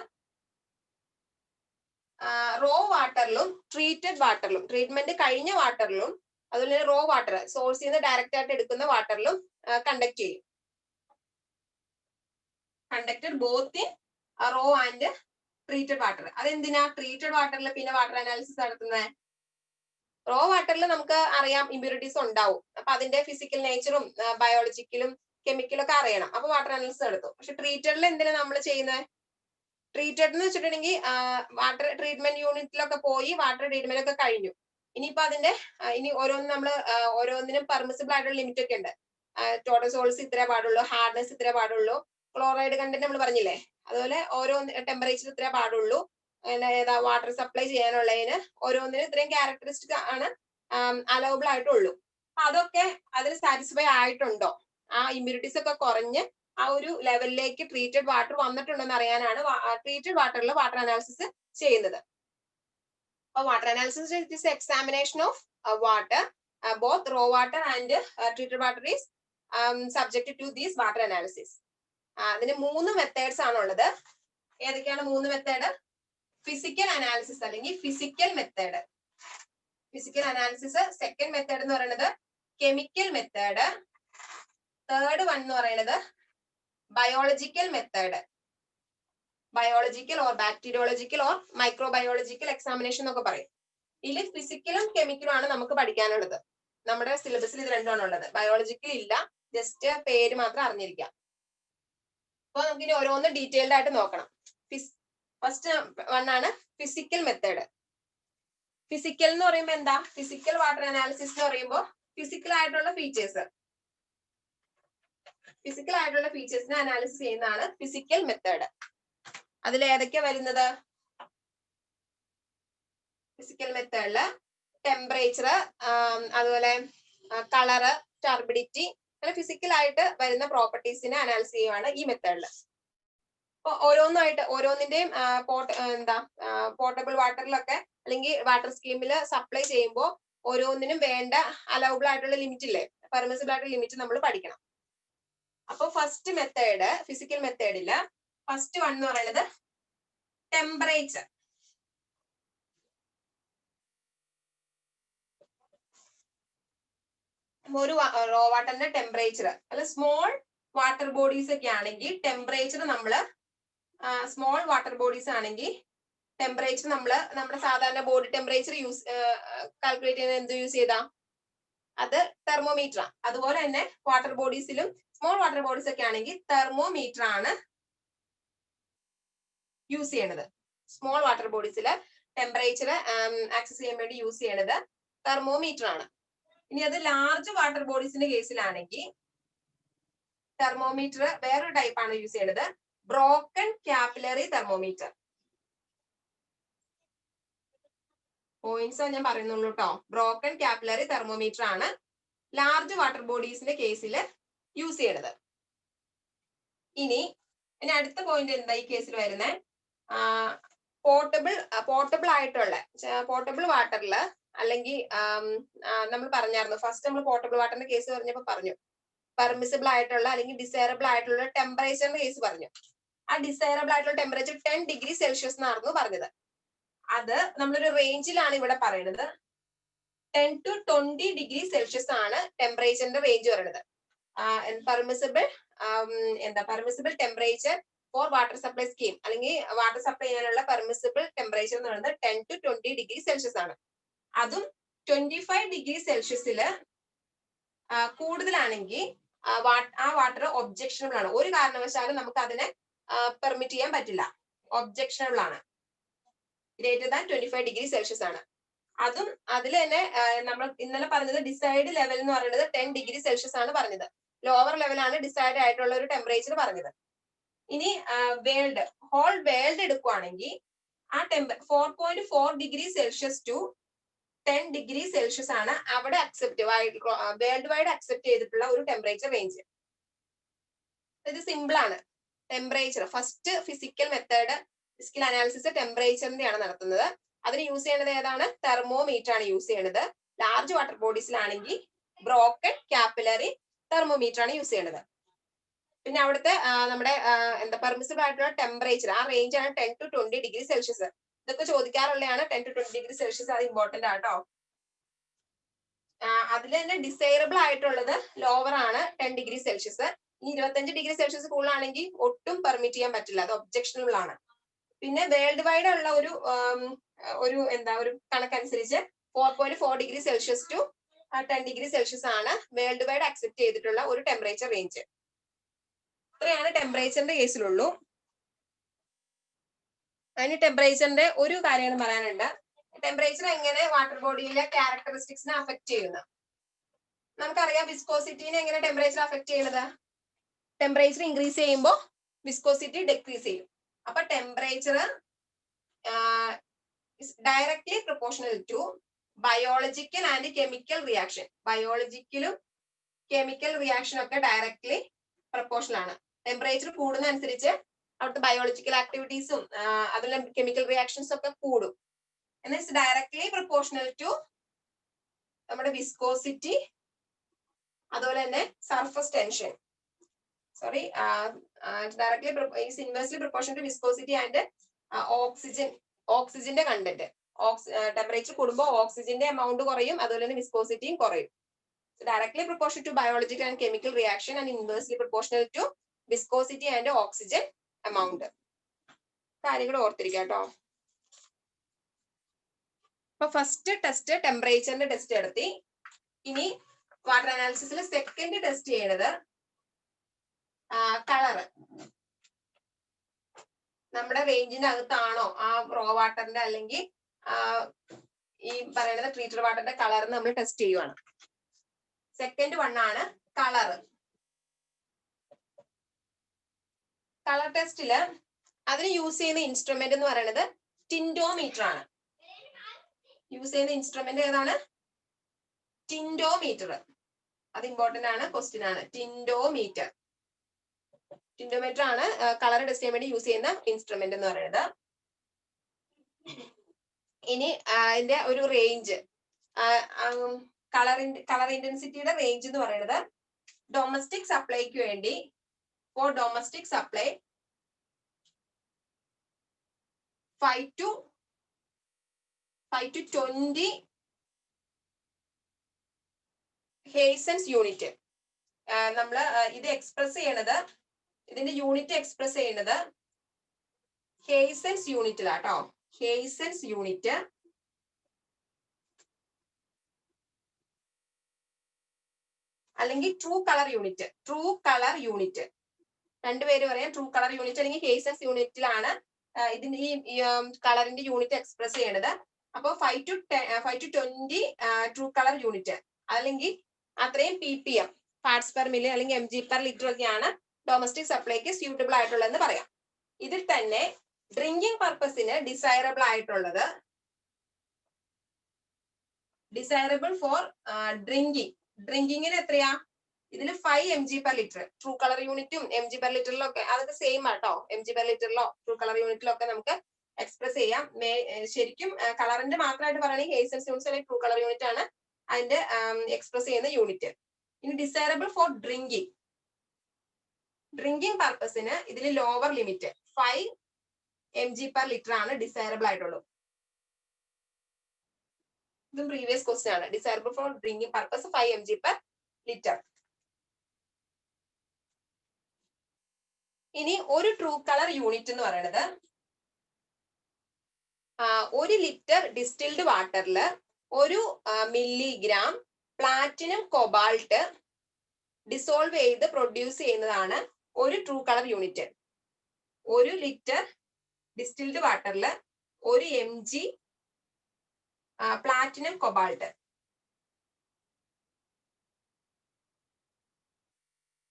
റോ വാട്ടറിലും ട്രീറ്റഡ് വാട്ടറിലും, ട്രീറ്റ്മെന്റ് കഴിഞ്ഞ വാട്ടറിലും, അതുപോലെ റോ വാട്ടർ സോഴ്സിൽ നിന്ന് ഡയറക്റ്റ് ആയിട്ട് എടുക്കുന്ന വാട്ടറിലും കണ്ടക്ട് ചെയ്യും. Conducted both in raw and treated water. അതെന്തിനാ ട്രീറ്റഡ് വാട്ടറിൽ പിന്നെ വാട്ടർ അനാലിസിസ് നടത്തുന്നത്? റോ വാട്ടറിൽ നമുക്ക് അറിയാം ഇമ്പ്യൂരിറ്റീസ് ഉണ്ടാവും, അപ്പൊ അതിന്റെ ഫിസിക്കൽ നേച്ചറും ബയോളജിക്കലും കെമിക്കലും ഒക്കെ അറിയണം, അപ്പൊ വാട്ടർ അനാലിസിസ് നടത്തും. പക്ഷെ ട്രീറ്റഡിൽ എന്തിനാ നമ്മൾ ചെയ്യുന്നത്? ട്രീറ്റഡ് എന്ന് വെച്ചിട്ടുണ്ടെങ്കിൽ വാട്ടർ ട്രീറ്റ്മെന്റ് യൂണിറ്റിലൊക്കെ പോയി വാട്ടർ ട്രീറ്റ്മെന്റ് ഒക്കെ കഴിഞ്ഞു, ഇനിയിപ്പോ അതിന്റെ ഇനി ഓരോന്നിനും പെർമിസിബിൾ ആയിട്ടുള്ള ലിമിറ്റ് ഒക്കെ ഉണ്ട്. ടോട്ടൽ സോൾസ് ഇത്രേ പാടുള്ളൂ, ഹാർഡ്നെസ് ഇത്രേ പാടുള്ളൂ, ക്ലോറൈഡ് കണ്ടന്റ് നമ്മൾ പറഞ്ഞില്ലേ, അതുപോലെ ഓരോ ടെമ്പറേച്ചർ ഇത്രേ പാടുള്ളൂ, ഏതാ വാട്ടർ സപ്ലൈ ചെയ്യാനുള്ളതിന് ഓരോന്നിനും ഇത്രയും ക്യാരക്ടറിസ്റ്റിക് ആണ് അലൗബിൾ ആയിട്ടുള്ളൂ. അപ്പൊ അതൊക്കെ അതിൽ സാറ്റിസ്ഫൈ ആയിട്ടുണ്ടോ, ആ ഇമ്പ്യൂരിറ്റീസ് ഒക്കെ കുറഞ്ഞ് ആ ഒരു ലെവലിലേക്ക് ട്രീറ്റഡ് വാട്ടർ വന്നിട്ടുണ്ടോ എന്ന് അറിയാനാണ് ട്രീറ്റഡ് വാട്ടറിൽ വാട്ടർ അനാലിസിസ് ചെയ്യുന്നത്. അപ്പൊ water analysis is examination of water, both raw water and treated water is subject to these water analysis. അതിന് 3 മെത്തേഡ്സ് ആണുള്ളത്. ഏതൊക്കെയാണ് 3 മെത്തേഡ്? ഫിസിക്കൽ അനാലിസിസ് അല്ലെങ്കിൽ physical method, physical analysis. Second method എന്ന് പറയുന്നത് chemical method. Third one എന്ന് പറയുന്നത് biological method. Biological or bacteriological or microbiological examination എന്നൊക്കെ പറയും. ഇതിൽ ഫിസിക്കലും കെമിക്കലും ആണ് നമുക്ക് പഠിക്കാനുള്ളത്. നമ്മുടെ സിലബസിൽ ഇത് രണ്ടുമാണ് ഉള്ളത്. ബയോളജിക്കൽ ഇല്ല, ജസ്റ്റ് പേര് മാത്രം അറിഞ്ഞിരിക്കാം. അപ്പൊ നമുക്ക് ഇനി ഓരോന്ന് ഡീറ്റെയിൽഡ് ആയിട്ട് നോക്കണം. ഫസ്റ്റ് വൺ ആണ് ഫിസിക്കൽ മെത്തേഡ്. ഫിസിക്കൽ എന്ന് പറയുമ്പോൾ എന്താ? ഫിസിക്കൽ വാട്ടർ അനാലിസിസ് എന്ന് പറയുമ്പോൾ ഫിസിക്കൽ ആയിട്ടുള്ള ഫീച്ചേഴ്സിനെ അനാലിസിസ് ചെയ്യുന്നതാണ് ഫിസിക്കൽ മെത്തേഡ്. അതിൽ ഏതൊക്കെയാ വരുന്നത്? ഫിസിക്കൽ മെത്തേഡില് ടെമ്പറേച്ചർ, അതുപോലെ കളറ്, ടർബിഡിറ്റി, അങ്ങനെ ഫിസിക്കൽ ആയിട്ട് വരുന്ന പ്രോപ്പർട്ടീസിനെ അനാലിസിസ് ചെയ്യുവാണ് ഈ മെത്തേഡിൽ. അപ്പൊ ഓരോന്നിന്റെയും പോർട്ടബിൾ വാട്ടറിലൊക്കെ അല്ലെങ്കിൽ വാട്ടർ സ്കീമിൽ സപ്ലൈ ചെയ്യുമ്പോൾ ഓരോന്നിനും വേണ്ട അലൗബിൾ ആയിട്ടുള്ള ലിമിറ്റ് ഇല്ലേ, പെർമിസിബിൾ ആയിട്ടുള്ള ലിമിറ്റ് നമ്മൾ പഠിക്കണം. അപ്പൊ ഫസ്റ്റ് മെത്തേഡ്, ഫിസിക്കൽ മെത്തേഡില് ഫസ്റ്റ് വൺ എന്ന് പറയുന്നത് ടെമ്പറേച്ചർ. ഒരു റോ വാട്ടറിന്റെ ടെമ്പറേച്ചർ അല്ല, സ്മോൾ വാട്ടർ ബോഡീസ് ഒക്കെ ആണെങ്കിൽ ടെമ്പറേച്ചർ നമ്മള് സ്മോൾ വാട്ടർ ബോഡീസ് ആണെങ്കിൽ ടെമ്പറേച്ചർ നമ്മുടെ സാധാരണ ബോഡി ടെമ്പറേച്ചർ കാൽക്കുലേറ്റ് ചെയ്യുന്നത് എന്ത് യൂസ് ചെയ്താ? അത് തെർമോമീറ്റർ. അതുപോലെ തന്നെ വാട്ടർ ബോഡീസിലും സ്മോൾ വാട്ടർ ബോഡീസ് ഒക്കെ ആണെങ്കിൽ തെർമോമീറ്റർ ആണ് യൂസ് ചെയ്യണത്. സ്മോൾ വാട്ടർ ബോഡീസിൽ ടെമ്പറേച്ചർ ആക്സസ് ചെയ്യാൻ വേണ്ടി യൂസ് ചെയ്യണത് തെർമോമീറ്റർ ആണ്. ഇനി അത് ലാർജ് വാട്ടർ ബോഡീസിന്റെ കേസിലാണെങ്കിൽ തെർമോമീറ്റർ വേറൊരു ടൈപ്പ് ആണ് യൂസ് ചെയ്യണത്, ബ്രോക്കൺ ക്യാപ്പിലറി തെർമോമീറ്റർ. പോയിന്റ്സ് ഞാൻ പറയുന്നുള്ളൂ കേട്ടോ. ബ്രോക്കൺ ക്യാപ്പിലറി തെർമോമീറ്റർ ആണ് ലാർജ് വാട്ടർ ബോഡീസിന്റെ കേസിൽ യൂസ് ചെയ്യണത്. ഇനി അടുത്ത പോയിന്റ് എന്താ ഈ കേസിൽ വരുന്നത്? പോർട്ടബിൾ ആയിട്ടുള്ള പോർട്ടബിൾ വാട്ടറിൽ അല്ലെങ്കിൽ നമ്മൾ പറഞ്ഞായിരുന്നു ഫസ്റ്റ് നമ്മൾ പോർട്ടബിൾ വാട്ടറിന്റെ കേസ് പറഞ്ഞപ്പോൾ പറഞ്ഞു പെർമിസിബിൾ ആയിട്ടുള്ള അല്ലെങ്കിൽ ഡിസൈറബിൾ ആയിട്ടുള്ള ടെമ്പറേച്ചറിന്റെ കേസ് പറഞ്ഞു. ആ ഡിസൈറബിൾ ആയിട്ടുള്ള ടെമ്പറേച്ചർ 10 ഡിഗ്രി സെൽഷ്യസ് എന്നായിരുന്നു പറഞ്ഞത്. അത് നമ്മളൊരു റേഞ്ചിലാണ് ഇവിടെ പറയുന്നത്. 10 to 20 ഡിഗ്രി സെൽഷ്യസ് ആണ് ടെമ്പറേച്ചറിന്റെ റേഞ്ച് പറയുന്നത്. Permissible temperature four water supply scheme അല്ലെങ്കിൽ വാട്ടർ സപ്ലൈ ചെയ്യാനുള്ള പെർമിസിബിൾ ടെമ്പറേച്ചർ എന്ന് പറയുന്നത് 10 to 20 ഡിഗ്രി സെൽഷ്യസ് ആണ്. അതും 25 ഡിഗ്രി സെൽഷ്യസിൽ കൂടുതലാണെങ്കിൽ ആ വാട്ടർ ഒബ്ജക്ഷണബിൾ ആണ്. ഒരു കാരണവശാലും നമുക്ക് അതിനെ പെർമിറ്റ് ചെയ്യാൻ പറ്റില്ല, ഒബ്ജക്ഷണബിൾ ആണ്. ഗ്രേറ്റർ ദാൻ 25 ഡിഗ്രി സെൽഷ്യസ് ആണ്. അതും അതിൽ തന്നെ നമ്മൾ ഇന്നലെ പറഞ്ഞത് ഡിസൈഡ് ലെവൽ എന്ന് പറയുന്നത് 10 ഡിഗ്രി സെൽഷ്യസ് ആണ് പറഞ്ഞത്. ലോവർ ലെവലാണ് ഡിസൈഡ് ആയിട്ടുള്ള ഒരു ടെമ്പറേച്ചർ പറഞ്ഞത്. ഇനി ഹോൾ വേൾഡ് എടുക്കുവാണെങ്കിൽ ആ 4.4 degree Celsius to 10 degree Celsius ആണ് അവിടെ വേൾഡ് വൈഡ് അക്സെപ്റ്റ് ചെയ്തിട്ടുള്ള ഒരു ടെമ്പറേച്ചർ റേഞ്ച്. ഇത് സിമ്പിൾ ആണ്. Temperature first physical method, physical analysis ടെമ്പറേച്ചറിന്റെ ആണ് നടത്തുന്നത്. അതിന് യൂസ് ചെയ്യുന്നത് ഏതാണ്? തെർമോമീറ്റർ ആണ് യൂസ് ചെയ്യുന്നത്. ലാർജ് വാട്ടർ ബോഡീസിലാണെങ്കിൽ ബ്രോക്കൺ ക്യാപ്പിലറി തെർമോമീറ്റർ ആണ് യൂസ് ചെയ്യുന്നത്. പിന്നെ അവിടുത്തെ നമ്മുടെ പെർമിസിബിൾ ആയിട്ടുള്ള ടെമ്പറേച്ചർ ആ റേഞ്ച് ആണ് 10 to 20 ഡിഗ്രി സെൽഷ്യസ്. ഇതൊക്കെ ചോദിക്കാറുള്ളതാണ്. 10 to 20 ഡിഗ്രി സെൽഷ്യസ് അത് ഇമ്പോർട്ടന്റ് ആട്ടോ. അതിൽ തന്നെ ഡിസൈറബിൾ ആയിട്ടുള്ളത് ലോവർ ആണ് 10 ഡിഗ്രി സെൽഷ്യസ്. ഇനി 25 ഡിഗ്രി സെൽഷ്യസ് കൂടുതലാണെങ്കിൽ ഒട്ടും പെർമിറ്റ് ചെയ്യാൻ പറ്റില്ല, അത് ഒബ്ജക്ഷണബിൾ ആണ്. പിന്നെ വേൾഡ് വൈഡ് ഉള്ള ഒരു കണക്കനുസരിച്ച് 4.4 degree Celsius to 10 degree Celsius ആണ് വേൾഡ് വൈഡ് അക്സെപ്റ്റ് ചെയ്തിട്ടുള്ള ഒരു ടെമ്പറേച്ചർ റേഞ്ച്. ഇത്രയാണ് ടെമ്പറേച്ചറിന്റെ കേസിലുള്ളൂ. അതിന് ടെമ്പറേച്ചറിന്റെ ഒരു കാര്യം പറയാനുണ്ട്. ടെമ്പറേച്ചർ എങ്ങനെ വാട്ടർ ബോഡിയിലെ ക്യാരക്ടറിസ്റ്റിക്സിനെ അഫക്ട് ചെയ്യുന്നത്? നമുക്കറിയാം വിസ്കോസിറ്റിനെ എങ്ങനെ ടെമ്പറേച്ചർ അഫക്ട് ചെയ്യുന്നത്? ടെമ്പറേച്ചർ ഇൻക്രീസ് ചെയ്യുമ്പോൾ വിസ്കോസിറ്റി ഡിക്രീസ് ചെയ്യും. അപ്പൊ temperature directly proportional to biological and chemical reaction. ബയോളജിക്കലും കെമിക്കൽ റിയാക്ഷനും ഒക്കെ ഡയറക്ട്ലി പ്രൊപ്പോർഷണൽ ആണ്. ടെമ്പറേച്ചർ കൂടുന്ന അനുസരിച്ച് അവിടുത്തെ ബയോളജിക്കൽ ആക്ടിവിറ്റീസും അതിലെ കെമിക്കൽ റിയാക്ഷൻസും ഒക്കെ കൂടും. And it's directly proportional to നമ്മുടെ വിസ്കോസിറ്റി, അതുപോലെ തന്നെ surface tension. Sorry, directly is inversely proportional to viscosity and ഓക്സിജന്റെ കണ്ടന്റ്. ടെമ്പറേച്ചർ കൂടുമ്പോൾ ഓക്സിജന്റെ എമൗണ്ട് കുറയും, അതുപോലെ തന്നെ വിസ്കോസിറ്റിയും കുറയും. Directly proportional to biological and chemical reaction and inversely proportional to viscosity and oxygen amount. കാര്യങ്ങൾ ഓർത്തിരിക്കാം കേട്ടോ. അപ്പൊ ഫസ്റ്റ് ടെസ്റ്റ് ടെമ്പറേച്ചറിന്റെ ടെസ്റ്റ് നടത്തി. ഇനി വാട്ടർ അനാലിസിസിൽ സെക്കൻഡ് ടെസ്റ്റ് ചെയ്യണത് കളറ്. നമ്മുടെ റേഞ്ചിന്റെ അകത്താണോ ആ റോ വാട്ടറിന്റെ അല്ലെങ്കിൽ ഈ പറയുന്നത് ട്രീറ്റഡ് വാട്ടറിന്റെ കളർ നമ്മൾ ടെസ്റ്റ് ചെയ്യുവാണ്. സെക്കൻഡ് വൺ ആണ് കളറ്. കളർ ടെസ്റ്റില് അതിന് യൂസ് ചെയ്യുന്ന ഇൻസ്ട്രുമെന്റ് എന്ന് പറയുന്നത് ടിൻഡോമീറ്റർ ആണ്. യൂസ് ചെയ്യുന്ന ഇൻസ്ട്രുമെന്റ് ഏതാണ്? ടിൻഡോമീറ്റർ. അത് ഇമ്പോർട്ടന്റ് ആണ്, ക്വസ്റ്റ്യൻ ആണ്. ടിൻഡോമീറ്റർ ആണ് കളർ ടെസ്റ്റ് ചെയ്യാൻ വേണ്ടി യൂസ് ചെയ്യുന്ന ഇൻസ്ട്രുമെന്റ് എന്ന് പറയുന്നത്. ഇനി അതിന്റെ ഒരു റേഞ്ച്, കളർ ഇന്റൻസിറ്റിയുടെ റേഞ്ച് എന്ന് പറയുന്നത് ഡൊമസ്റ്റിക് സപ്ലൈക്ക് വേണ്ടി for domestic supply 5 to 20 Hazen's unit. നമ്മൾ ഇത് എക്സ്പ്രസ് ചെയ്യണത്, ഇതിന്റെ യൂണിറ്റ് എക്സ്പ്രസ് ചെയ്യുന്നത് ഹേസൻസ് യൂണിറ്റിലാട്ടോ. ഹേസൻസ് യൂണിറ്റ് അല്ലെങ്കിൽ true colour unit. True colour unit രണ്ടുപേര് പറയാം. ട്രൂ കളർ യൂണിറ്റ് അല്ലെങ്കിൽ ഹേസൻസ് യൂണിറ്റിലാണ് ഇതിന്റെ ഈ കളറിന്റെ യൂണിറ്റ് എക്സ്പ്രസ് ചെയ്യണത്. അപ്പൊ 5 to 20 ട്രൂ കളർ യൂണിറ്റ് അല്ലെങ്കിൽ അത്രയും ppm പാർട്സ് പെർ മില്യൺ അല്ലെങ്കിൽ mg പെർ ലിറ്റർ ഒക്കെയാണ് ഡൊമസ്റ്റിക് സപ്ലൈക്ക് സ്യൂട്ടബിൾ ആയിട്ടുള്ളതെന്ന് പറയാം. ഇതിൽ തന്നെ ഡ്രിങ്കിങ് പർപ്പസിന് ഡിസൈറബിൾ ആയിട്ടുള്ളത്, ഡിസൈറബിൾ ഫോർ ഡ്രിങ്കിങ്ങിന് എത്രയാ? ഇതിൽ 5 mg per litre. True colour യൂണിറ്റും mg പെർ ലിറ്ററിലും ഒക്കെ അതൊക്കെ സെയിം ആട്ടോ. mg പെർ ലിറ്ററിലോ ട്രൂ കളർ യൂണിറ്റിലോ ഒക്കെ നമുക്ക് എക്സ്പ്രസ് ചെയ്യാം. ശരിക്കും കളറിന്റെ മാത്രമായിട്ട് പറയുകയാണെങ്കിൽ ഹേസൻസ് യൂണിറ്റ്സ് അല്ലെങ്കിൽ ട്രൂ കളർ യൂണിറ്റ് ആണ് അതിന്റെ എക്സ്പ്രസ് ചെയ്യുന്ന യൂണിറ്റ്. ഇനി ഡിസൈറബിൾ ഫോർ ഡ്രിങ്കിങ് പർപ്പസിന് ഇതിൽ lower limit 5 mg per litre ആണ് ഡിസൈറബിൾ ആയിട്ടുള്ളൂ. ഇതും പ്രീവിയസ് ക്വസ്റ്റ്യൻ ആണ്. Desirable four drinking purpose 5 mg per litre. ഇനി ഒരു ട്രൂ കളർ യൂണിറ്റ് എന്ന് പറയുന്നത് 1 ലിറ്റർ ഡിസ്റ്റിൽഡ് വാട്ടറിൽ 1 മില്ലിഗ്രാം പ്ലാറ്റിനം കൊബാൾട്ട് ഡിസോൾവ് ചെയ്ത് പ്രൊഡ്യൂസ് ചെയ്യുന്നതാണ് ഒരു true colour unit. 1 litre distilled വാട്ടറിൽ 1 mg പ്ലാറ്റിനം കൊബാൾട്ട്.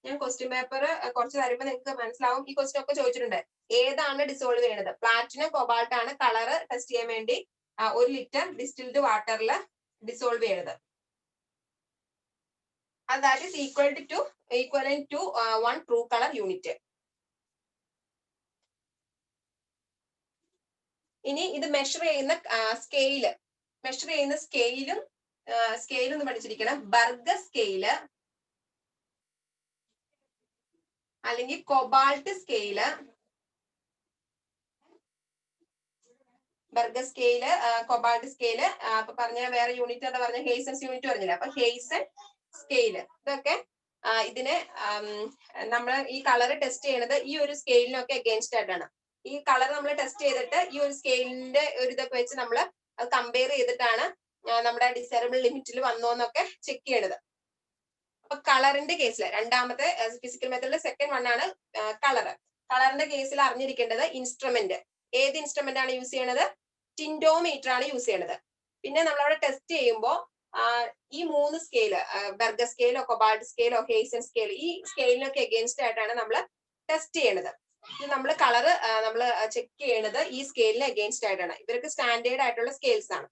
ഞാൻ ക്വസ്റ്റ്യൻ പേപ്പർ കുറച്ച് തരുമ്പോൾ നിങ്ങൾക്ക് മനസ്സിലാവും. ഈ ക്വസ്റ്റ്യൻ ഒക്കെ ചോദിച്ചിട്ടുണ്ട്. ഏതാണ് ഡിസോൾവ് ചെയ്യുന്നത്? പ്ലാറ്റിനം കൊബാൾട്ട് ആണ് കളർ ടെസ്റ്റ് ചെയ്യാൻ വേണ്ടി 1 ലിറ്റർ ഡിസ്റ്റിൽഡ് വാട്ടറിൽ ഡിസോൾവ് ചെയ്യുന്നത്. That is equivalent to 1 true colour unit. ഇനി ഇത് മെഷർ ചെയ്യുന്ന സ്കെയിലും ഒന്ന് പഠിച്ചിരിക്കണം. ബർഗർ സ്കെയില് അല്ലെങ്കിൽ cobalt scale. Burger scale, cobalt scale, അപ്പൊ പറഞ്ഞ വേറെ യൂണിറ്റ് എന്താ പറഞ്ഞ ഹേസൻസ് യൂണിറ്റ് പറഞ്ഞില്ല. അപ്പൊ ഹേസൻ സ്കെയില് ഇതൊക്കെ ഇതിനെ നമ്മൾ ഈ കളർ ടെസ്റ്റ് ചെയ്യണത് ഈ ഒരു സ്കെയിലിനൊക്കെ അഗേൻസ്റ്റ് ആയിട്ടാണ്. ഈ കളർ നമ്മൾ ടെസ്റ്റ് ചെയ്തിട്ട് ഈ ഒരു സ്കെയിലിന്റെ ഒരു ഇതൊക്കെ വെച്ച് നമ്മൾ അത് കമ്പയർ ചെയ്തിട്ടാണ് നമ്മുടെ ഡിസൈറബിൾ ലിമിറ്റിൽ വന്നോന്നൊക്കെ ചെക്ക് ചെയ്യണത്. അപ്പൊ കളറിന്റെ കേസിൽ രണ്ടാമത്തെ ഫിസിക്കൽ മെത്തേഡിലെ സെക്കൻഡ് വൺ ആണ് കളറിന്റെ കേസിൽ അറിഞ്ഞിരിക്കേണ്ടത് ഇൻസ്ട്രുമെന്റ്. ഏത് ഇൻസ്ട്രുമെന്റ് ആണ് യൂസ് ചെയ്യണത്? ടിൻഡോമീറ്റർ ആണ് യൂസ് ചെയ്യണത്. പിന്നെ നമ്മളവിടെ ടെസ്റ്റ് ചെയ്യുമ്പോൾ ഈ 3 സ്കെയില്, ബെർഗർ സ്കെയിലോ കൊബാൾട്ട് സ്കെയിലോ ഹെയ്സൺ സ്കെയിൽ, ഈ സ്കെയിലിനൊക്കെ എഗെയിൻസ്റ്റ് ആയിട്ടാണ് നമ്മൾ ടെസ്റ്റ് ചെയ്യണത്. ഇത് നമ്മൾ കളറ് നമ്മൾ ചെക്ക് ചെയ്യണത് ഈ സ്കെയിലിന് എഗെയിൻസ്റ്റ് ആയിട്ടാണ്. ഇവർക്ക് സ്റ്റാൻഡേർഡ് ആയിട്ടുള്ള സ്കെയിൽസ് ആണ്.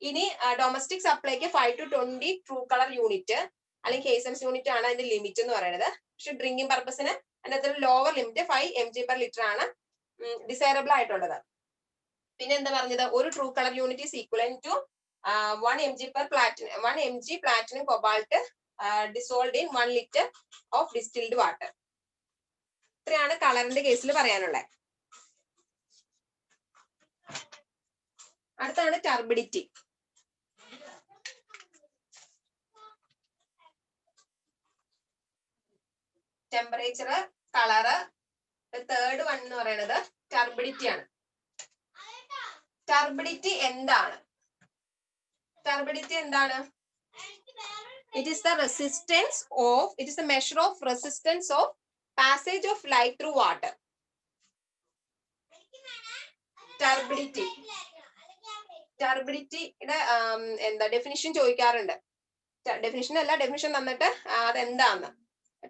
ഇനി ഡൊമസ്റ്റിക് സപ്ലൈക്ക് 5 to 20 ട്രൂ കളർ യൂണിറ്റ് അല്ലെങ്കിൽ ഹെയ്സൺസ് യൂണിറ്റ് ആണ് അതിന്റെ ലിമിറ്റ് എന്ന് പറയുന്നത്. പക്ഷെ ഡ്രിങ്കിങ് പർപ്പസിന് അതിനകത്ത് ഒരു ലോവർ ലിമിറ്റ് 5 mg/L ആണ് ഡിസൈറബിൾ ആയിട്ടുള്ളത്. പിന്നെ എന്താ പറഞ്ഞത്, ഒരു true colour unit is equivalent to 1 mg platinum cobalt dissolved in 1 liter of distilled water. ഇത്രയാണ് കളറിന്റെ കേസിൽ പറയാനുള്ളത്. അടുത്താണ് turbidity. Temperature, colour. Third one എന്ന് പറയുന്നത് ടർബിഡിറ്റി ആണ്. ടർബിഡിറ്റി എന്താണ്? ടർബിഡിറ്റി എന്താണ്? It is the measure of resistance of passage of light through water. ടർബിഡിറ്റിയുടെ എന്താ ഡെഫിനിഷൻ ചോദിക്കാറുണ്ട്. ഡെഫിനിഷൻ തന്നിട്ട് അതെന്താന്ന്,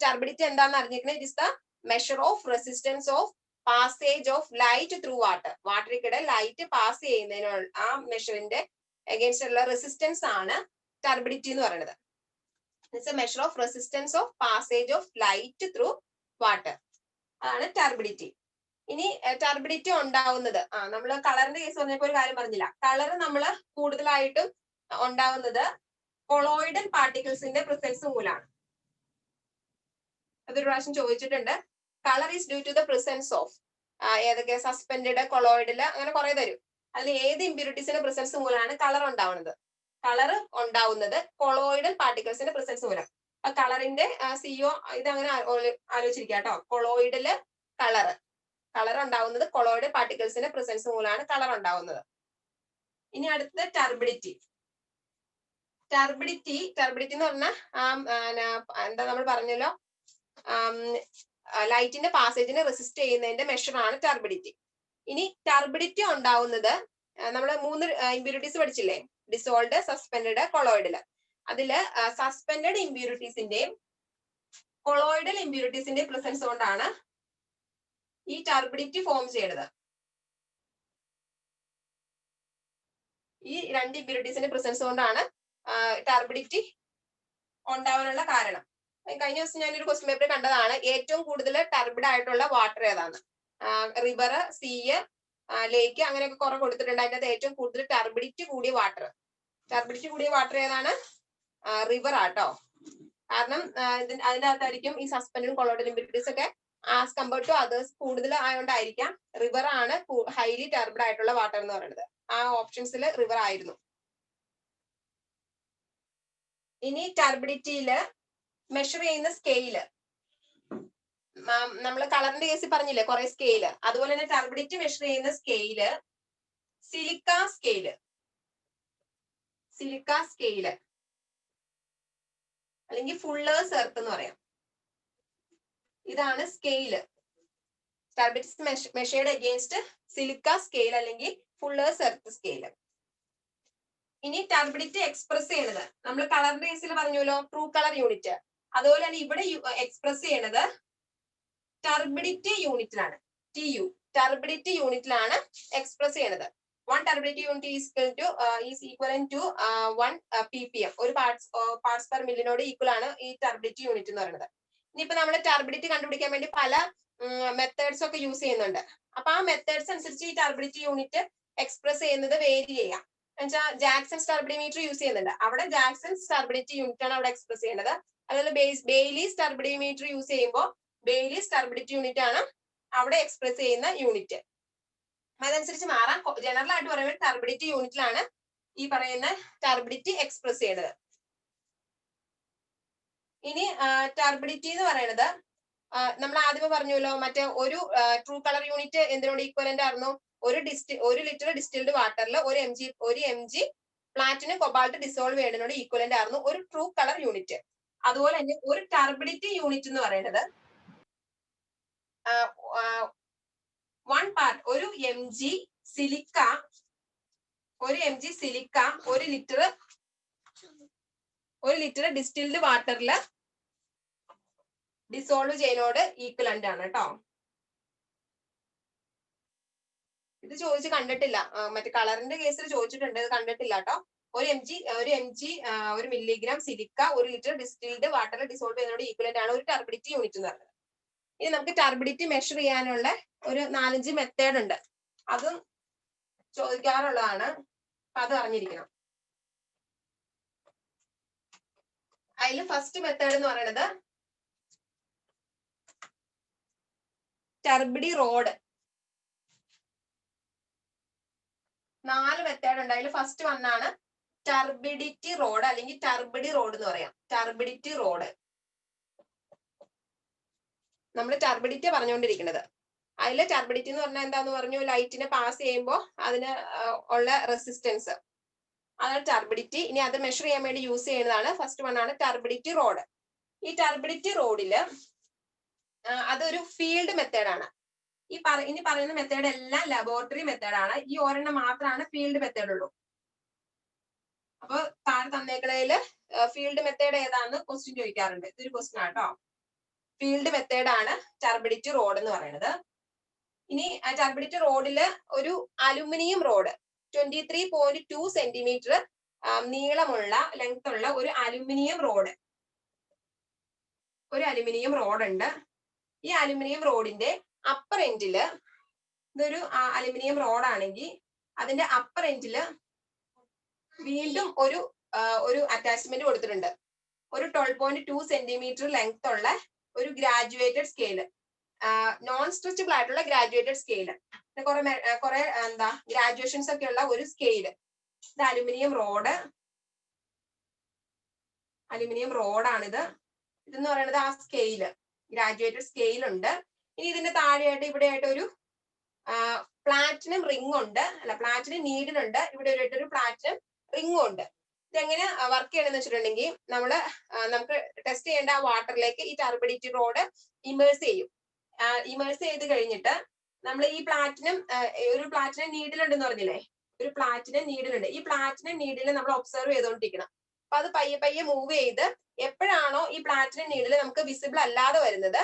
ടർബിഡിറ്റി എന്താന്ന് അറിഞ്ഞിരിക്കുന്നത്. It is the measure of resistance of passage of light through water. വാട്ടറിക്കിടെ ലൈറ്റ് പാസ് ചെയ്യുന്നതിനുള്ള ആ മെഷറിന്റെ അഗേൻസ്റ്റ് ഉള്ള റെസിസ്റ്റൻസ് ആണ് ടർബിഡിറ്റി എന്ന് പറയുന്നത്. It's a measure of resistance of passage of light through water. അതാണ് ടർബിഡിറ്റി. ഇനി ടർബിഡിറ്റി ഉണ്ടാവുന്നത്, നമ്മൾ കളറിന്റെ കേസ് പറഞ്ഞപ്പോൾ ഒരു കാര്യം പറഞ്ഞില്ല. കളർ നമ്മൾ കൂടുതലായിട്ടും ഉണ്ടാവുന്നത് കൊളോയിഡൽ പാർട്ടിക്കിൾസിന്റെ പ്രസൻസ് മൂലമാണ്. അതൊരു പ്രാവശ്യം ചോദിച്ചിട്ടുണ്ട്. Colour is due to the presence of ഏതൊക്കെ സസ്പെൻഡഡ്, കൊളോയിഡില്, അങ്ങനെ കുറെ തരും. അതിൽ ഏത് ഇമ്പ്യൂരിറ്റീസിന്റെ പ്രസൻസ് മൂലമാണ് കളർ ഉണ്ടാവുന്നത്? കളർ ഉണ്ടാവുന്നത് കൊളോയിഡൽ പാർട്ടിക്കിൾസിന്റെ പ്രസൻസ് മൂലം. ആ കളറിന്റെ CO ഇതങ്ങനെ ആലോചിച്ചിരിക്കുക കേട്ടോ. കൊളോയിഡില് കളർ ഉണ്ടാവുന്നത് കൊളോയിഡൽ പാർട്ടിക്കിൾസിന്റെ പ്രസൻസ് മൂലമാണ് കളർ ഉണ്ടാവുന്നത്. ഇനി അടുത്ത ടർബിഡിറ്റി. ടർബിഡിറ്റി എന്ന് പറഞ്ഞാൽ എന്താ നമ്മൾ പറഞ്ഞല്ലോ, ലൈറ്റിന്റെ പാസേജിനെ റെസിസ്റ്റ് ചെയ്യുന്നതിന്റെ മെഷറാണ് ടർബിഡിറ്റി. ഇനി ടർബിഡിറ്റി ഉണ്ടാവുന്നത് നമ്മൾ 3 ഇമ്പ്യൂരിറ്റീസ് പഠിച്ചില്ലേ, ഡിസോൾഡ്, സസ്പെൻഡഡ്, കൊളോയിഡില്. അതില് സസ്പെൻഡഡ് ഇമ്പ്യൂരിറ്റീസിന്റെയും കൊളോയിഡൽ ഇമ്പ്യൂരിറ്റീസിന്റെയും പ്രസൻസ് കൊണ്ടാണ് ഈ ടർബിഡിറ്റി ഫോം ചെയ്യുന്നത്. ഈ 2 ഇമ്പ്യൂരിറ്റീസിന്റെ പ്രസൻസ് കൊണ്ടാണ് ടർബിഡിറ്റി ഉണ്ടാവാനുള്ള കാരണം. കഴിഞ്ഞ ദിവസം ഞാനൊരു ക്വസ്റ്റ്യൻ പേപ്പർ കണ്ടതാണ്, ഏറ്റവും കൂടുതൽ ടർബിഡ് ആയിട്ടുള്ള വാട്ടർ ഏതാണ്? റിവർ, സീ, ലേക്ക്, അങ്ങനെയൊക്കെ കുറെ കൊടുത്തിട്ടുണ്ട്. അതിൻ്റെ അകത്ത് ഏറ്റവും കൂടുതൽ ടർബിഡിറ്റി കൂടിയ വാട്ടർ ഏതാണ്? റിവർ ആട്ടോ. കാരണം അതിൻ്റെ അകത്തായിരിക്കും ഈ സസ്പെൻഡും കൊളോയിഡൽ ഇമ്പ്യൂരിറ്റീസ് ഒക്കെ ആസ് കമ്പയർഡ് ടു അതേഴ്സ് കൂടുതൽ ആയതുകൊണ്ടായിരിക്കാം റിവർ ആണ് ഹൈലി ടർബിഡ് ആയിട്ടുള്ള വാട്ടർ എന്ന് പറയുന്നത്. ആ ഓപ്ഷൻസിൽ റിവർ ആയിരുന്നു. ഇനി ടർബിഡിറ്റിയില് മെഷർ ചെയ്യുന്ന സ്കെയില്, നമ്മൾ കളറിന്റെ കേസിൽ പറഞ്ഞില്ലേ കുറെ സ്കെയില്, അതുപോലെ തന്നെ ടർബിഡിറ്റി മെഷർ ചെയ്യുന്ന സ്കെയില് സിലിക്ക സ്കെയില് അല്ലെങ്കിൽ ഫുള്ളേഴ്സ് എർത്ത് എന്ന് പറയാം. ഇതാണ് scale. Turbidity measured against silica scale അല്ലെങ്കിൽ ഫുള്ളേഴ്സ് എർത്ത് സ്കെയില്. ഇനി ടർബിഡിറ്റി എക്സ്പ്രസ് ചെയ്യണത് നമ്മൾ കളറിന്റെ കേസിൽ പറഞ്ഞല്ലോ ട്രൂ കളർ യൂണിറ്റ്, അതുപോലെ തന്നെ ഇവിടെ എക്സ്പ്രസ് ചെയ്യണത് ടർബിഡിറ്റി യൂണിറ്റിലാണ്. TU ടർബിഡിറ്റി യൂണിറ്റിലാണ് എക്സ്പ്രസ് ചെയ്യണത്. 1 turbidity unit is equivalent to 1 ppm. ഒരു പാർട്സ് പെർ മില്ലിനോട് ഈക്വൽ ആണ് ഈ ടർബിഡിറ്റി യൂണിറ്റ് എന്ന് പറയുന്നത്. ഇനിയിപ്പോ നമ്മൾ ടർബിഡിറ്റി കണ്ടുപിടിക്കാൻ വേണ്ടി പല മെത്തേഡ്സ് ഒക്കെ യൂസ് ചെയ്യുന്നുണ്ട്. അപ്പൊ ആ മെത്തേഡ്സ് അനുസരിച്ച് ഈ ടർബിഡിറ്റി യൂണിറ്റ് എക്സ്പ്രസ് ചെയ്യുന്നത് വേരി ചെയ്യാം. എന്നുവെച്ചാൽ ജാക്സൺസ് ടർബിഡിമീറ്റർ യൂസ് ചെയ്യുന്നുണ്ട്. അവിടെ ജാക്സൺസ് ടർബിഡിറ്റി യൂണിറ്റ് ആണ് അവിടെ എക്സ്പ്രസ് ചെയ്യുന്നത്. അതുപോലെ ബെയ്ലീസ് ടർബിഡിമീറ്റർ യൂസ് ചെയ്യുമ്പോൾ ബെയ്ലീസ് ടർബിഡിറ്റി യൂണിറ്റ് ആണ് അവിടെ എക്സ്പ്രസ് ചെയ്യുന്ന യൂണിറ്റ്. അതനുസരിച്ച് മാറാം. ജനറൽ ആയിട്ട് പറയുമ്പോൾ ടർബിഡിറ്റി യൂണിറ്റിലാണ് ഈ പറയുന്ന ടർബിഡിറ്റി എക്സ്പ്രസ് ചെയ്യുന്നത്. ഇനി ടർബിഡിറ്റി എന്ന് പറയുന്നത് നമ്മൾ ആദ്യമേ പറഞ്ഞല്ലോ, മറ്റേ ഒരു ട്രൂ കളർ യൂണിറ്റ് എന്തിനോട് ഈക്വലന്റ് ആയിരുന്നു? 1 ലിറ്റർ ഡിസ്റ്റിൽഡ് വാട്ടറിൽ 1 mg പ്ലാറ്റിനം കൊബാൾട്ട് ഡിസോൾവ് ചെയ്യുന്നതിനോട് ഈക്വലന്റ് ആയിരുന്നു ഒരു ട്രൂ കളർ യൂണിറ്റ്. അതുപോലെ തന്നെ ഒരു ടർബിഡിറ്റി യൂണിറ്റ് എന്ന് പറയുന്നത് 1 mg silica 1 mg silica 1 litre distilled വാട്ടറിൽ ഡിസോൾവ് ചെയ്യുന്നതോട് ഈക്വലന്റ് ആണ് കേട്ടോ. ഇത് ചോദിച്ച് കണ്ടിട്ടില്ല, മറ്റേ കളറിന്റെ കേസിൽ ചോദിച്ചിട്ടുണ്ട്, ഇത് കണ്ടിട്ടില്ല കേട്ടോ. 1 മില്ലിഗ്രാം സിലിക്ക 1 ലിറ്റർ ഡിസ്റ്റിൽഡ് വാട്ടറിൽ ഡിസോൾവ് ചെയ്യുന്നതോട് ഈക്വലന്റ് ആണ് ഒരു ടർബിഡിറ്റി യൂണിറ്റ് എന്ന് പറയുന്നത്. ഇനി നമുക്ക് ടർബിഡിറ്റി മെഷർ ചെയ്യാനുള്ള ഒരു 4-5 മെത്തേഡ് ഉണ്ട്, അതും ചോദിക്കാറുള്ളതാണ്, അത് അറിഞ്ഞിരിക്കണം. അതിൽ ഫസ്റ്റ് മെത്തേഡ് എന്ന് പറയുന്നത് ടർബിഡി റോഡ്. 4 മെത്തേഡ് ഉണ്ട്. അതിൽ ഫസ്റ്റ് വണ്ണാണ് ടർബിഡിറ്റി റോഡ് അല്ലെങ്കിൽ ടർബിഡി റോഡ് എന്ന് പറയാം. ടർബിഡിറ്റി റോഡ് നമ്മൾ ടർബിഡിറ്റി പറഞ്ഞുകൊണ്ടിരിക്കുന്നത്. അതിലെ ടർബിഡിറ്റി എന്ന് പറഞ്ഞാൽ എന്താന്ന് പറഞ്ഞു, ലൈറ്റിനെ പാസ് ചെയ്യുമ്പോൾ അതിന് ഉള്ള റെസിസ്റ്റൻസ്, അതാണ് ടർബിഡിറ്റി. ഇനി അത് മെഷർ ചെയ്യാൻ വേണ്ടി യൂസ് ചെയ്യുന്നതാണ് ഫസ്റ്റ് വണ്ണാണ് ടർബിഡിറ്റി റോഡ്. ഈ ടർബിഡിറ്റി റോഡില് അതൊരു ഫീൽഡ് മെത്തേഡാണ്. ഇനി പറയുന്ന മെത്തേഡ് എല്ലാം ലബോറട്ടറി മെത്തേഡാണ്. ഈ ഒരെണ്ണം മാത്രമാണ് ഫീൽഡ് മെത്തേഡ് ഉള്ളൂ. അപ്പൊ താഴെ തന്നേക്കണേല് ഫീൽഡ് മെത്തേഡ് ഏതാന്ന് ക്വസ്റ്റ്യൻ ചോദിക്കാറുണ്ട്. ഇതൊരു ക്വസ്റ്റ്യൻ ആട്ടോ. ഫീൽഡ് മെത്തേഡാണ് ടർബിഡിറ്റി റോഡ് എന്ന് പറയുന്നത്. ഇനി ടർബിഡിറ്റി റോഡില് ഒരു അലുമിനിയം റോഡ് 23.2 സെന്റിമീറ്റർ നീളമുള്ള ലെങ്ത് ഉള്ള ഒരു അലുമിനിയം റോഡ് ഉണ്ട്. ഈ അലുമിനിയം റോഡിന്റെ അപ്പർ എൻഡില്, ഇതൊരു അലുമിനിയം റോഡാണെങ്കിൽ അതിന്റെ അപ്പർ എൻഡില് വീണ്ടും ഒരു അറ്റാച്ച്മെന്റ് കൊടുത്തിട്ടുണ്ട്. ഒരു 12.2 സെന്റിമീറ്റർ ലെങ്ത് ഉള്ള ഒരു ഗ്രാജുവേറ്റഡ് സ്കെയില്, നോൺ സ്ട്രെച്ചബിൾ ആയിട്ടുള്ള ഗ്രാജുവേറ്റഡ് സ്കെയില്, കുറെ ഗ്രാജുവേഷൻസ് ഒക്കെ ഉള്ള ഒരു സ്കെയില്. ഇത് അലുമിനിയം റോഡാണിത്. ഇതെന്ന് പറയുന്നത് ആ സ്കെയില്, ഗ്രാജുവേറ്റഡ് സ്കെയിൽ ഉണ്ട്. ഇനി ഇതിന്റെ താഴെയായിട്ട് ഇവിടെയായിട്ട് ഒരു പ്ലാറ്റിനം റിംഗ് ഉണ്ട്, അല്ല പ്ലാറ്റിനം നീഡിലുണ്ട്. ഇവിടെ ഒരു പ്ലാറ്റിനം റിംഗും ഉണ്ട്. ഇതെങ്ങനെ വർക്ക് ചെയ്യണമെന്ന് വെച്ചിട്ടുണ്ടെങ്കിൽ നമുക്ക് ടെസ്റ്റ് ചെയ്യേണ്ട ആ വാട്ടറിലേക്ക് ഈ ടർബിഡിറ്റി റോഡ് ഇമേഴ്സ് ചെയ്യും. ഇമേഴ്സ് ചെയ്ത് കഴിഞ്ഞിട്ട് നമ്മൾ ഈ ഒരു പ്ലാറ്റിനം നീഡിലുണ്ടെന്ന് പറഞ്ഞില്ലേ, ഒരു പ്ലാറ്റിനം നീഡിലുണ്ട്. ഈ പ്ലാറ്റിനം നീഡിൽ നമ്മൾ ഒബ്സർവ് ചെയ്തുകൊണ്ടിരിക്കണം. അപ്പൊ അത് പയ്യെ മൂവ് ചെയ്ത് എപ്പോഴാണോ ഈ പ്ലാറ്റിനം നീഡിൽ നമുക്ക് വിസിബിൾ അല്ലാതെ വരുന്നത്,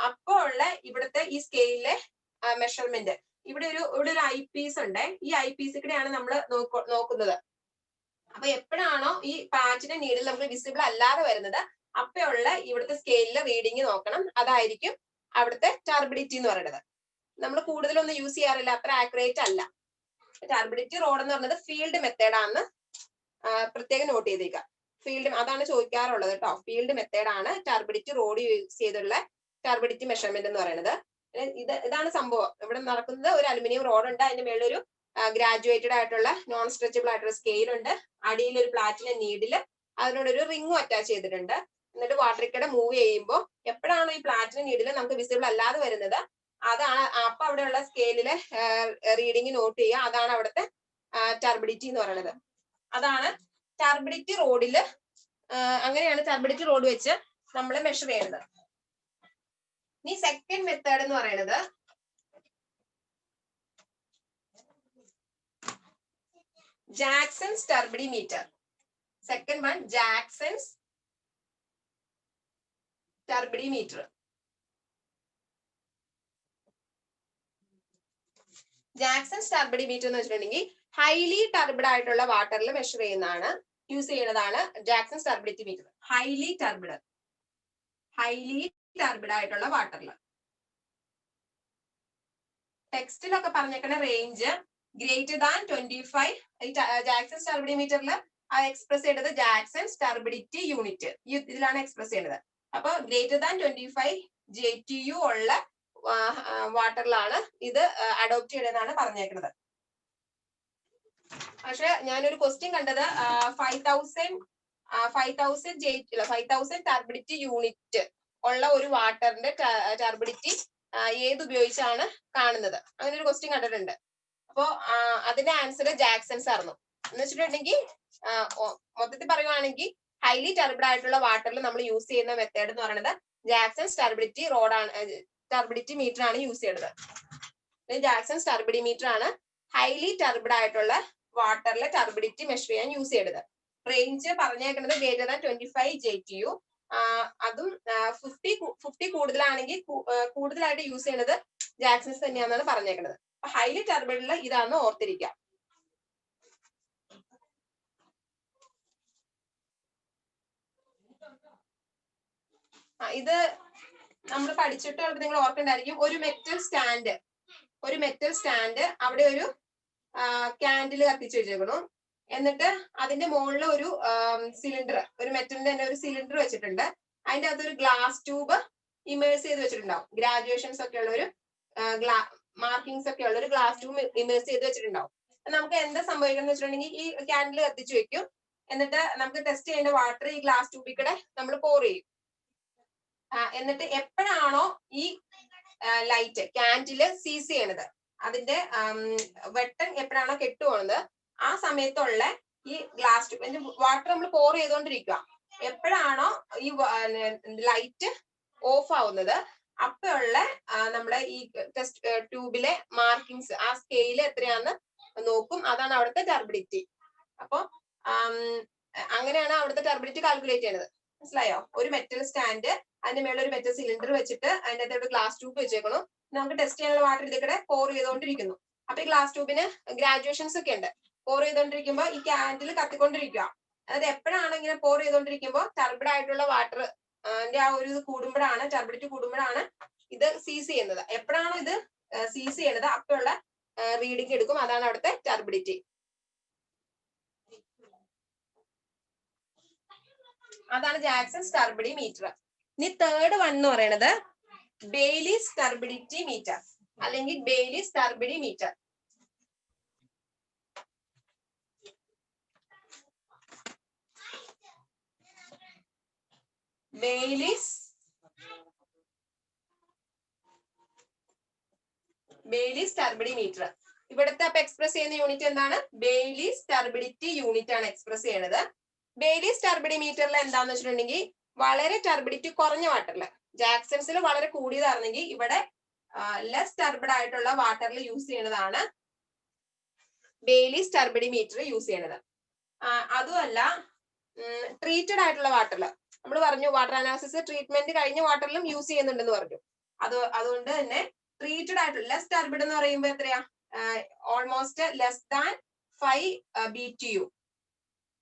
അപ്പോൾ ഉള്ള ഇവിടുത്തെ ഈ സ്കെയിലിലെ മെഷർമെന്റ്, ഇവിടെ ഒരു ഐ പീസ് ഉണ്ട്. ഈ ഐ പീസ് കൂടെയാണ് നമ്മൾ നോക്കുന്നത്. അപ്പൊ എപ്പോഴാണോ ഈ പ്ലാറ്റിനം നീഡിൽ നമുക്ക് വിസിബിൾ അല്ലാതെ വരുന്നത്, അപ്പോഴുള്ള ഇവിടുത്തെ സ്കെയിലിലെ റീഡിങ് നോക്കണം. അതായിരിക്കും അവിടുത്തെ ടർബിഡിറ്റി എന്ന് പറയുന്നത്. നമ്മൾ കൂടുതലൊന്നും യൂസ് ചെയ്യാറില്ല, അത്ര ആക്യുറേറ്റ് അല്ല. ടർബിഡിറ്റി റോഡ് എന്ന് പറയുന്നത് ഫീൽഡ് മെത്തേഡാണെന്ന് പ്രത്യേകം നോട്ട് ചെയ്തേക്കുക. അതാണ് ചോദിക്കാറുള്ളത് കേട്ടോ. ഫീൽഡ് മെത്തേഡാണ് ടർബിഡിറ്റി റോഡ് യൂസ് ചെയ്തുള്ള ടർബിഡിറ്റി മെഷർമെന്റ് എന്ന് പറയുന്നത്. ഇതാണ് സംഭവം. ഇവിടെ നടക്കുന്നത് ഒരു അലുമിനിയം റോഡ് ഉണ്ട്, അതിന്റെ മേളിലൊരു ഗ്രാജുവേറ്റഡ് ആയിട്ടുള്ള നോൺ സ്ട്രെച്ചബിൾ ആയിട്ടുള്ള സ്കെയിൽ ഉണ്ട്, അടിയിൽ ഒരു പ്ലാറ്റിനം നീഡില്, അതിനോടൊരു റിംഗും അറ്റാച്ച് ചെയ്തിട്ടുണ്ട്. എന്നിട്ട് വാട്ടറിക്കടെ മൂവ് ചെയ്യുമ്പോൾ എപ്പോഴാണോ ഈ പ്ലാറ്റിനം നീഡിൽ നമുക്ക് വിസിബിൾ അല്ലാതെ വരുന്നത്, അതാണ് അപ്പൊ അവിടെയുള്ള സ്കെയിലിലെ റീഡിങ് നോട്ട് ചെയ്യുക. അതാണ് അവിടുത്തെ ടർബിഡിറ്റി എന്ന് പറയുന്നത്. അതാണ് ടർബിഡിറ്റി റോഡില്, അങ്ങനെയാണ് ടർബിഡിറ്റി റോഡ് വെച്ച് നമ്മൾ മെഷർ ചെയ്യുന്നത്. ഇനി സെക്കൻഡ് മെത്തേഡ് എന്ന് പറയുന്നത് Jackson's turbidimeter. Second one Jackson's turbidimeter. Jackson's turbidimeter എന്ന് വെച്ചിട്ടുണ്ടെങ്കിൽ ഹൈലി ടർബിഡ് ആയിട്ടുള്ള വാട്ടറിൽ മെഷർ ചെയ്യുന്നതാണ്, യൂസ് ചെയ്യുന്നതാണ് Jackson's turbidity meter. Highly turbid ആയിട്ടുള്ള വാട്ടറിൽ. ടെക്സ്റ്റിലൊക്കെ പറഞ്ഞേക്കുന്ന റേഞ്ച് ഗ്രേറ്റർ ദാൻ 25. ജാക്സൺസ് ടർബിഡിമീറ്ററിൽ എക്സ്പ്രസ് ചെയ്തത് ജാക്സൺസ് ടർബിഡിറ്റി യൂണിറ്റ് ഇതിലാണ് എക്സ്പ്രസ് ചെയ്യുന്നത്. അപ്പൊ ഗ്രേറ്റർ ദാൻ 25 JTU ഉള്ള വാട്ടറിലാണ് ഇത് അഡോപ്റ്റ് ചെയ്തതെന്നാണ് പറഞ്ഞേക്കുന്നത്. പക്ഷെ ഞാനൊരു ക്വസ്റ്റ്യൻ കണ്ടത് 5000 ടർബിഡിറ്റി യൂണിറ്റ് ഉള്ള ഒരു വാട്ടറിന്റെ ടർബിഡിറ്റി ഏതുപയോഗിച്ചാണ് കാണുന്നത്, അങ്ങനെ ഒരു ക്വസ്റ്റ്യൻ കണ്ടിട്ടുണ്ട്. അപ്പോ അതിന്റെ ആൻസർ ജാക്സൺസ് ആയിരുന്നു. എന്ന് വെച്ചിട്ടുണ്ടെങ്കിൽ മൊത്തത്തിൽ പറയുവാണെങ്കിൽ ഹൈലി ടർബിഡ് ആയിട്ടുള്ള വാട്ടറിൽ നമ്മൾ യൂസ് ചെയ്യുന്ന മെത്തേഡ് എന്ന് പറയുന്നത് ജാക്സൺസ് ടർബിഡിറ്റി റോഡാണ്, ടർബിഡിറ്റി മീറ്റർ ആണ് യൂസ് ചെയ്യുന്നത്. ജാക്സൺസ് ടർബിഡിമീറ്റർ ആണ് ഹൈലി ടർബിഡ് ആയിട്ടുള്ള വാട്ടറിലെ ടർബിഡിറ്റി മെഷർ ചെയ്യാൻ യൂസ് ചെയ്യരുത്. റേഞ്ച് പറഞ്ഞേക്കുന്നത് ഗ്രേറ്റർ ദാൻ 25 JTU. അതും 50 കൂടുതലാണെങ്കിൽ കൂടുതലായിട്ട് യൂസ് ചെയ്യുന്നത് ജാക്സൺസ് തന്നെയാണെന്നാണ് പറഞ്ഞേക്കുന്നത്. അപ്പൊ ഹൈലി ടർബിഡിൽ ഇതാണെന്ന് ഓർത്തിരിക്കാം. ഇത് നമ്മൾ പഠിച്ചിട്ട് നിങ്ങൾ ഓർക്കണ്ടായിരിക്കും. ഒരു മെറ്റൽ സ്റ്റാൻഡ് അവിടെ ഒരു ക്യാൻഡിൽ കത്തിച്ച് വെച്ചേക്കണം. എന്നിട്ട് അതിന്റെ മുകളിൽ ഒരു സിലിണ്ടർ, ഒരു മെറ്റലിന്റെ തന്നെ ഒരു സിലിണ്ടർ വെച്ചിട്ടുണ്ട്. അതിന്റെ അകത്ത് ഒരു ഗ്ലാസ് ട്യൂബ് ഇമേഴ്സ് ചെയ്ത് വെച്ചിട്ടുണ്ടാവും. ഗ്രാജുവേഷൻസ് ഒക്കെ ഉള്ള ഒരു മാർക്കിങ്സ് ഒക്കെ ഉള്ള ഒരു ഗ്ലാസ് ട്യൂബ് ഇമേഴ്സ് ചെയ്ത് വെച്ചിട്ടുണ്ടാവും. നമുക്ക് എന്താ സംഭവിക്കുന്നത് വെച്ചിട്ടുണ്ടെങ്കിൽ ഈ ക്യാൻഡിൽ കത്തിച്ച് വെക്കും. എന്നിട്ട് നമുക്ക് ടെസ്റ്റ് ചെയ്യേണ്ട വാട്ടർ ഈ ഗ്ലാസ് ട്യൂബിൽ കൂടെ നമ്മൾ പോർ ചെയ്യും. എന്നിട്ട് എപ്പോഴാണോ ഈ ലൈറ്റ് ക്യാൻഡില് സീസ് ചെയ്യണത്, അതിന്റെ വെട്ടം എപ്പോഴാണോ കെട്ടുപോകുന്നത്, ആ സമയത്തുള്ള ഈ ഗ്ലാസ് ട്യൂബ് വാട്ടർ നമ്മൾ പോർ ചെയ്തുകൊണ്ടിരിക്കുക. എപ്പോഴാണോ ഈ ലൈറ്റ് ഓഫ് ആവുന്നത്, അപ്പോഴുള്ള നമ്മുടെ ഈ ടെസ്റ്റ് ട്യൂബിലെ മാർക്കിങ്സ്, ആ സ്കെയിൽ എത്രയാന്ന് നോക്കും. അതാണ് അവിടുത്തെ ടർബിഡിറ്റി. അപ്പൊ അങ്ങനെയാണ് അവിടുത്തെ ടർബിഡിറ്റി കാൽക്കുലേറ്റ് ചെയ്യുന്നത്. മനസ്സിലായോ? ഒരു മെറ്റൽ സ്റ്റാൻഡ്, അതിന്റെ മേളിൽ ഒരു മെറ്റൽ സിലിണ്ടർ വെച്ചിട്ട് അതിന്റെ അകത്ത് ഗ്ലാസ് ട്യൂബ് വെച്ചേക്കണം. നമുക്ക് ടെസ്റ്റ് ചെയ്യാനുള്ള വാട്ടർ ഇതിൽ പോർ ചെയ്തുകൊണ്ടിരിക്കുന്നു. അപ്പൊ ഈ ഗ്ലാസ് ട്യൂബിന് ഗ്രാജുവേഷൻസ് ഒക്കെ ഉണ്ട്. പോർ ചെയ്തുകൊണ്ടിരിക്കുമ്പോ ഈ ക്യാൻഡിൽ കത്തിക്കൊണ്ടിരിക്കുക. അതായത് എപ്പോഴാണ് ഇങ്ങനെ പോർ ചെയ്തുകൊണ്ടിരിക്കുമ്പോൾ ടർബിഡ് ആയിട്ടുള്ള വാട്ടർ ആ ഒരു ഇത് കൂടുമ്പോഴാണ്, ടർബിഡിറ്റി കൂടുമ്പോഴാണ് ഇത് സീസ് ചെയ്യുന്നത്. എപ്പോഴാണോ ഇത് സീസ് ചെയ്യുന്നത് അപ്പോഴുള്ള റീഡിംഗ് എടുക്കും. അതാണ് അവിടുത്തെ ടർബിഡിറ്റി. അതാണ് ജാക്സൺസ് ടർബിഡി മീറ്റർ. ഇനി തേർഡ് വൺ എന്ന് പറയുന്നത് ബെയ്ലീസ് ടർബിഡിറ്റി മീറ്റർ അല്ലെങ്കിൽ ബെയ്ലീസ് ടർബിഡി മീറ്റർ. ബെയ്ലീസ് ടർബിഡി മീറ്റർ. ഇവിടുത്തെ അപ്പൊ എക്സ്പ്രസ് ചെയ്യുന്ന യൂണിറ്റ് എന്താണ്? ബെയ്ലീസ് ടർബിഡിറ്റി യൂണിറ്റ് ആണ് എക്സ്പ്രസ് ചെയ്യണത്. ബെയ്ലീസ് ടർബിഡി മീറ്ററിൽ എന്താന്ന് വെച്ചിട്ടുണ്ടെങ്കിൽ വളരെ ടർബിഡിറ്റി കുറഞ്ഞ വാട്ടറിൽ, ജാക്സൺസിൽ വളരെ കൂടിയതാണെങ്കിൽ ഇവിടെ ലെസ് ടർബിഡ് ആയിട്ടുള്ള വാട്ടറിൽ യൂസ് ചെയ്യുന്നതാണ് ബെയ്ലീസ് ടർബിഡി മീറ്റർ യൂസ് ചെയ്യണത്. അതുമല്ല ട്രീറ്റഡ് ആയിട്ടുള്ള വാട്ടറിൽ, നമ്മൾ പറഞ്ഞു വാട്ടർ അനാലിസിസ് ട്രീറ്റ്മെന്റ് കഴിഞ്ഞ വാട്ടറിലും യൂസ് ചെയ്യുന്നുണ്ടെന്ന് പറഞ്ഞു. അതുകൊണ്ട് തന്നെ ട്രീറ്റഡ് ആയിട്ടുള്ള ലെസ് ടർബിഡ് എന്ന് പറയുമ്പോൾ എത്രയാ? Almost less than 5 BTU.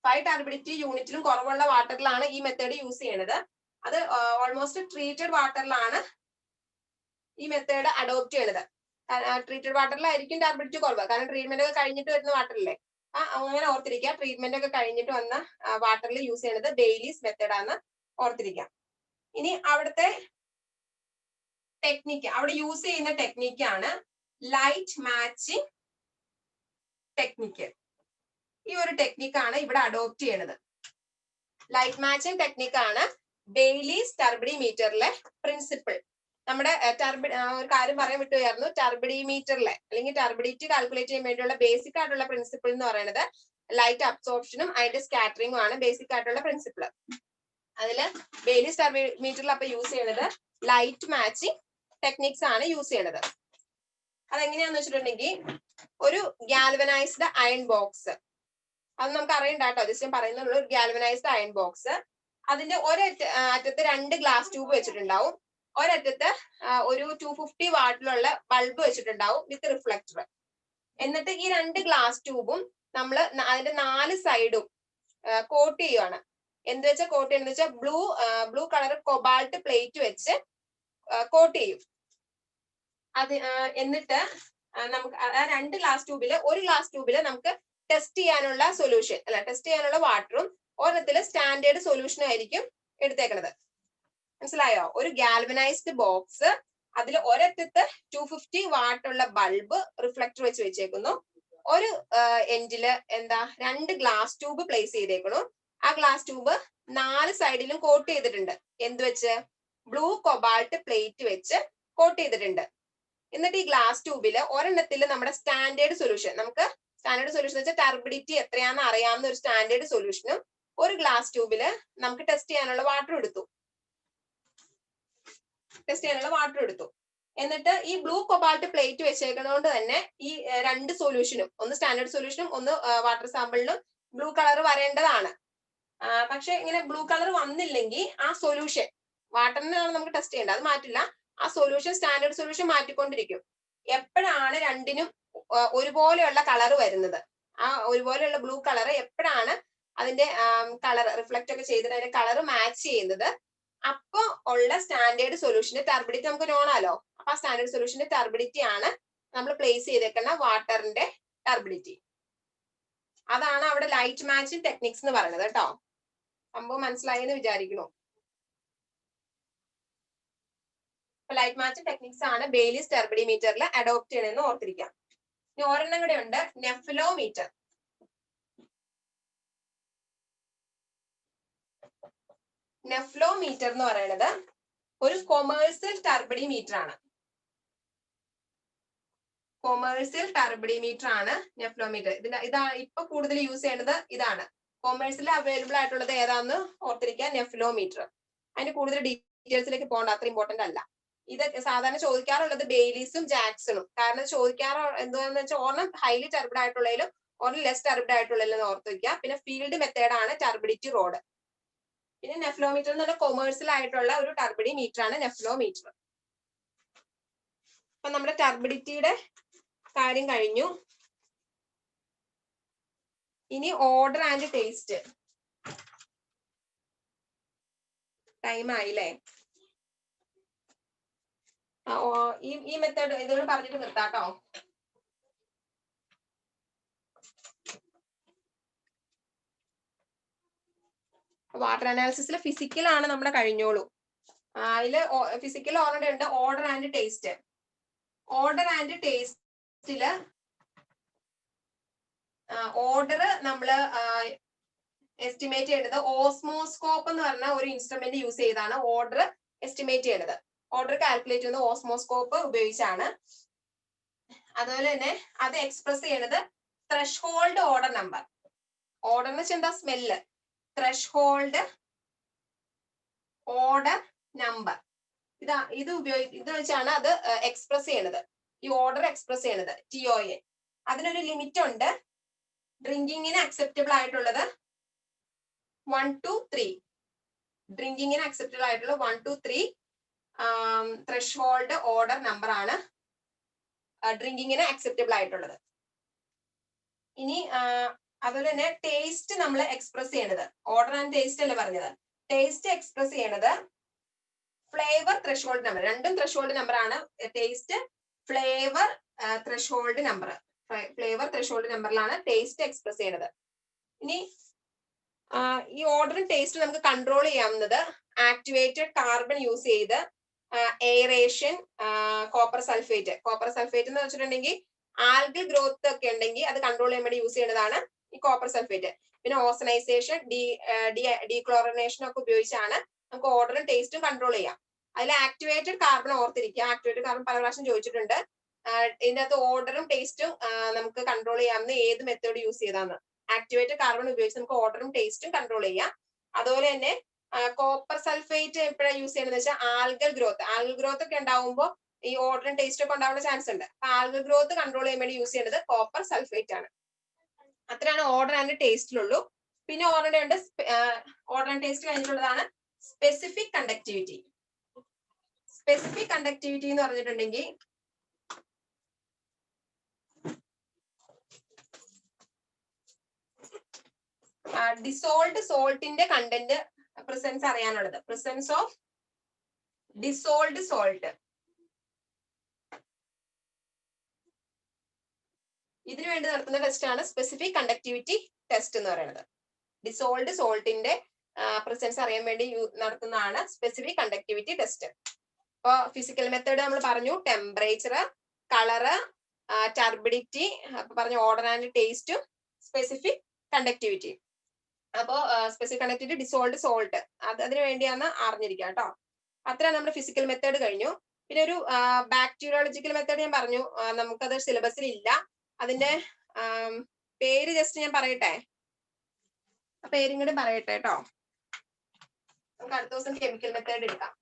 5 turbidity യൂണിറ്റിലും കുറവുള്ള വാട്ടറിലാണ് ഈ മെത്തേഡ് യൂസ് ചെയ്യണത്. അത് ഓൾമോസ്റ്റ് ട്രീറ്റഡ് വാട്ടറിലാണ് ഈ മെത്തേഡ് അഡോപ്റ്റ് ചെയ്യണത്. ട്രീറ്റഡ് വാട്ടറിലായിരിക്കും ടർബിഡിറ്റി കുറവ്. കാരണം ട്രീറ്റ്മെന്റ് ഒക്കെ കഴിഞ്ഞിട്ട് വരുന്ന വാട്ടറില്ലേ, അങ്ങനെ ഓർത്തിരിക്കുക. ട്രീറ്റ്മെന്റ് ഒക്കെ കഴിഞ്ഞിട്ട് വന്ന വാട്ടറിൽ യൂസ് ചെയ്യുന്നത് ബെയ്ലീസ് മെത്തേഡാന്ന് ഓർത്തിരിക്കാം. ഇനി അവിടുത്തെ ടെക്നിക്ക്, അവിടെ യൂസ് ചെയ്യുന്ന ടെക്നിക്കാണ് ലൈറ്റ് മാച്ചിങ് ടെക്നിക്ക്. ഈ ഒരു ടെക്നിക്കാണ് ഇവിടെ അഡോപ്റ്റ് ചെയ്യണത്. ലൈറ്റ് മാച്ചിങ് ടെക്നിക്കാണ് ബെയ്ലീസ് ടർബിഡി മീറ്ററിലെ പ്രിൻസിപ്പിൾ. നമ്മുടെ ഒരു കാര്യം പറയാൻ വിട്ടുപോയായിരുന്നു. ടർബിഡി മീറ്ററിലെ അല്ലെങ്കിൽ ടർബിഡിറ്റി കാൽക്കുലേറ്റ് ചെയ്യാൻ വേണ്ടിയുള്ള ബേസിക് ആയിട്ടുള്ള പ്രിൻസിപ്പിൾ എന്ന് പറയുന്നത് ലൈറ്റ് അബ്സോർപ്ഷനും അതിന്റെ സ്കാറ്ററിംഗും ആണ് ബേസിക് ആയിട്ടുള്ള പ്രിൻസിപ്പിൾ. അതില് ബെയ്ലീസ് ടർബിഡി മീറ്ററിൽ അപ്പൊ യൂസ് ചെയ്യുന്നത് ലൈറ്റ് മാച്ചിങ് ടെക്നിക്സ് ആണ് യൂസ് ചെയ്യണത്. അതെങ്ങനെയാന്ന് വെച്ചിട്ടുണ്ടെങ്കിൽ ഒരു ഗാൽവനൈസ്ഡ് അയൺ ബോക്സ്, അത് നമുക്ക് അറിയണ്ട കേട്ടോ, ജസ്റ്റ് പറയുന്നുള്ളൂ. ഒരു ഗാൽവനൈസ്ഡ് അയൺ ബോക്സ്, അതിന്റെ അറ്റത്ത് 2 ഗ്ലാസ് ട്യൂബ് വെച്ചിട്ടുണ്ടാവും. ഒരറ്റത്ത് ഒരു 250 വാട്ടിലുള്ള ബൾബ് വെച്ചിട്ടുണ്ടാവും വിത്ത് റിഫ്ലക്ടർ. എന്നിട്ട് ഈ 2 ഗ്ലാസ് ട്യൂബും നമ്മൾ അതിന്റെ 4 സൈഡും കോട്ട് ചെയ്യുവാണ്. എന്ത് വെച്ചാൽ കോട്ട് ചെയ്യുന്നത് വെച്ചാൽ ബ്ലൂ കളർ കൊബാൾട്ട് പ്ലേറ്റ് വെച്ച് കോട്ട് ചെയ്യും. അത് എന്നിട്ട് നമുക്ക് ആ 2 ഗ്ലാസ് ട്യൂബില്, ഒരു ഗ്ലാസ് ട്യൂബില് നമുക്ക് ടെസ്റ്റ് ചെയ്യാനുള്ള സൊല്യൂഷൻ ടെസ്റ്റ് ചെയ്യാനുള്ള വാട്ടറും ഒരെണ്ണത്തില് സ്റ്റാൻഡേർഡ് സൊല്യൂഷനും ആയിരിക്കും എടുത്തേക്കണത്. മനസ്സിലായോ? ഒരു ഗാൽവനൈസ്ഡ് ബോക്സ്, അതിൽ ഒരറ്റത്ത് 250 വാട്ടുള്ള ബൾബ് റിഫ്ലക്ടർ വെച്ച് വെച്ചേക്കുന്നു. ഒരു എൻഡില് 2 ഗ്ലാസ് ട്യൂബ് പ്ലേസ് ചെയ്തേക്കുന്നു. ആ ഗ്ലാസ് ട്യൂബ് 4 സൈഡിലും കോട്ട് ചെയ്തിട്ടുണ്ട്. എന്ത് വെച്ച്? ബ്ലൂ കൊബാൾട്ട് പ്ലേറ്റ് വെച്ച് കോട്ട് ചെയ്തിട്ടുണ്ട്. എന്നിട്ട് ഈ ഗ്ലാസ് ട്യൂബില് ഒരെണ്ണത്തില് നമ്മുടെ സ്റ്റാൻഡേർഡ് സൊല്യൂഷൻ, നമുക്ക് സ്റ്റാൻഡേർഡ് സൊല്യൂഷൻ വെച്ചാൽ ടർബിഡിറ്റി എത്രയാണെന്ന് അറിയാവുന്ന ഒരു സ്റ്റാൻഡേർഡ് സൊല്യൂഷനും ഒരു ഗ്ലാസ് ട്യൂബില് നമുക്ക് ടെസ്റ്റ് ചെയ്യാനുള്ള വാട്ടർ എടുത്തു. എന്നിട്ട് ഈ ബ്ലൂ കൊബാൾട്ട് പ്ലേറ്റ് വെച്ചേക്കുന്നതുകൊണ്ട് തന്നെ ഈ രണ്ട് സൊല്യൂഷനും, ഒന്ന് സ്റ്റാൻഡേർഡ് സൊല്യൂഷനും ഒന്ന് വാട്ടർ സാമ്പിളിനും ബ്ലൂ കളർ വരേണ്ടതാണ്. പക്ഷെ ഇങ്ങനെ ബ്ലൂ കളർ വന്നില്ലെങ്കിൽ ആ സൊല്യൂഷൻ, വാട്ടറിനാണ് നമുക്ക് ടെസ്റ്റ് ചെയ്യേണ്ടത്, അത് മാറ്റില്ല. ആ സൊല്യൂഷൻ, സ്റ്റാൻഡേർഡ് സൊല്യൂഷൻ മാറ്റിക്കൊണ്ടിരിക്കും. എപ്പോഴാണ് രണ്ടിനും ഒരുപോലെയുള്ള കളർ വരുന്നത്, ആ ഒരുപോലെയുള്ള ബ്ലൂ കളർ എപ്പോഴാണ് അതിന്റെ കളർ റിഫ്ലക്ട് ഒക്കെ ചെയ്തിട്ട് അതിന്റെ കളർ മാച്ച് ചെയ്യുന്നത്, അപ്പൊ ഉള്ള സ്റ്റാൻഡേർഡ് സൊല്യൂഷന്റെ ടർബിഡിറ്റി നമുക്ക് നോണാലോ. അപ്പൊ ആ സ്റ്റാൻഡേർഡ് സൊല്യൂഷന്റെ ടർബിഡിറ്റി ആണ് നമ്മൾ പ്ലേസ് ചെയ്തേക്കുന്ന വാട്ടറിന്റെ ടർബിഡിറ്റി. അതാണ് അവിടെ ലൈറ്റ് മാച്ചിങ് ടെക്നിക്സ് എന്ന് പറയുന്നത് കേട്ടോ. സംഭവം മനസ്സിലായി എന്ന് വിചാരിക്കുന്നു. ലൈറ്റ് മാച്ചിങ് ടെക്നിക്സ് ആണ് ബെയ്ലീസ് ടർബിഡിമീറ്ററിൽ അഡോപ്റ്റ് ചെയ്യണമെന്ന് ഓർത്തിരിക്കാം. ഇനി ഒരെണ്ണം കൂടെ ഉണ്ട്, നെഫ്ലോമീറ്റർ. നെഫ്ലോമീറ്റർ എന്ന് പറയുന്നത് ഒരു കൊമേഴ്സ്യൽ ടർബിഡിമീറ്റർ ആണ്. കൊമേഴ്സ്യൽ ടർബിഡിമീറ്റർ ആണ് നെഫ്ലോമീറ്റർ. ഇതാ ഇപ്പൊ കൂടുതൽ യൂസ് ചെയ്യുന്നത് ഇതാണ്. കൊമേഴ്സ്യൽ അവൈലബിൾ ആയിട്ടുള്ളത് ഏതാന്ന് ഓർത്തിരിക്കുക, നെഫ്ലോമീറ്റർ. അതിന് കൂടുതൽ ഡീറ്റെയിൽസിലേക്ക് പോകണ്ട, അത്ര ഇമ്പോർട്ടന്റ് അല്ല. ഇത് സാധാരണ ചോദിക്കാറുള്ളത് ബെയ്ലീസും ജാക്സണും. കാരണം ചോദിക്കാറ് എന്താണെന്ന് വെച്ചാൽ ഒരെണ്ണം ഹൈലി ടർബിഡ് ആയിട്ടുള്ളതിലും ഒരെണ്ണം ലെസ് ടർബിഡ് ആയിട്ടുള്ളതിലും ഓർത്ത് വയ്ക്കുക. പിന്നെ ഫീൽഡ് മെത്തേഡ് ആണ് ടർബിഡിറ്റി റോഡ്. പിന്നെ നെഫ്ലോമീറ്റർ എന്ന് പറഞ്ഞാൽ കൊമേഴ്സ്യൽ ആയിട്ടുള്ള ഒരു ടർബിഡിമീറ്റർ ആണ് നെഫ്ലോമീറ്റർ. അപ്പൊ നമ്മുടെ ടർബിഡിറ്റിയുടെ കാര്യം കഴിഞ്ഞു. ഇനി ഓർഡർ ആൻഡ് ടേസ്റ്റ്. ടൈം ആയില്ലേ? ഈ മെത്തേഡ് ഇതോട് പറഞ്ഞിട്ട് നിർത്താട്ടോ. വാട്ടർ അനാലിസിസിൽ ഫിസിക്കൽ ആണ് നമ്മുടെ കഴിഞ്ഞോളൂ. അതില് ഫിസിക്കൽ ഓൾറെഡി ഉണ്ട്, odour and taste. Odour and ടേസ്റ്റില് ഓർഡർ നമ്മള് എസ്റ്റിമേറ്റ് ചെയ്യുന്നത് ഓസ്മോസ്കോപ്പ് എന്ന് പറഞ്ഞ ഒരു ഇൻസ്ട്രുമെന്റ് യൂസ് ചെയ്താണ് ഓർഡർ എസ്റ്റിമേറ്റ് ചെയ്യുന്നത്. ഓർഡർ കാൽക്കുലേറ്റ് ചെയ്യുന്നത് ഓസ്മോസ്കോപ്പ് ഉപയോഗിച്ചാണ്. അതുപോലെ തന്നെ അത് എക്സ്പ്രസ് ചെയ്യുന്നത് ത്രെഷ്ഹോൾഡ് ഓർഡർ നമ്പർ. ഓർഡർ എന്ന് വെച്ചാൽ എന്താ? സ്മെല്ല്. ത്രെഷ്ഹോൾഡ് ഓർഡർ നമ്പർ, ഇത് വെച്ചാണ് അത് എക്സ്പ്രസ് ചെയ്യണത്, ഈ ഓർഡർ എക്സ്പ്രസ് ചെയ്യണത് TOA. അതിനൊരു ലിമിറ്റ് ഉണ്ട്. ഡ്രിങ്കിങ്ങിന് അക്സെപ്റ്റബിൾ ആയിട്ടുള്ളത് 1 to 3. ഡ്രിങ്കിങ്ങിന് അക്സെപ്റ്റബിൾ ആയിട്ടുള്ള 1 to 3 ത്രെഷ്ഹോൾഡ് ഓർഡർ നമ്പർ ആണ് ഡ്രിങ്കിങ്ങിന് അക്സെപ്റ്റബിൾ ആയിട്ടുള്ളത്. ഇനി അതുപോലെ തന്നെ ടേസ്റ്റ് നമ്മൾ എക്സ്പ്രസ് ചെയ്യണത്, ഓർഡർ ആൻഡ് ടേസ്റ്റ് അല്ലേ പറഞ്ഞത്, ടേസ്റ്റ് എക്സ്പ്രസ് ചെയ്യണത് ഫ്ലേവർ ത്രെഷ്ഹോൾഡ് നമ്പർ. രണ്ടും ത്രെഷ്ഹോൾഡ് നമ്പർ ആണ്. Taste flavour threshold number, flavour threshold നമ്പറിലാണ് ടേസ്റ്റ് എക്സ്പ്രസ് ചെയ്യണത്. ഇനി ഈ ഓർഡറും ടേസ്റ്റും നമുക്ക് കൺട്രോൾ ചെയ്യാവുന്നത് ആക്ടിവേറ്റഡ് കാർബൺ യൂസ് ചെയ്ത് aeration, copper sulphate. Copper sulphate എന്ന് വെച്ചിട്ടുണ്ടെങ്കിൽ ആൽഗൽ ഗ്രോത്ത് ഒക്കെ ഉണ്ടെങ്കിൽ അത് കൺട്രോൾ ചെയ്യാൻ വേണ്ടി യൂസ് ചെയ്യുന്നതാണ് ഈ കോപ്പർ സൾഫേറ്റ്. പിന്നെ ഓസനൈസേഷൻ, ഡീക്ലോറിനേഷൻ ഒക്കെ ഉപയോഗിച്ചാണ് നമുക്ക് ഓർഡറും ടേസ്റ്റും കൺട്രോൾ ചെയ്യാം. അതിൽ ആക്ടിവേറ്റഡ് കാർബൺ ഓർത്തിരിക്കുക. ആക്ടിവേറ്റഡ് കാർബൺ പല പ്രാവശ്യം ചോദിച്ചിട്ടുണ്ട്. ഇതിന്റെ അകത്ത് ഓർഡറും ടേസ്റ്റും നമുക്ക് കൺട്രോൾ ചെയ്യാവുന്ന ഏത് മെത്തേഡ് യൂസ് ചെയ്താന്ന്. ആക്ടിവേറ്റഡ് കാർബൺ ഉപയോഗിച്ച് നമുക്ക് ഓർഡറും ടേസ്റ്റും കൺട്രോൾ ചെയ്യാം. അതുപോലെ തന്നെ കോപ്പർ സൾഫേറ്റ് എപ്പോഴാണ് യൂസ് ചെയ്യുന്നത് വെച്ചാൽ ആൽഗൽ ഗ്രോത്ത് ഒക്കെ ഉണ്ടാവുമ്പോൾ ഈ ഓർഡറും ടേസ്റ്റ് ഒക്കെ ഉണ്ടാവുന്ന ചാൻസ് ഉണ്ട്. അപ്പൊ ആൽഗൽ ഗ്രോത്ത് കൺട്രോൾ ചെയ്യാൻ വേണ്ടി യൂസ് ചെയ്യുന്നത് കോപ്പർ സൾഫേറ്റ് ആണ്. അത്രയാണ് ഓർഡർ ആൻഡ് ടേസ്റ്റിലുള്ളൂ. പിന്നെ ഓർഡർ ആൻഡ് ടേസ്റ്റ് കഴിഞ്ഞിട്ടുള്ളതാണ് സ്പെസിഫിക് കണ്ടക്ടിവിറ്റി. സ്പെസിഫിക് കണ്ടക്ടിവിറ്റി എന്ന് പറഞ്ഞിട്ടുണ്ടെങ്കിൽ ഡിസോൾഡ് സോൾട്ടിന്റെ കണ്ടന്റ് പ്രസൻസ് അറിയാനുള്ളത്. Presence of dissolved salt. ഇതിനു വേണ്ടി നടത്തുന്ന ടെസ്റ്റ് ആണ് സ്പെസിഫിക് കണ്ടക്ടിവിറ്റി ടെസ്റ്റ് എന്ന് പറയുന്നത്. ഡിസോൾഡ് സോൾട്ടിന്റെ പ്രസൻസ് അറിയാൻ വേണ്ടി നടത്തുന്നതാണ് സ്പെസിഫിക് കണ്ടക്ടിവിറ്റി ടെസ്റ്റ്. ഇപ്പൊ ഫിസിക്കൽ മെത്തേഡ് നമ്മൾ പറഞ്ഞു, ടെമ്പറേച്ചർ, കളറ്, ടർബിഡിറ്റി, പറഞ്ഞു ഓർഡർ ആൻഡ് ടേസ്റ്റും സ്പെസിഫിക് കണ്ടക്ടിവിറ്റി. അപ്പോ സ്പെസിഫിക് കണ്ടക്ടിവിറ്റി ഡിസോൾഡ് സോൾട്ട് അതിനു വേണ്ടിയാണ് അറിഞ്ഞിരിക്കുക കേട്ടോ. അത്രയാണ് നമ്മുടെ ഫിസിക്കൽ മെത്തേഡ് കഴിഞ്ഞു. പിന്നെ ഒരു ബാക്ടീരിയോളജിക്കൽ മെത്തേഡ് ഞാൻ പറഞ്ഞു, നമുക്കത് സിലബസിൽ ഇല്ല. അതിന്റെ പേര് ജസ്റ്റ് ഞാൻ പറയട്ടെ, പേരും കൂടി പറയട്ടെ കേട്ടോ. നമുക്ക് അടുത്ത ദിവസം കെമിക്കൽ മെത്തേഡ് എടുക്കാം.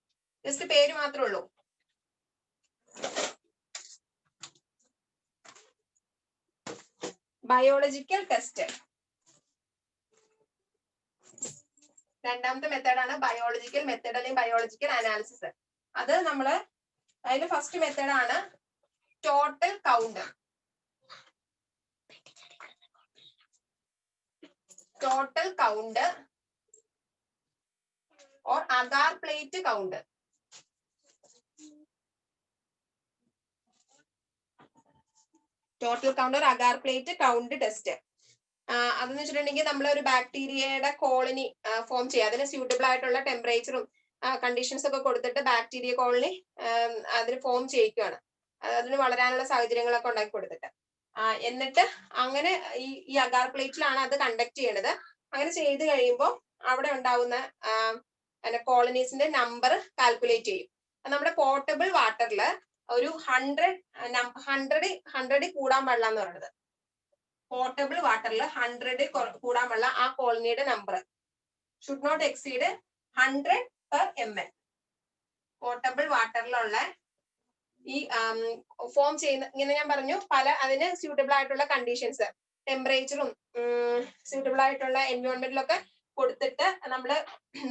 ജസ്റ്റ് പേര് മാത്രമേ ഉള്ളൂ. Biological test. രണ്ടാമത്തെ മെത്തേഡാണ് ബയോളജിക്കൽ മെത്തേഡ് അല്ലെങ്കിൽ ബയോളജിക്കൽ അനാലിസിസ്. അത് നമ്മള് അതിന്റെ ഫസ്റ്റ് മെത്തേഡാണ് total count. Total count or agar plate count. Total count or agar plate count test. അതെന്ന് വെച്ചിട്ടുണ്ടെങ്കിൽ നമ്മൾ ഒരു ബാക്ടീരിയയുടെ കോളനി ഫോം ചെയ്യുക. അതിന് സ്യൂട്ടബിൾ ആയിട്ടുള്ള ടെമ്പറേച്ചറും കണ്ടീഷൻസ് ഒക്കെ കൊടുത്തിട്ട് ബാക്ടീരിയ കോളനി അതിന് ഫോം ചെയ്യിക്കുകയാണ്. അതിന് വളരാനുള്ള സാഹചര്യങ്ങളൊക്കെ ഉണ്ടാക്കി കൊടുത്തിട്ട് എന്നിട്ട് അങ്ങനെ ഈ അഗാർ പ്ലേറ്റിലാണ് അത് കണ്ടക്ട് ചെയ്യണത്. അങ്ങനെ ചെയ്ത് കഴിയുമ്പോൾ അവിടെ ഉണ്ടാവുന്ന കോളനീസിന്റെ നമ്പർ കാൽക്കുലേറ്റ് ചെയ്യും. നമ്മുടെ പോർട്ടബിൾ വാട്ടറിൽ ഒരു 100 കൂടാൻ പാടില്ല എന്ന് പറയുന്നത്. പോർട്ടബിൾ വാട്ടറിൽ 100 കൂടാൻ പാടില്ല. ആ കോളനിയുടെ number should not exceed 100 per ml. Potable വാട്ടറിലുള്ള ഈ ഫോം ചെയ്യുന്ന, ഇങ്ങനെ ഞാൻ പറഞ്ഞു, പല അതിന് സ്യൂട്ടബിൾ ആയിട്ടുള്ള കണ്ടീഷൻസ്, ടെമ്പറേച്ചറും സ്യൂട്ടബിൾ ആയിട്ടുള്ള എൻവയോൺമെന്റിലൊക്കെ കൊടുത്തിട്ട് നമ്മള്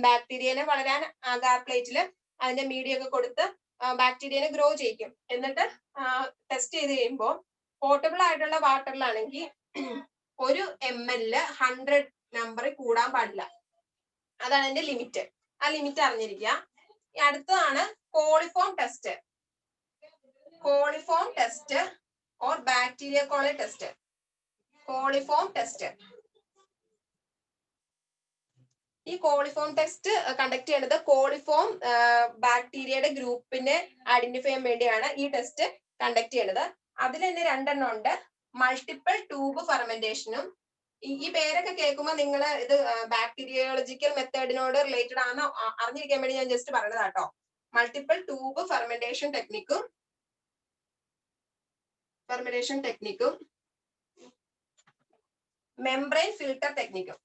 ബാക്ടീരിയനെ വളരാൻ അഗാർ പ്ലേറ്റിൽ അതിന്റെ മീഡിയം ഒക്കെ കൊടുത്ത് ബാക്ടീരിയനെ ഗ്രോ ചെയ്യിക്കും. എന്നിട്ട് ടെസ്റ്റ് ചെയ്ത് കഴിയുമ്പോൾ പോർട്ടബിൾ ആയിട്ടുള്ള വാട്ടറിലാണെങ്കിൽ 1 ml 100 നമ്പർ കൂടാൻ പാടില്ല. അതാണ് അതിന്റെ ലിമിറ്റ്. ആ ലിമിറ്റ് അറിഞ്ഞിരിക്കുക. അടുത്തതാണ് coliform test. Coliform test or bacteria colony test. Coliform test. ഈ കോളിഫോം ടെസ്റ്റ് കണ്ടക്ട് ചെയ്യുന്നത് കോളിഫോം ബാക്ടീരിയയുടെ ഗ്രൂപ്പിനെ ഐഡന്റിഫൈ ചെയ്യാൻ വേണ്ടിയാണ് ഈ ടെസ്റ്റ് കണ്ടക്ട് ചെയ്യുന്നത്. അതിൽ തന്നെ 2 എണ്ണം ഉണ്ട്. മൾട്ടിപ്പിൾ ട്യൂബ് ഫെർമെന്റേഷനും. ഈ പേരൊക്കെ കേൾക്കുമ്പോൾ നിങ്ങൾ ഇത് ബാക്ടീരിയോളജിക്കൽ മെത്തേഡിനോട് റിലേറ്റഡ് ആണെന്ന് അറിഞ്ഞിരിക്കാൻ വേണ്ടി ഞാൻ ജസ്റ്റ് പറഞ്ഞതാ കേട്ടോ. മൾട്ടിപ്പിൾ ട്യൂബ് ഫെർമെന്റേഷൻ ടെക്നിക്കും മെംബ്രെയിൻ ഫിൽട്ടർ ടെക്നിക്കും.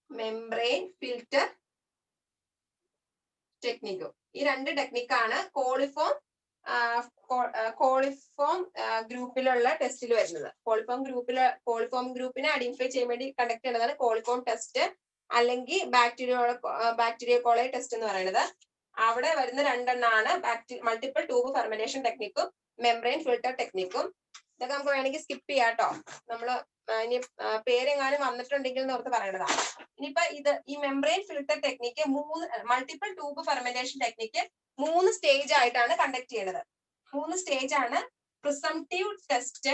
മെംബ്രെയിൻ ഫിൽട്ടർ ടെക്നിക്കും. ഈ 2 ടെക്നിക്കാണ് കോളിഫോം ഗ്രൂപ്പിലുള്ള ടെസ്റ്റിൽ വരുന്നത്. കോളിഫോം ഗ്രൂപ്പിനെ ഐഡന്റിഫൈ ചെയ്യാൻ വേണ്ടി കണ്ടക്ട് ചെയ്യുന്നതാണ് കോളിഫോം ടെസ്റ്റ് അല്ലെങ്കിൽ ബാക്ടീരിയ കോളനി ടെസ്റ്റ് എന്ന് പറയുന്നത്. അവിടെ വരുന്ന 2 എണ്ണമാണ് മൾട്ടിപ്പിൾ ട്യൂബ് ഫെർമെന്റേഷൻ ടെക്നിക്കും മെംബ്രെയിൻ ഫിൽട്ടർ ടെക്നിക്കും. ഇതൊക്കെ നമുക്ക് വേണമെങ്കിൽ സ്കിപ്പ് ചെയ്യാം കേട്ടോ. നമ്മള് ഇനി പേരെങ്ങാനും വന്നിട്ടുണ്ടെങ്കിൽ എന്നോർത്ത് പറയേണ്ടതാണ്. ഇനിയിപ്പോ ഈ membrane filter technique multiple tube fermentation technique 3 stage ആയിട്ടാണ് കണ്ടക്ട് ചെയ്യുന്നത്. 3 സ്റ്റേജ് ആണ്. Presumptive test,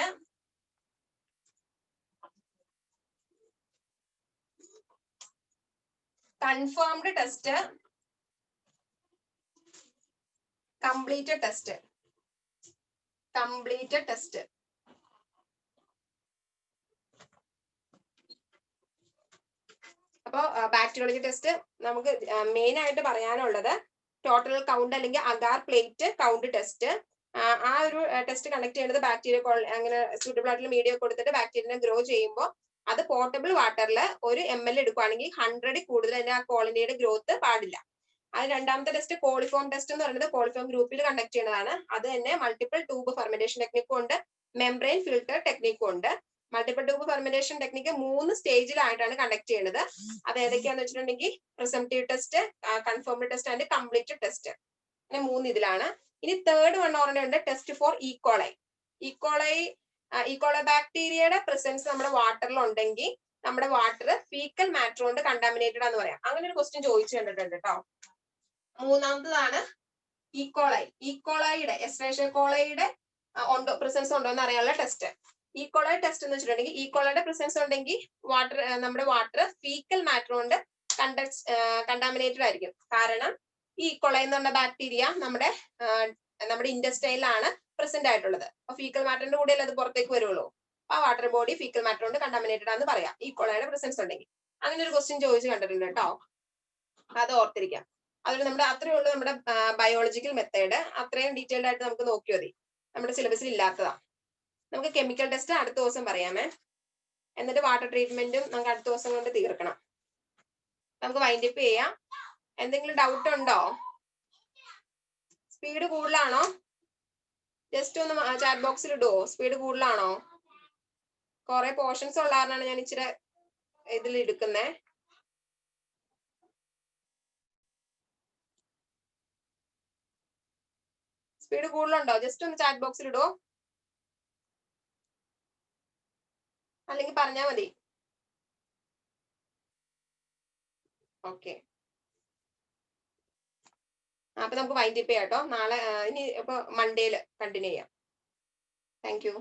confirmed test, completed test. അപ്പോ ബാക്ടീരിയോളജി ടെസ്റ്റ് നമുക്ക് മെയിൻ ആയിട്ട് പറയാനുള്ളത് ടോട്ടൽ കൗണ്ട് അല്ലെങ്കിൽ അഗാർ പ്ലേറ്റ് കൗണ്ട് ടെസ്റ്റ്. ആ ഒരു ടെസ്റ്റ് കണ്ടക്ട് ചെയ്യുന്നത് ബാക്ടീരിയ അങ്ങനെ സൂട്ടബിൾ ആയിട്ടുള്ള മീഡിയം കൊടുത്തിട്ട് ബാക്ടീരിയനെ ഗ്രോ ചെയ്യുമ്പോൾ അത് പോർട്ടബിൾ വാട്ടറിൽ 1 ml എടുക്കുകയാണെങ്കിൽ 100 കൂടുതൽ തന്നെ ആ കോളനിയുടെ ഗ്രോത്ത് പാടില്ല. അത് രണ്ടാമത്തെ ടെസ്റ്റ് കോളിഫോം ടെസ്റ്റ് എന്ന് പറയുന്നത് കോളിഫോം ഗ്രൂപ്പിൽ കണ്ടക്ട് ചെയ്യുന്നതാണ്. അത് തന്നെ മൾട്ടിപ്പിൾ ട്യൂബ് ഫെർമെന്റേഷൻ ടെക്നിക്കും ഉണ്ട്, മെംബ്രെയിൻ ഫിൽട്ടർ ടെക്നിക്കും ഉണ്ട്. മൾട്ടിപ്പിൾ ട്യൂബ് ഫെർമെന്റേഷൻ ടെക്നിക്ക് 3 സ്റ്റേജിലായിട്ടാണ് കണ്ടക്ട് ചെയ്യുന്നത്. അത് ഏതൊക്കെയാന്ന് വെച്ചിട്ടുണ്ടെങ്കിൽ presumptive test, confirmed test and completed test. അങ്ങനെ 3 ഇതിലാണ്. ഇനി തേർഡ് വൺ ഓർമ്മയുണ്ട്, ടെസ്റ്റ് ഫോർ ഈക്കോളൈ. ഈക്കോളൈ ബാക്ടീരിയയുടെ പ്രസൻസ് നമ്മുടെ വാട്ടറിൽ ഉണ്ടെങ്കിൽ നമ്മുടെ വാട്ടർ ഫീക്കൽ മാറ്റർ കൊണ്ട് കണ്ടാമിനേറ്റഡ് ആണെന്ന് പറയാം. അങ്ങനെ ഒരു ക്വസ്റ്റ്യൻ ചോദിച്ചു കണ്ടിട്ടുണ്ട് കേട്ടോ. മൂന്നാമത്തതാണ് ഈക്കോളൈയുടെ എസ്ട്രേഷ്യ കോളയുടെ പ്രസൻസ് ഉണ്ടോ എന്ന് അറിയാനുള്ള ടെസ്റ്റ്. ഈക്കോളൈ ടെസ്റ്റ് എന്ന് വെച്ചിട്ടുണ്ടെങ്കിൽ ഈക്കോളയുടെ പ്രസൻസ് ഉണ്ടെങ്കിൽ നമ്മുടെ വാട്ടർ ഫീക്കൽ മാറ്റർ കൊണ്ട് കണ്ടാമിനേറ്റഡ് ആയിരിക്കും. കാരണം ഈ ഈക്കോളൈ എന്ന് പറഞ്ഞ ബാക്ടീരിയ നമ്മുടെ ഇൻഡസ്റ്റൈനിലാണ് പ്രസന്റ് ആയിട്ടുള്ളത്. അപ്പൊ ഫീക്കൽ മാറ്ററിന്റെ കൂടെ അത് പുറത്തേക്ക് വരുള്ളൂ. ആ വാട്ടർ ബോഡി ഫീക്കൽ മാറ്റർ കൊണ്ട് കണ്ടാമിനേറ്റഡ് ആണെന്ന് പറയാം ഈക്കോളയുടെ പ്രസൻസ് ഉണ്ടെങ്കിൽ. അങ്ങനെ ഒരു ക്വസ്റ്റ്യൻ ചോദിച്ചു കണ്ടിട്ടുണ്ട് കേട്ടോ. അത് ഓർത്തിരിക്കാം. അതുകൊണ്ട് നമ്മുടെ അത്രയേ ഉള്ളൂ നമ്മുടെ ബയോളജിക്കൽ മെത്തേഡ്. അത്രയും ഡീറ്റെയിൽഡ് ആയിട്ട് നമുക്ക് നോക്കിയാൽ മതി. നമ്മുടെ സിലബസിൽ ഇല്ലാത്തതാ. നമുക്ക് കെമിക്കൽ ടെസ്റ്റ് അടുത്ത ദിവസം പറയാമേ. എന്നിട്ട് വാട്ടർ ട്രീറ്റ്മെന്റും നമുക്ക് അടുത്ത ദിവസം കൊണ്ട് തീർക്കണം. നമുക്ക് വൈൻഡ് അപ്പ് ചെയ്യാം. എന്തെങ്കിലും ഡൗട്ട് ഉണ്ടോ? സ്പീഡ് കൂടുതലാണോ? ജസ്റ്റ് ഒന്ന് ചാറ്റ് ബോക്സിൽ ഇടുവോ? സ്പീഡ് കൂടുതലാണോ? കുറെ പോർഷൻസ് ഉള്ള കാരണമാണ് ഞാൻ ഇച്ചിരി ഇതിൽ എടുക്കുന്നേ. സ്പീഡ് കൂടുതലുണ്ടോ? ജസ്റ്റ് ഒന്ന് ചാറ്റ് ബോക്സിൽ ഇടുവോ? അല്ലെങ്കിൽ പറഞ്ഞാ മതി. ഓക്കെ, അപ്പൊ നമുക്ക് വൈൻഡ് അപ്പ് ചെയ്യാം കേട്ടോ. നാളെ ഇനി ഇപ്പൊ മൺഡേയിൽ കണ്ടിന്യൂ ചെയ്യാം. Thank you.